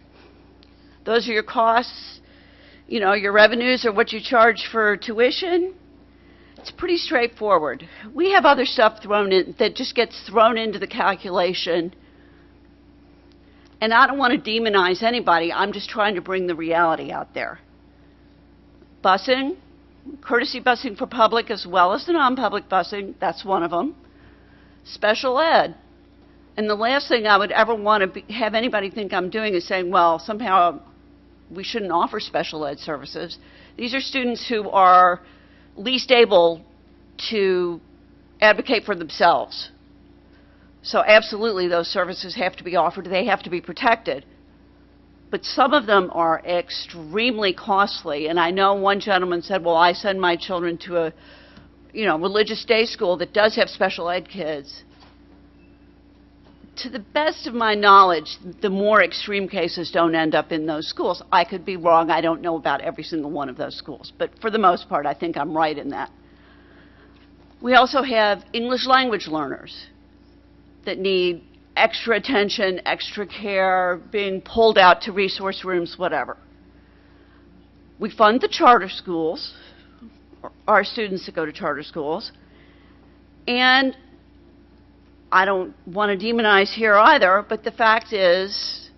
Those are your costs. You know, your revenues are what you charge for tuition. It's pretty straightforward. We have other stuff thrown in that just gets thrown into the calculation. And I don't want to demonize anybody. I'm just trying to bring the reality out there. Busing, courtesy busing for public as well as the non-public busing, that's one of them. Special ed. And the last thing I would ever want to have anybody think I'm doing is saying, well, somehow we shouldn't offer special ed services. These are students who are least able to advocate for themselves. So absolutely those services have to be offered. They have to be protected. But some of them are extremely costly. And I know one gentleman said, well, I send my children to a religious day school that does have special ed kids. To the best of my knowledge, the more extreme cases don't end up in those schools. I could be wrong. I don't know about every single one of those schools. But for the most part, I think I'm right in that. We also have English language learners that need extra attention, extra care, being pulled out to resource rooms, whatever. We fund the charter schools, our students that go to charter schools, and I don't want to demonize here either, but the fact is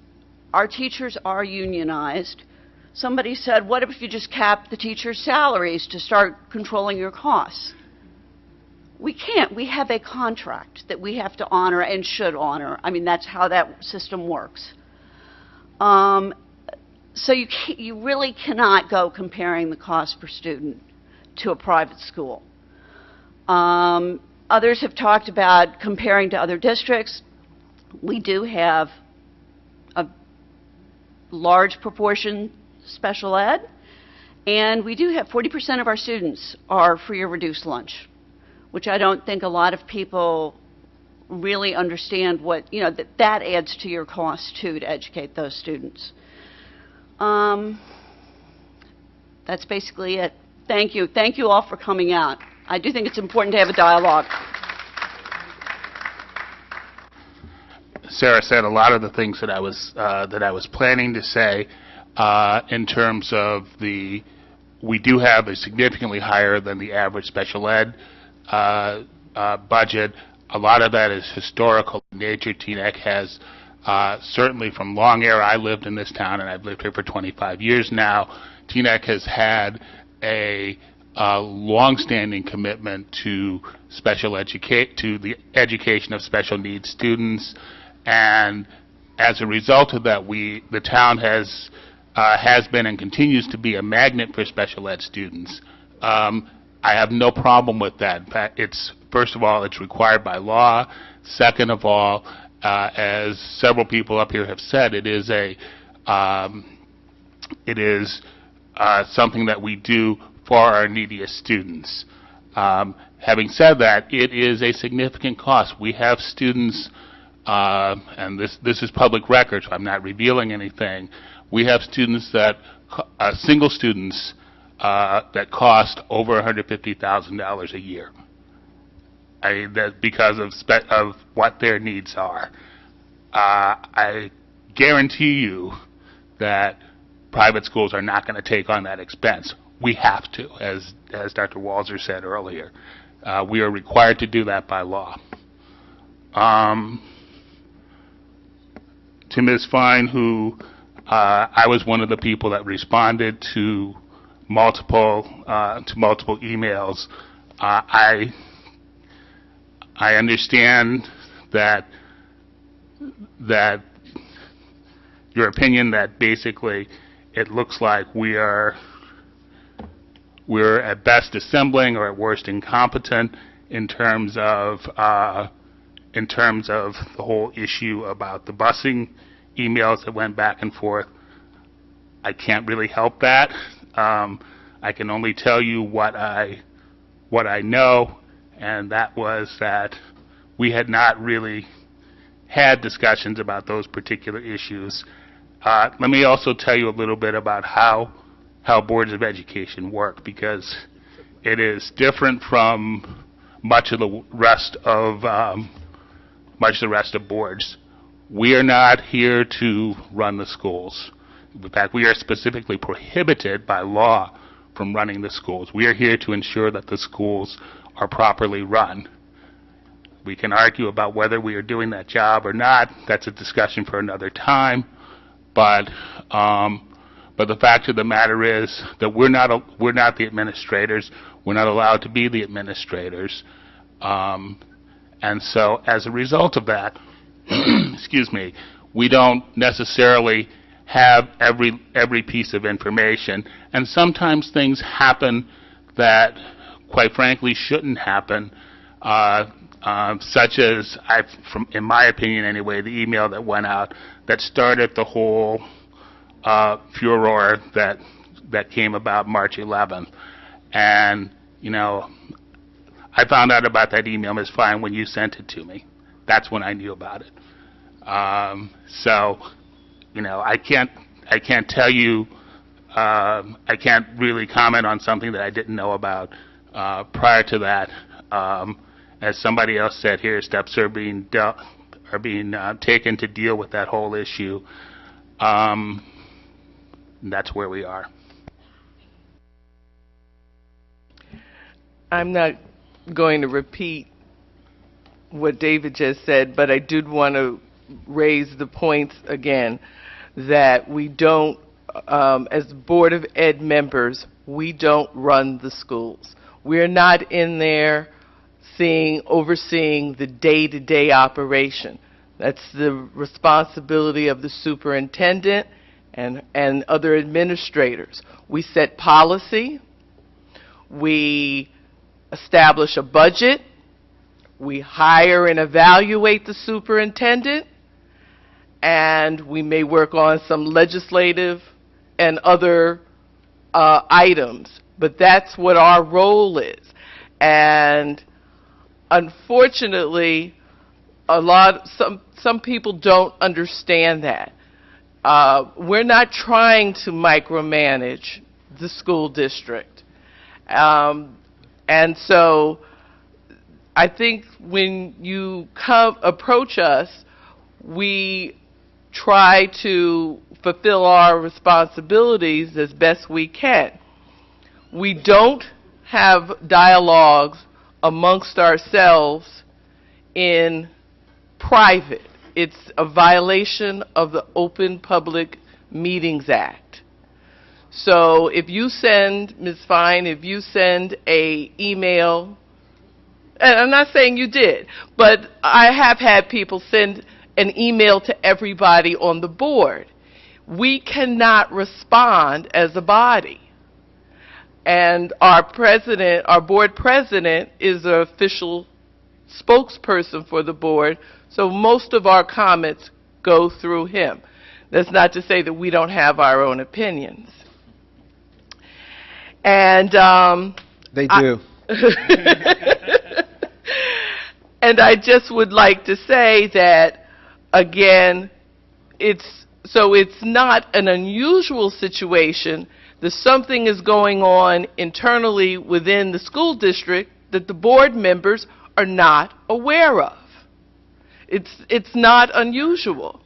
our teachers are unionized. Somebody said, what if you just cap the teachers' salaries to start controlling your costs? We can't. We have a contract that we have to honor and should honor. I mean, that's how that system works. So you really cannot go comparing the cost per student to a private school. Others have talked about comparing to other districts. We do have a large proportion special ed, and we do have 40% of our students are free or reduced lunch, which I don't think a lot of people really understand what, you know, that adds to your cost too, to educate those students. That's basically it. Thank you. Thank you all for coming out. I do think it's important to have a dialogue. Sarah said a lot of the things that I was planning to say in terms of we do have a significantly higher than the average special ed budget. A lot of that is historical in nature. Teaneck has certainly from long era. I lived in this town and I've lived here for 25 years now. Teaneck has had a long-standing commitment to to the education of special needs students, and as a result of that, the town has been and continues to be a magnet for special ed students. I have no problem with that. In fact, first of all, it's required by law. Second of all, as several people up here have said, it is something that we do for our neediest students. Having said that, it is a significant cost. We have students, and this is public record, so I'm not revealing anything. We have students single students that cost over $150,000 a year. That's because of what their needs are. I guarantee you that private schools are not going to take on that expense. We have to, as Dr. Walzer said earlier. We are required to do that by law. To Ms. Fine, who I was one of the people that responded to multiple emails. I understand that your opinion that basically it looks like we're at best dissembling or at worst incompetent in terms of the whole issue about the busing emails that went back and forth. I can't really help that. I can only tell you what I know, and that was that we had not really had discussions about those particular issues. Let me also tell you a little bit about how boards of education work, because it is different from much of the rest of boards. We are not here to run the schools. In fact, we are specifically prohibited by law from running the schools. We are here to ensure that the schools are properly run. We can argue about whether we are doing that job or not. That's a discussion for another time. But the fact of the matter is that we're not the administrators. We're not allowed to be the administrators. And so as a result of that, excuse me, we don't necessarily have every piece of information. And sometimes things happen that, quite frankly, shouldn't happen, such as, in my opinion anyway, the email that went out that started the whole furor that came about March 11th. And, you know, I found out about that email, Ms. Fine, when you sent it to me. That's when I knew about it. So, you know, I can't tell you, I can't really comment on something that I didn't know about prior to that. As somebody else said here, steps are being taken to deal with that whole issue. That's where we are. I'm not going to repeat what David just said, but I did want to raise the points again that we don't as Board of Ed members, we don't run the schools. We're not in there overseeing the day-to-day operation. That's the responsibility of the superintendent and other administrators. We set policy, we establish a budget, we hire and evaluate the superintendent, and we may work on some legislative and other items. But that's what our role is. And unfortunately, some people don't understand that. We're not trying to micromanage the school district. And so I think when you approach us, we try to fulfill our responsibilities as best we can. We don't have dialogues amongst ourselves in private. It's a violation of the Open Public Meetings Act. So if you send, Ms. Fine, if you send an email, and I'm not saying you did, but I have had people send an email to everybody on the board. We cannot respond as a body. And our president, our board president, is an official spokesperson for the board, so most of our comments go through him. That's not to say that we don't have our own opinions. And they do. And I just would like to say that, again, it's not an unusual situation that something is going on internally within the school district that the board members are not aware of. It's not unusual.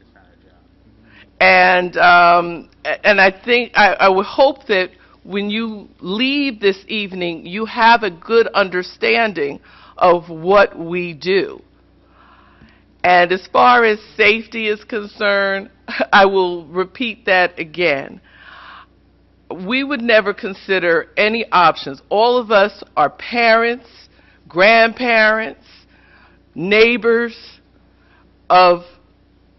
And I think I would hope that when you leave this evening, you have a good understanding of what we do. And as far as safety is concerned, I will repeat that again. We would never consider any options. All of us are parents, grandparents, neighbors of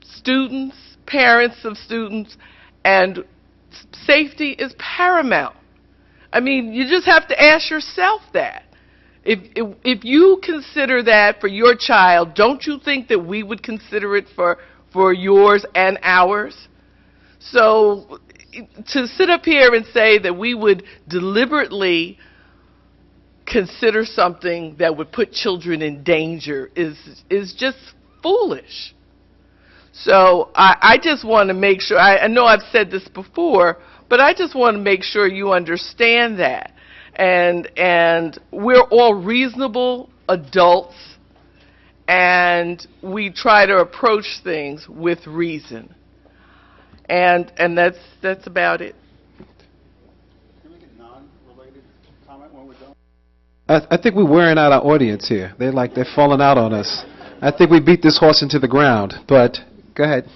students, parents of students, and safety is paramount. I mean, you just have to ask yourself that. If you consider that for your child, don't you think that we would consider it for yours and ours? So to sit up here and say that we would deliberately consider something that would put children in danger is just foolish. So I just want to make sure, I know I've said this before, but I just want to make sure you understand that. And we're all reasonable adults, and we try to approach things with reason. And that's about it. Can we make a non-related comment when we're done? I think we're wearing out our audience here. They're falling out on us. I think we beat this horse into the ground, but go ahead.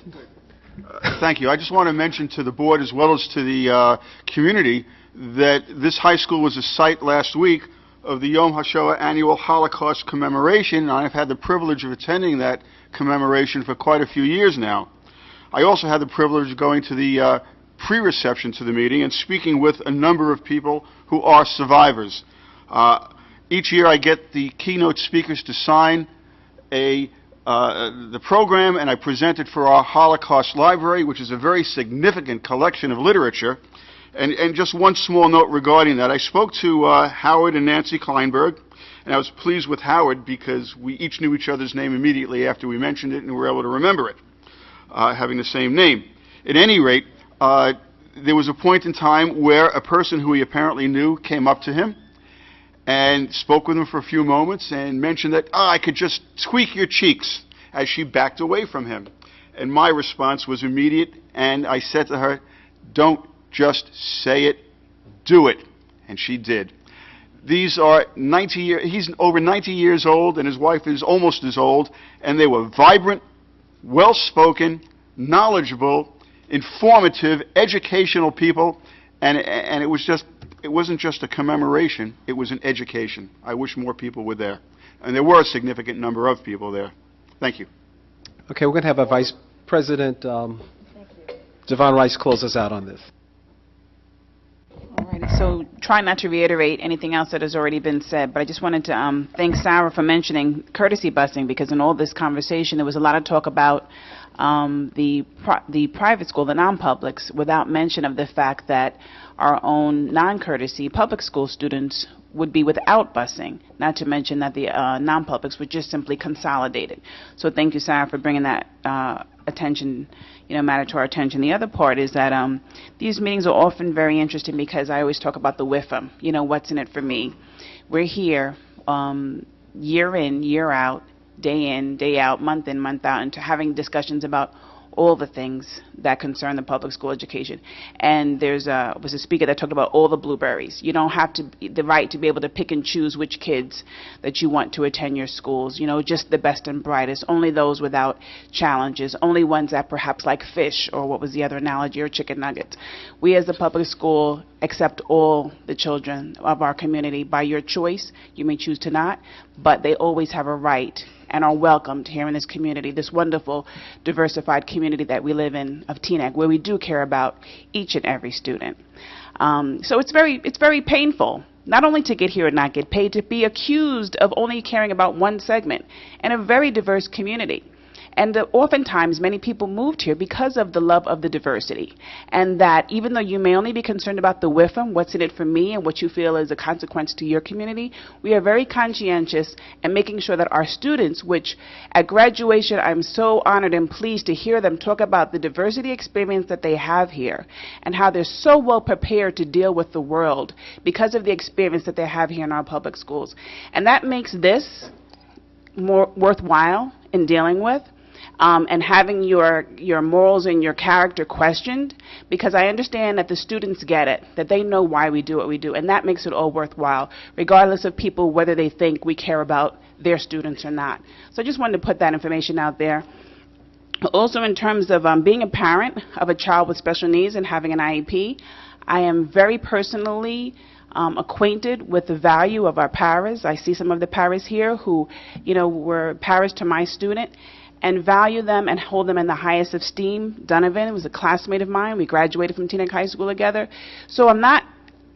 Thank you. I just want to mention to the board as well as to the community that this high school was a site last week of the Yom HaShoah annual Holocaust commemoration. I've had the privilege of attending that commemoration for quite a few years now. I also had the privilege of going to the pre-reception to the meeting and speaking with a number of people who are survivors. Each year I get the keynote speakers to sign the program, and I present it for our Holocaust Library, which is a very significant collection of literature. And just one small note regarding that. I spoke to Howard and Nancy Kleinberg, and I was pleased with Howard because we each knew each other's name immediately after we mentioned it, and we were able to remember it, having the same name. At any rate, there was a point in time where a person who he apparently knew came up to him and spoke with him for a few moments and mentioned that, I could just tweak your cheeks, as she backed away from him. And my response was immediate, and I said to her, don't just say it, do it. And she did. These are he's over 90 years old, and his wife is almost as old, and they were vibrant, well-spoken, knowledgeable, informative, educational people, and it wasn't just a commemoration, it was an education. I wish more people were there. And there were a significant number of people there. Thank you. Okay, we're going to have our Vice President, Devon Rice, close us out on this. All right, so try not to reiterate anything else that has already been said, but I just wanted to thank Sarah for mentioning courtesy busing, because in all this conversation there was a lot of talk about the private school, the non-publics, without mention of the fact that our own non-courtesy public school students would be without busing, not to mention that the non-publics were just simply consolidated. So thank you, Sarah, for bringing that matter to our attention. The other part is that these meetings are often very interesting because I always talk about the WIFM, what's in it for me. We're here year in, year out, day in, day out, month in, month out, into having discussions about all the things that concern the public school education. And was a speaker that talked about all the blueberries. You don't have the right to be able to pick and choose which kids that you want to attend your schools, just the best and brightest, only those without challenges, only ones that perhaps like fish, or what was the other analogy, or chicken nuggets. We as the public school accept all the children of our community by your choice. You may choose to not, but they always have a right and are welcomed here in this community, this wonderful, diversified community that we live in of Teaneck, where we do care about each and every student. So it's very painful, not only to get here and not get paid, to be accused of only caring about one segment in a very diverse community. And oftentimes, many people moved here because of the love of the diversity. And that even though you may only be concerned about the WIFM, what's in it for me, and what you feel is a consequence to your community, we are very conscientious in making sure that our students, which at graduation I'm so honored and pleased to hear them talk about the diversity experience that they have here, and how they're so well prepared to deal with the world because of the experience that they have here in our public schools. And that makes this more worthwhile in dealing with. And having your morals and your character questioned, because I understand that the students get it, that they know why we do what we do, and that makes it all worthwhile, regardless of people whether they think we care about their students or not. So I just wanted to put that information out there. Also, in terms of being a parent of a child with special needs and having an IEP, I am very personally acquainted with the value of our paras. I see some of the paras here who, were paras to my student, and value them and hold them in the highest esteem. Donovan was a classmate of mine. We graduated from Teaneck High School together. So I'm not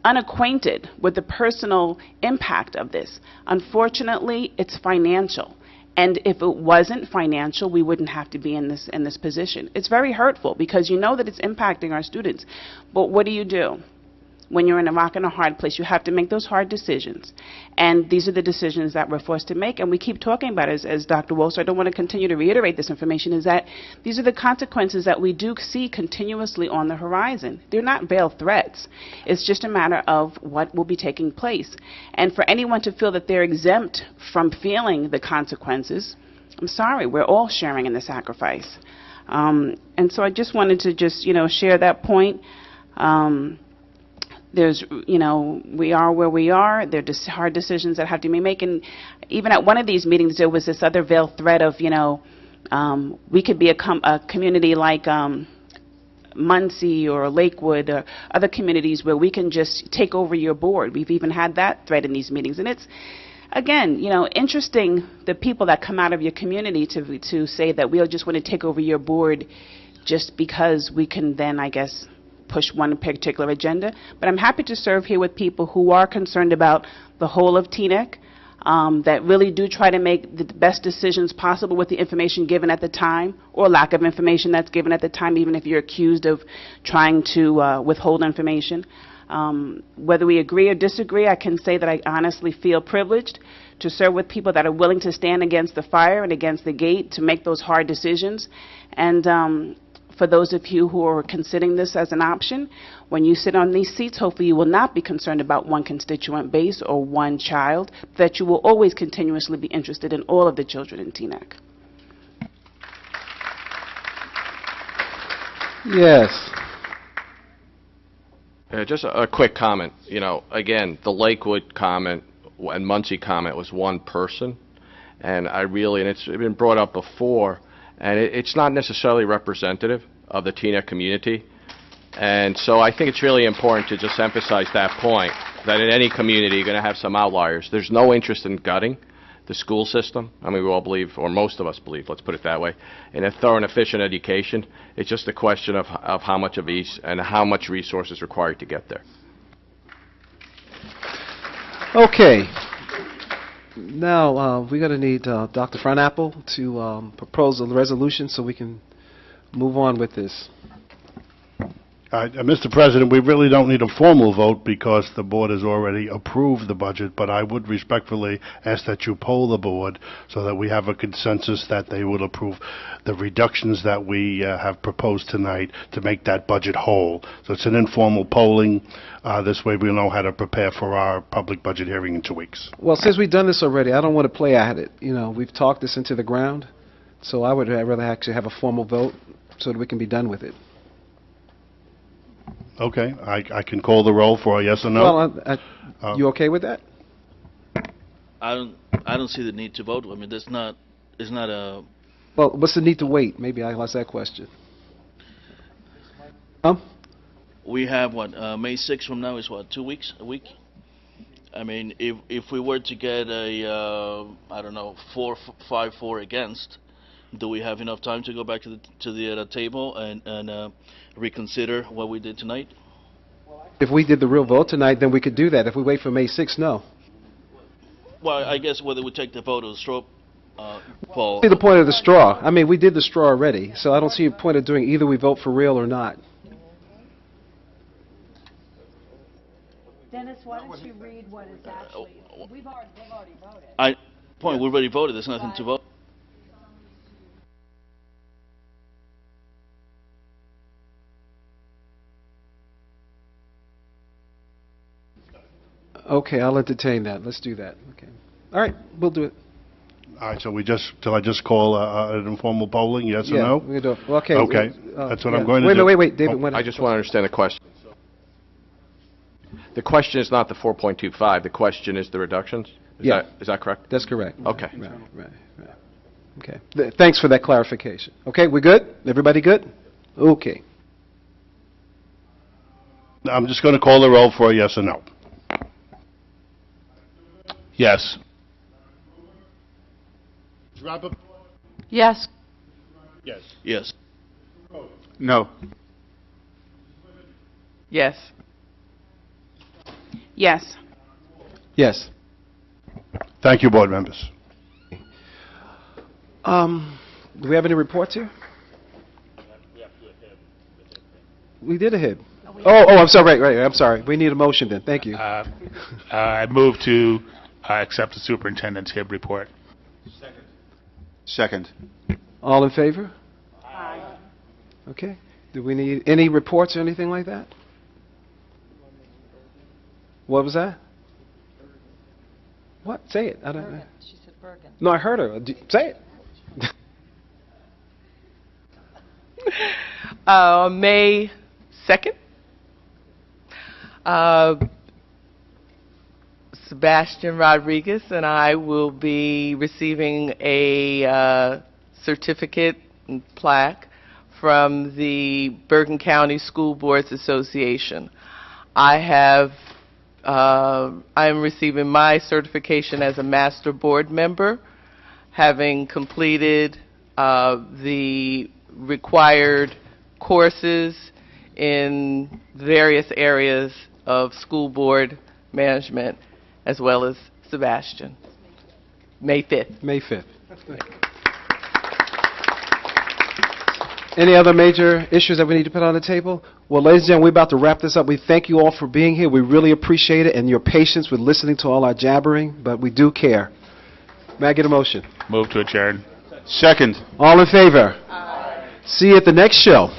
unacquainted with the personal impact of this. Unfortunately, it's financial. And if it wasn't financial, we wouldn't have to be in this position. It's very hurtful because you know that it's impacting our students. But what do? When you're in a rock and a hard place, you have to make those hard decisions. And these are the decisions that we're forced to make. And we keep talking about it, as Dr. Wolfson, I don't want to continue to reiterate this information, is that these are the consequences that we do see continuously on the horizon. They're not veiled threats. It's just a matter of what will be taking place. And for anyone to feel that they're exempt from feeling the consequences, I'm sorry, we're all sharing in the sacrifice. And so I just wanted to share that point. There's, we are where we are. There are hard decisions that have to be made. And even at one of these meetings, there was this other veiled threat of, we could be a community like Muncie or Lakewood or other communities where we can just take over your board. We've even had that threat in these meetings. And it's, again, interesting, the people that come out of your community to say that we'll just want to take over your board just because we can then, I guess, push one particular agenda. But I'm happy to serve here with people who are concerned about the whole of Teaneck, that really do try to make the best decisions possible with the information given at the time, or lack of information that's given at the time, even if you're accused of trying to withhold information. Whether we agree or disagree, I can say that I honestly feel privileged to serve with people that are willing to stand against the fire and against the gate to make those hard decisions. And for those of you who are considering this as an option, when you sit on these seats, hopefully you will not be concerned about one constituent base or one child, that you will always continuously be interested in all of the children in Teaneck. Yes. Just a quick comment. Again, the Lakewood comment and Muncie comment was one person, and and it's been brought up before, and it's not necessarily representative of the Teaneck community. And so I think it's really important to just emphasize that point, that in any community you're going to have some outliers. There's no interest in gutting the school system. I mean, we all believe, or most of us believe, let's put it that way, in a thorough and efficient education. It's just a question of how much of each and how much resources required to get there. Okay. Now, we're going to need Dr. Frohnapple to propose a resolution so we can move on with this. Mr. President, we really don't need a formal vote because the board has already approved the budget, but I would respectfully ask that you poll the board so that we have a consensus that they will approve the reductions that we have proposed tonight to make that budget whole. So it's an informal polling. This way we'll know how to prepare for our public budget hearing in 2 weeks. Well, since we've done this already, I don't want to play at it. You know, we've talked this into the ground, so I would rather actually have a formal vote so that we can be done with it. Okay, I can call the roll for a yes or no. Well, you okay with that? I don't see the need to vote. I mean, it's not a. Well, what's the need to wait? Maybe I'll ask that question. We have what May 6th from now is what, 2 weeks, a week. I mean, if we were to get a I don't know 5-4 against, do we have enough time to go back to the table and reconsider what we did tonight? If we did the real vote tonight, then we could do that. If we wait for May 6th, no. Well, I guess whether we take the vote of the straw poll. See the point of the straw. I mean, we did the straw already, so I don't see a point of doing either we vote for real or not. Dennis, why don't you read what is actually, they've already voted. We've already voted. There's nothing to vote. Okay, I'll entertain that. Let's do that. Okay. All right, we'll do it. All right, so shall I just call an informal polling, yes or no? We're going to do it. Okay. Okay, that's what I'm going to do. Wait, David. I just want to understand the question. The question is not the 4.25. The question is the reductions? Is that correct? That's correct. Okay. Right. Okay. Thanks for that clarification. Okay, we good? Everybody good? Okay. I'm just going to call the roll for a yes or no. Yes. Yes. Yes. Yes. No. Yes. Yes. Yes. Thank you, board members. Do we have any reports here? We did a HIB. Oh, I'm sorry. Right. I'm sorry. We need a motion then. Thank you. I move to accept the superintendent's HIB report. Second. All in favor? Aye. Okay. Do we need any reports or anything like that? What was that? What? Say it. I don't know. She said Bergen. No, I heard her. Say it. May 2nd. Sebastian Rodriguez and I will be receiving a certificate and plaque from the Bergen County School Boards Association. I am receiving my certification as a master board member, having completed the required courses in various areas of school board management, as well as Sebastian. May 5th. May 5th. Any other major issues that we need to put on the table? Well, ladies and gentlemen, we're about to wrap this up. We thank you all for being here. We really appreciate it and your patience with listening to all our jabbering, but we do care. May I get a motion? Move to adjourn. Second. All in favor? Aye. See you at the next show.